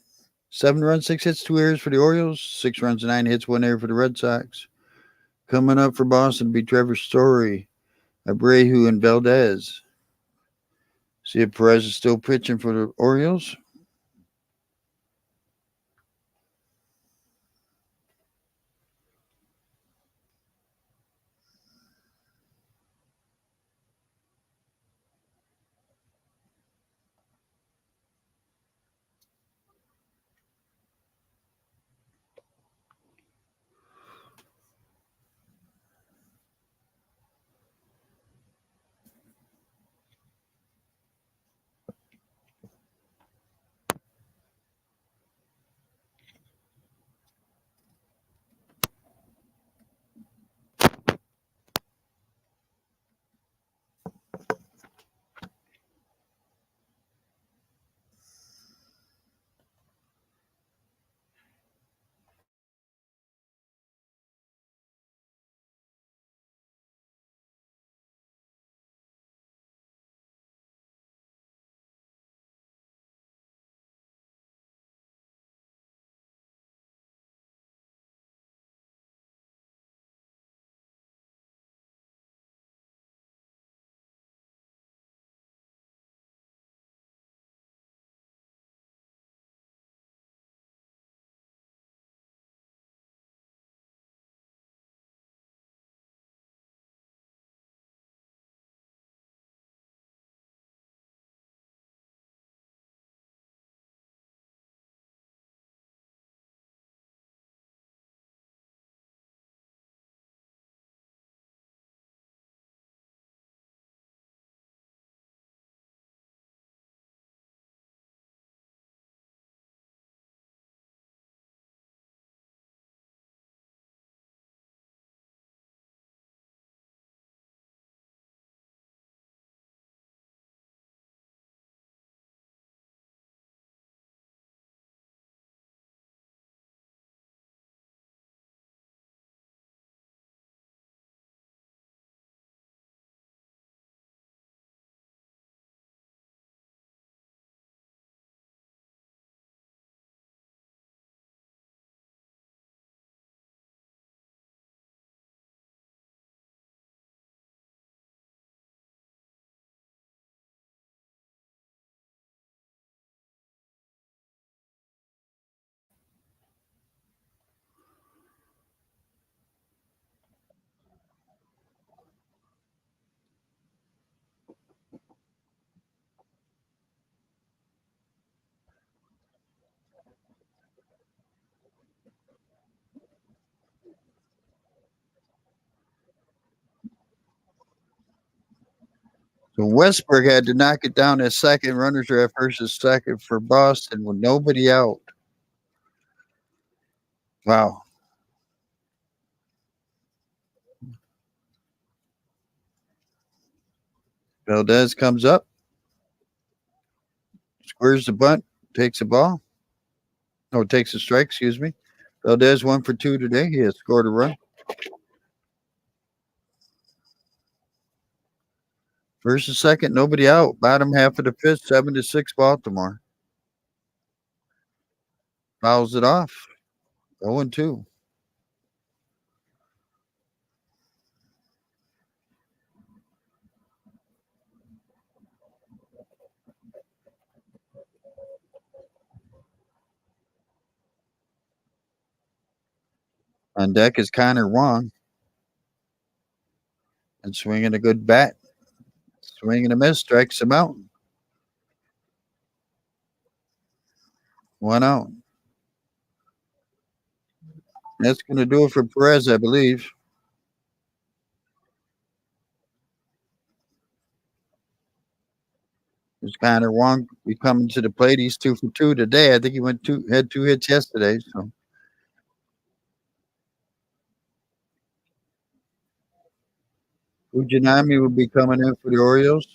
7 runs, 6 hits, 2 errors for the Orioles. 6 runs, 9 hits, 1 error for the Red Sox. Coming up for Boston to be Trevor Story, Abreu, and Valdez. See if Perez is still pitching for the Orioles. So Westberg had to knock it down at second. Runners are at first and second for Boston with nobody out. Wow. Valdez comes up, squares the bunt, takes a ball. No, takes a strike, excuse me. Valdez 1 for 2 today. He has scored a run. First and second, nobody out. Bottom half of the fifth, 7-6 Baltimore. Fouls it off. 0-2. On deck is Connor Wong. And swinging a good bat. Swing and a miss, strikes him out. 1 out. That's going to do it for Perez, I believe. There's Connor Wong be coming to the plate. He's 2 for 2 today. I think he had 2 hits yesterday. So Fujinami will be coming in for the Orioles.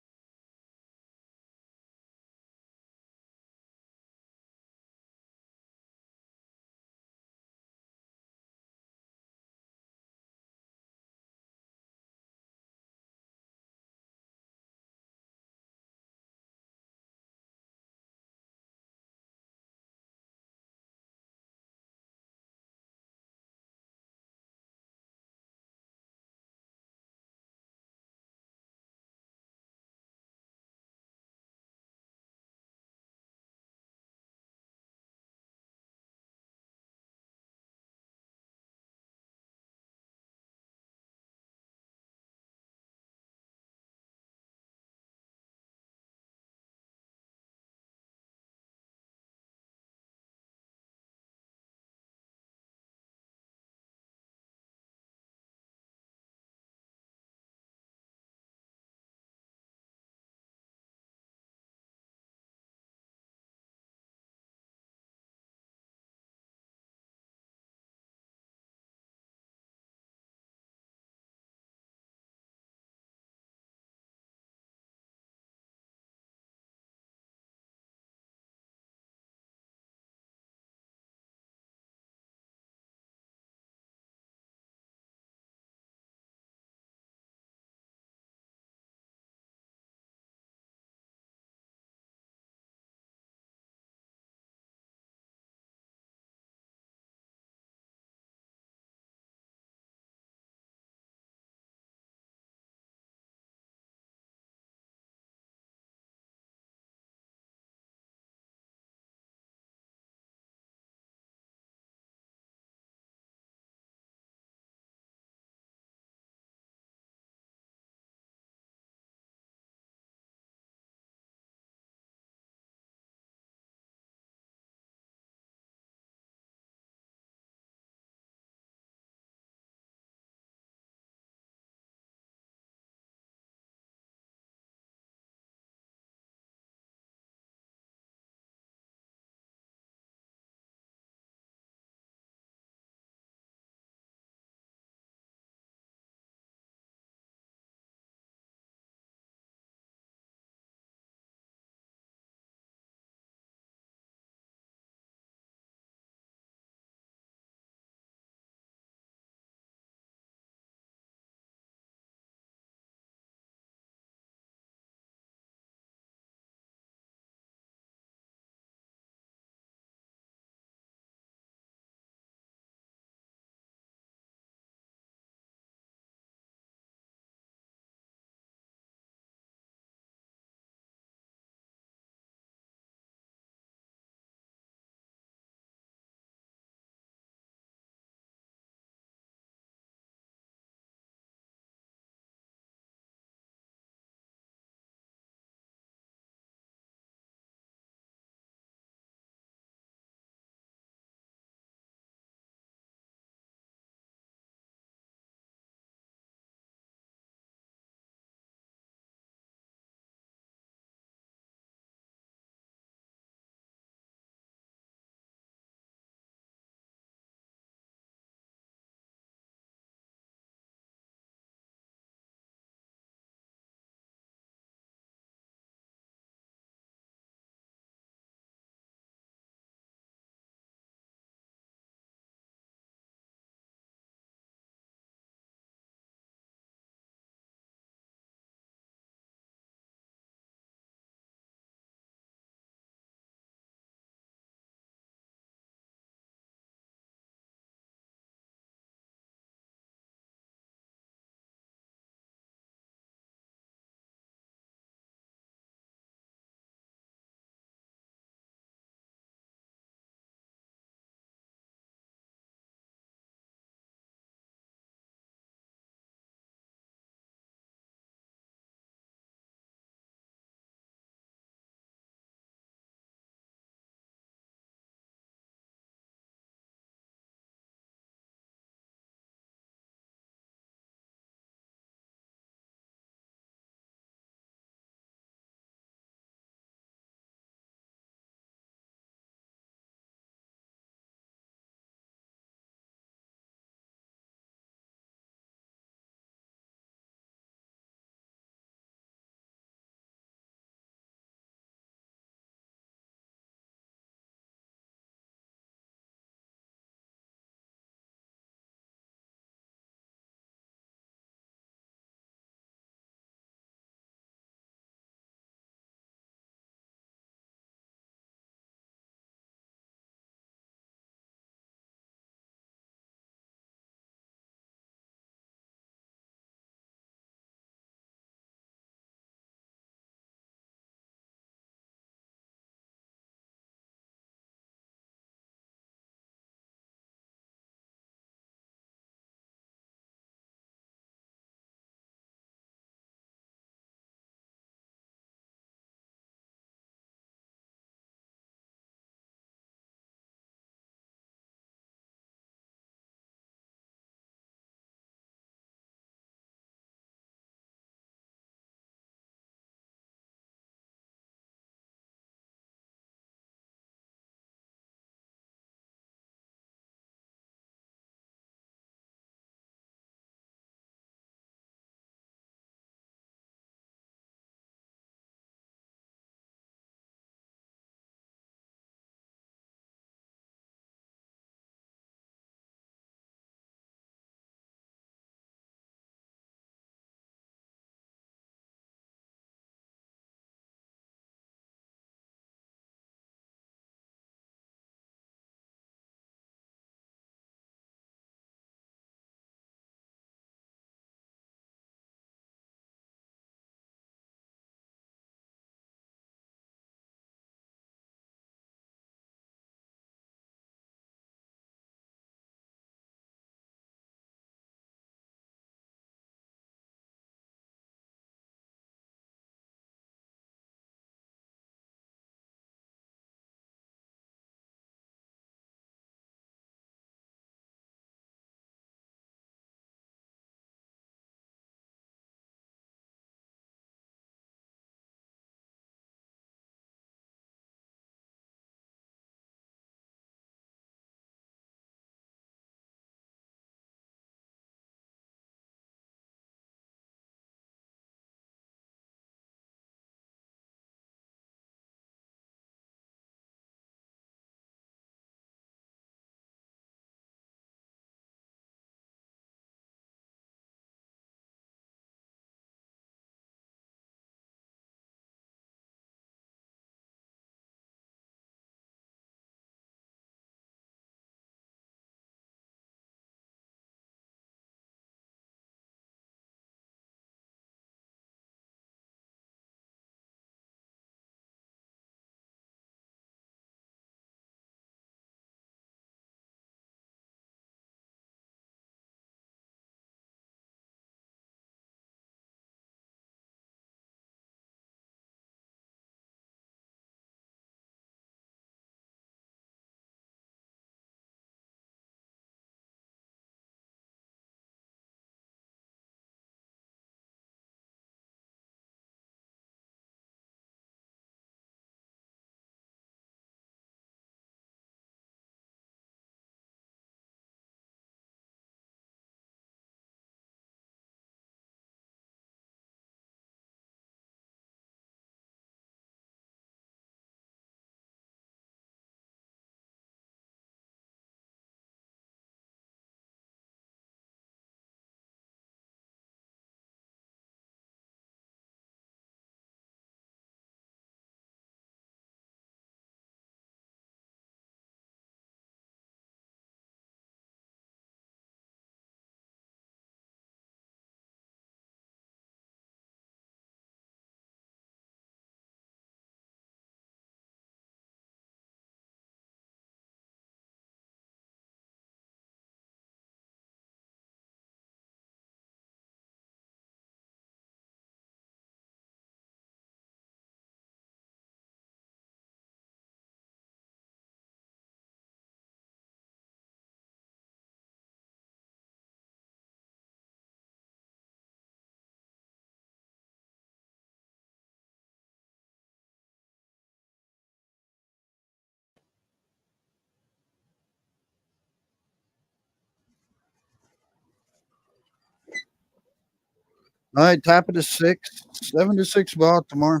All right, top of the sixth, 7-6 Baltimore.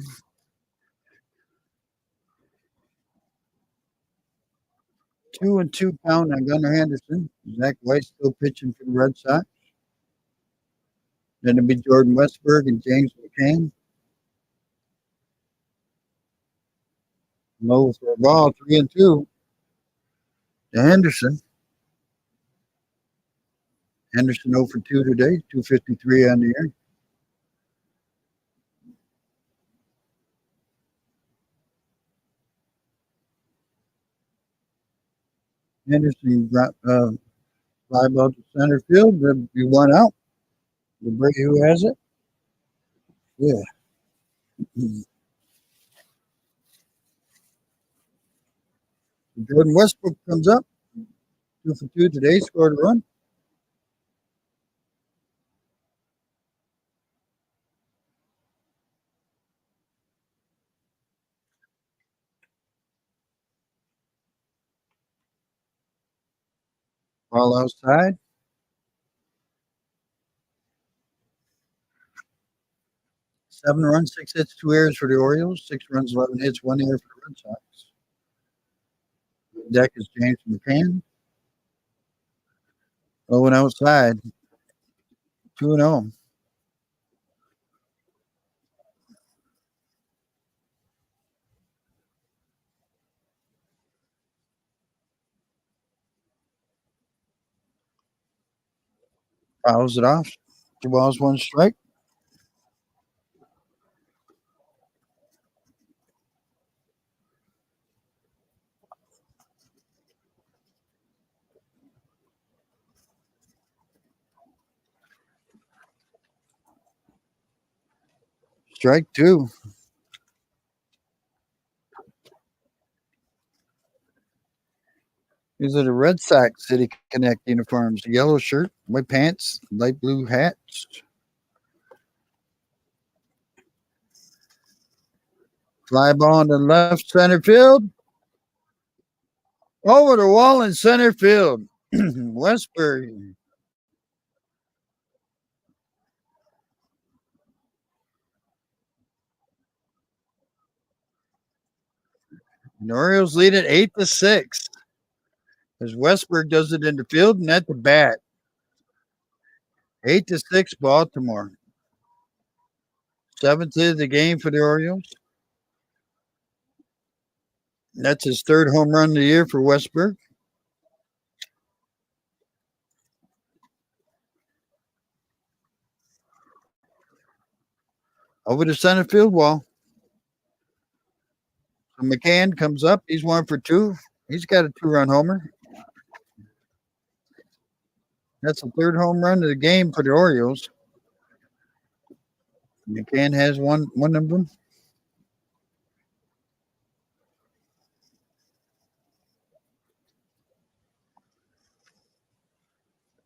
2-2 count on Gunnar Henderson. Zach White still pitching for the Red Sox. Then it'll be Jordan Westberg and James McCann. Low for a ball, 3-2 to Henderson. Henderson 0 for 2 today, 253 on the year. Henderson got fly ball to center field. There'll be one out. The who has it? Yeah. Jordan Westbrook comes up. 2 for 2 today, scored a run. Ball outside. 7 runs, 6 hits, 2 errors for the Orioles. 6 runs, 11 hits, 1 error for the Red Sox. Deck is James McCann. 0 outside. 2-0. Fouls it off. 2 balls, 1 strike. Strike 2. These are the Red Sox City Connect uniforms. Yellow shirt, white pants, light blue hats. Fly ball in the left center field. Over the wall in center field. Westbury. The Orioles lead it 8-6. As Westberg does it in the field and at the bat. 8-6 Baltimore. 7th of the game for the Orioles. That's his 3rd home run of the year for Westberg. Over the center field wall. So McCann comes up. He's 1 for 2. He's got a 2-run homer. That's the 3rd home run of the game for the Orioles. McCann has one of them.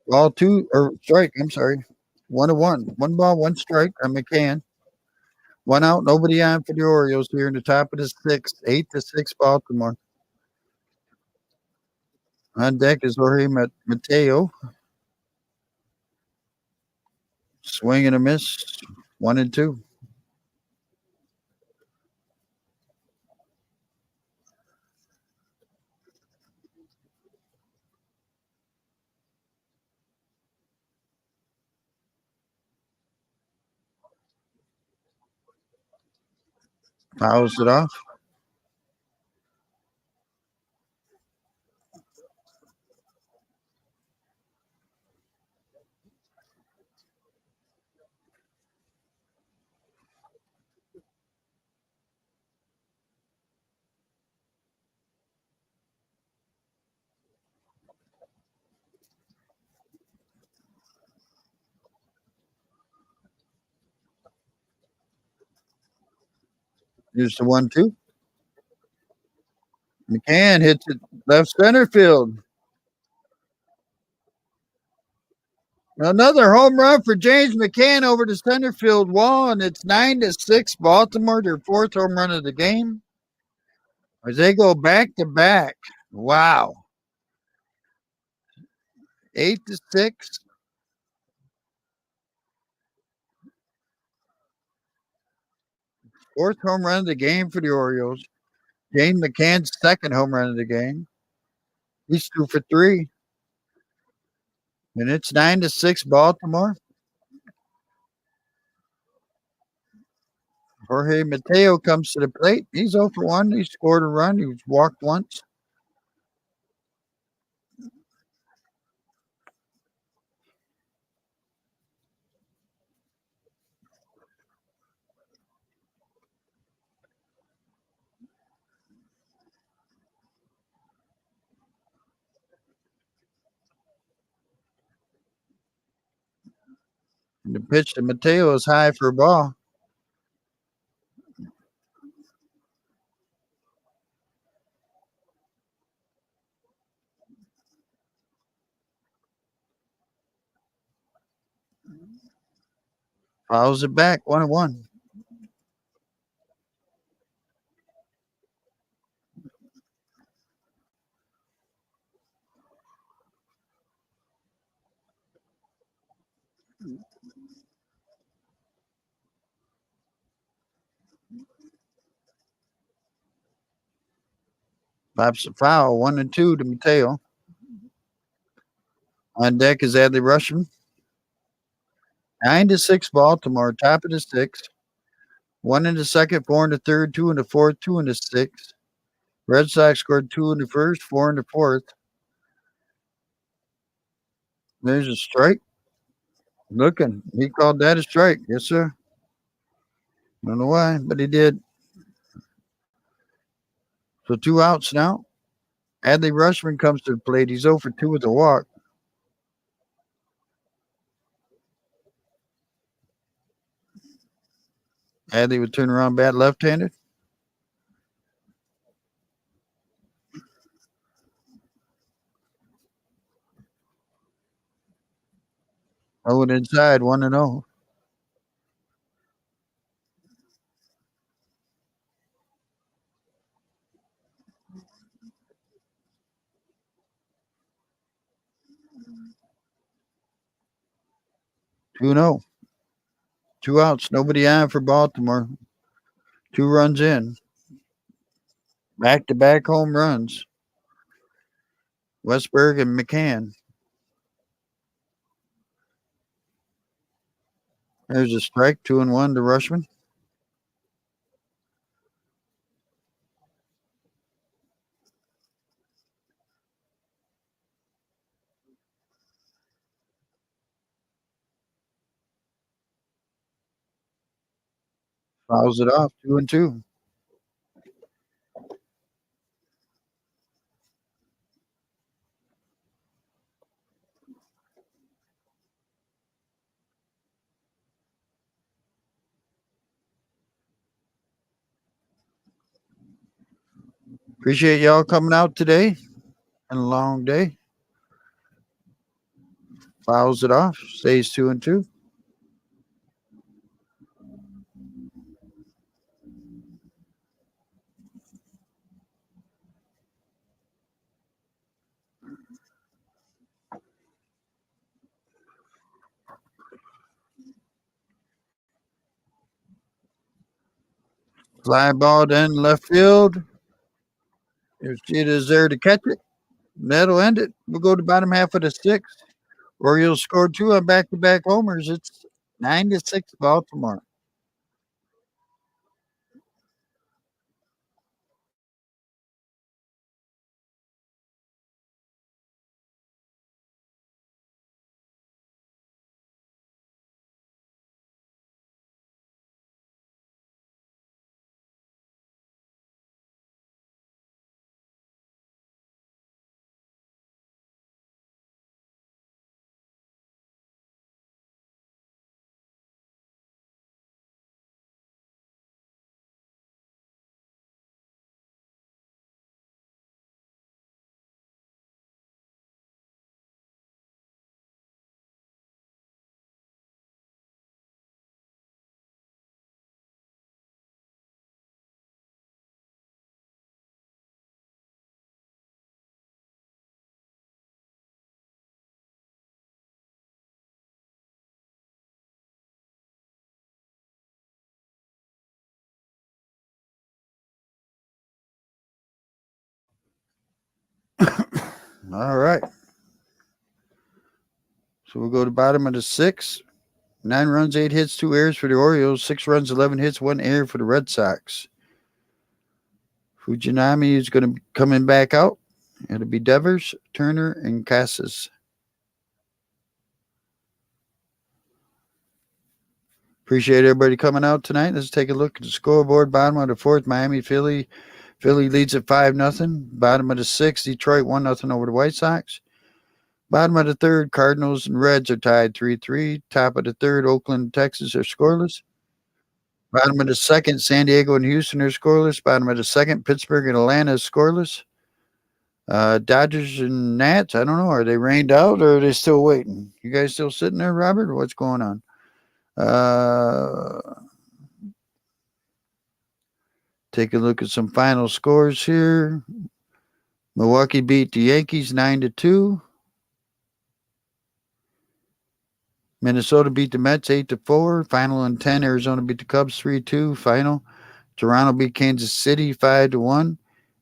Ball 2 or strike. I'm sorry. 1-1. 1 ball, 1 strike on McCann. 1 out, nobody on for the Orioles here in the top of the 6th. 8-6 Baltimore. On deck is Jorge Mateo. Swing and a miss. 1-2. Fouls it off. Here's the 1-2. McCann hits it left center field. Another home run for James McCann over the center field wall, and it's 9-6 Baltimore, their 4th home run of the game. As they go back to back. Wow. 8-6. Fourth home run of the game for the Orioles. James McCann's second home run of the game. He's 2 for 3. And it's 9-6 Baltimore. Jorge Mateo comes to the plate. He's 0 for 1. He scored a run. He was walked once. And the pitch to Mateo is high for a ball. Fouls it back. 1-1. Pops a foul. 1-2 to Mateo. On deck is Adley Rushman. 9-6 Baltimore. Top of the sixth. 1 in the second, 4 in the third, 2 in the fourth, 2 in the sixth. Red Sox scored 2 in the first, 4 in the fourth. There's a strike. Looking. He called that a strike. Yes, sir. Don't know why, but he did. So 2 outs now. Adley Rushman comes to the plate. He's 0 for 2 with a walk. Adley would turn around bat left-handed. Oh, and inside 1-0. Two and 0. 2 outs. Nobody on for Baltimore. 2 runs in. Back-to-back home runs. Westberg and McCann. There's a strike. 2-1 to Rushman. Fouls it off. 2-2. Appreciate y'all coming out today. And a long day. Fouls it off. Stays 2-2. Fly ball down left field. If it is there to catch it, that'll end it. We'll go to bottom half of the sixth. Orioles scored 2 on back-to-back homers. It's 9-6 Baltimore. All right. So we'll go to bottom of the sixth. 9 runs, 8 hits, 2 errors for the Orioles. 6 runs, 11 hits, 1 error for the Red Sox. Fujinami is going to be coming back out. It'll be Devers, Turner, and Casas. Appreciate everybody coming out tonight. Let's take a look at the scoreboard. Bottom of the fourth, Miami, Philly. Philly leads at 5-0. Bottom of the sixth, Detroit 1-0 over the White Sox. Bottom of the third, Cardinals and Reds are tied 3-3. Top of the third, Oakland and Texas are scoreless. Bottom of the second, San Diego and Houston are scoreless. Bottom of the second, Pittsburgh and Atlanta is scoreless. Dodgers and Nats, I don't know. Are they rained out or are they still waiting? You guys still sitting there, Robert? What's going on? Take a look at some final scores here. Milwaukee beat the Yankees 9-2. Minnesota beat the Mets 8-4. Final in 10. Arizona beat the Cubs 3-2. Final. Toronto beat Kansas City 5-1.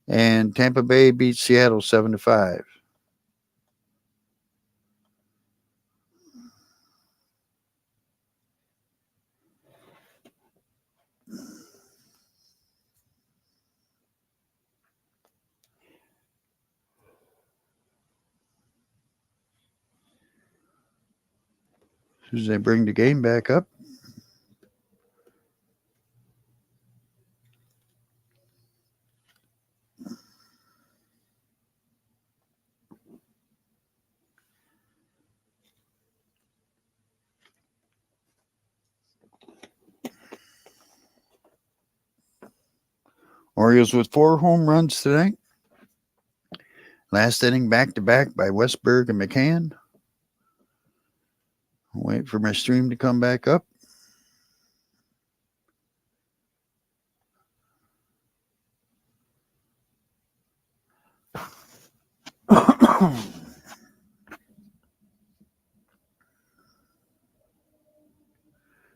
And Tampa Bay beat Seattle 7-5. As soon as they bring the game back up. Orioles with 4 home runs tonight. Last inning back-to-back by Westberg and McCann. Wait for my stream to come back up.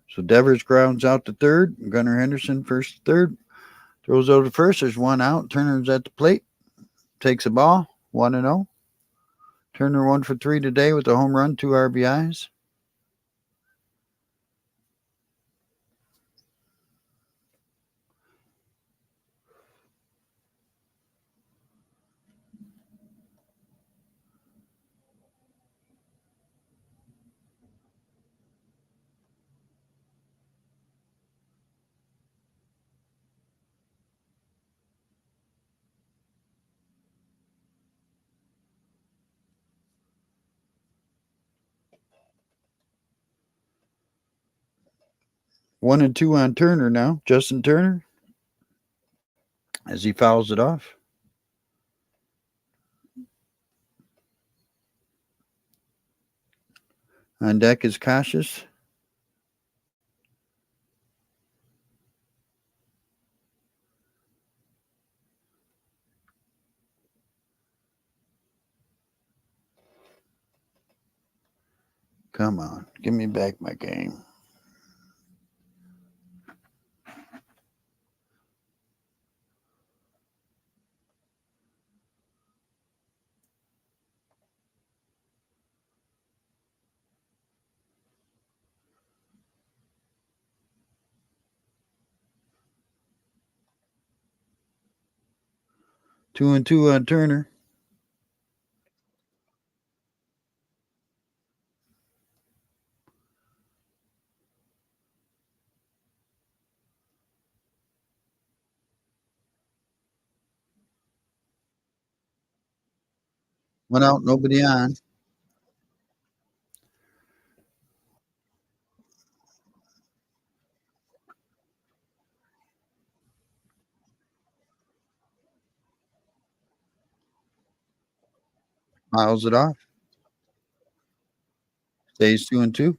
So Devers grounds out to third. Gunnar Henderson first to third. Throws over to first. There's 1 out. Turner's at the plate. Takes a ball. 1-0. Turner 1 for 3 today with a home run, 2 RBIs. One and two on Turner now. Justin Turner as he fouls it off. On deck is Cautious. Come on. Give me back my game. Two and two on Turner. One out, nobody on. Fouls it off. Stays 2 and 2.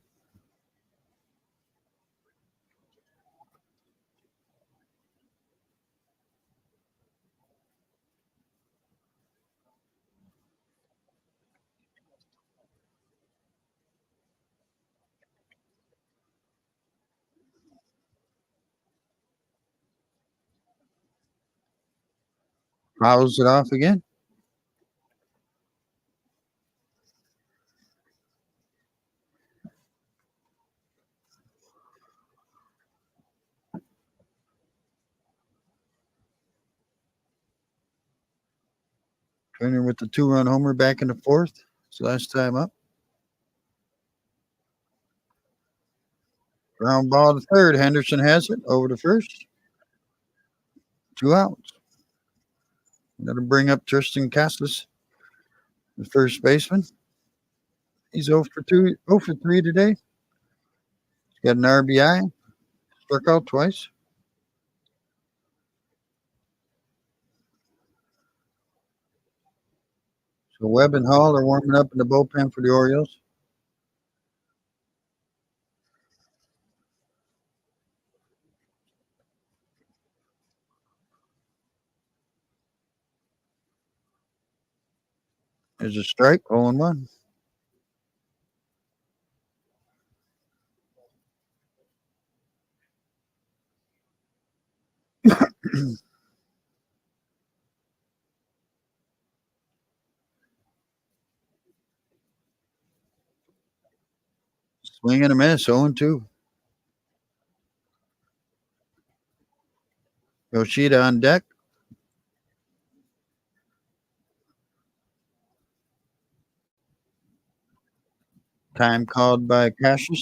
Fouls it off again. Turner with the 2-run homer back in the fourth. It's last time up. Ground ball to third. Henderson has it over to first. 2 outs. Got to bring up Tristan Casas, the first baseman. He's 0 for 2, 0 for 3 today. He's got an RBI. Struck out twice. So Webb and Hall are warming up in the bullpen for the Orioles. There's a strike, 0-1. Swing and a miss, 0-2. Yoshida on deck. Time called by Cassius.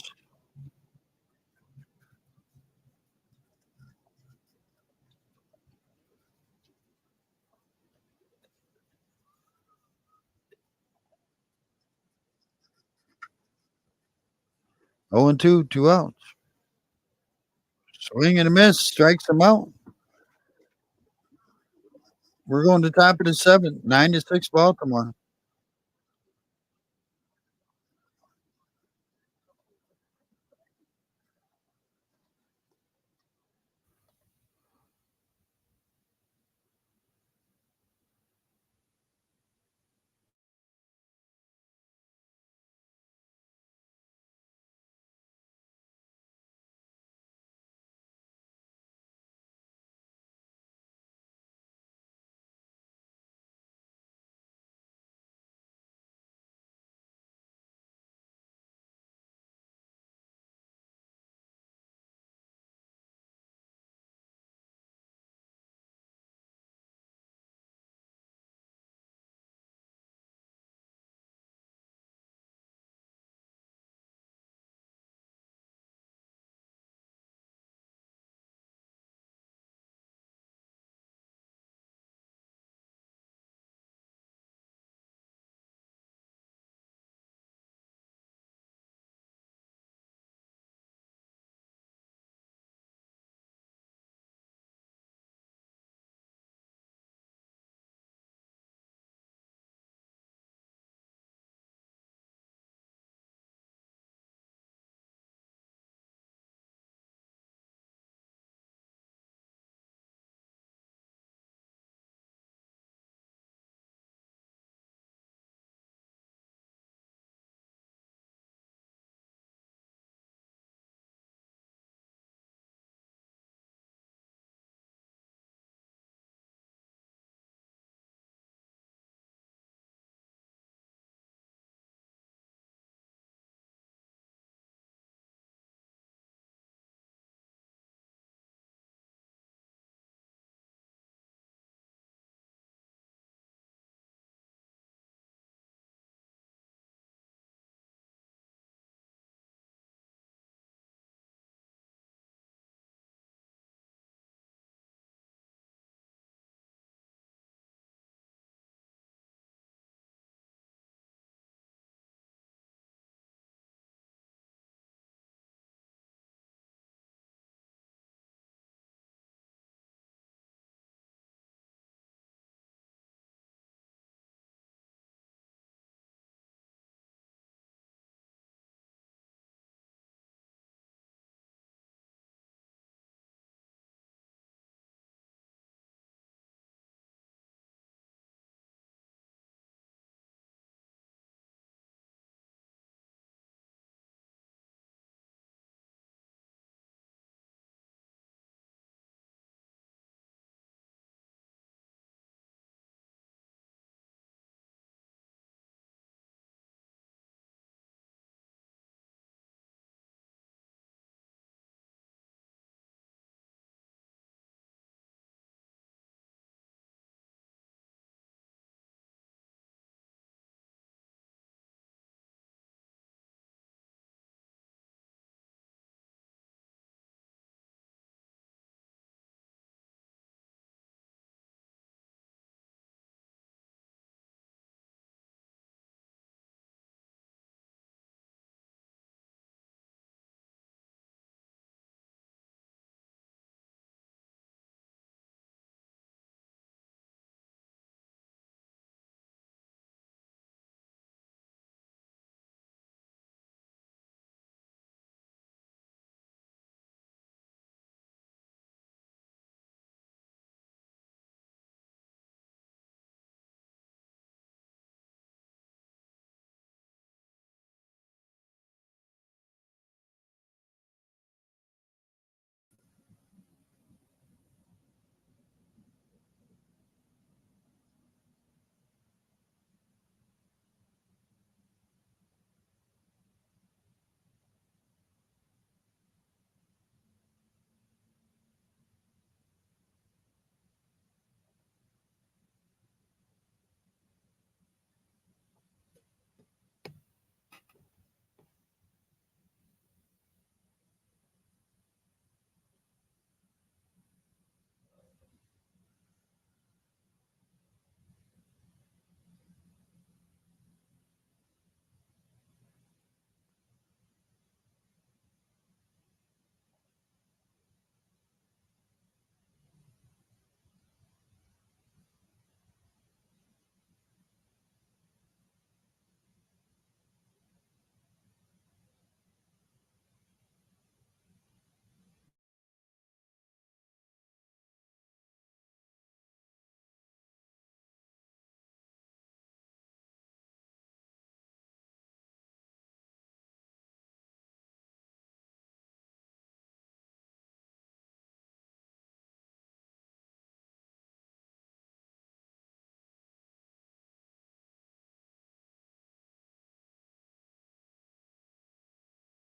Oh and 2, 2 outs. Swing and a miss, strikes him out. We're going to top of the seventh, 9-6 Baltimore.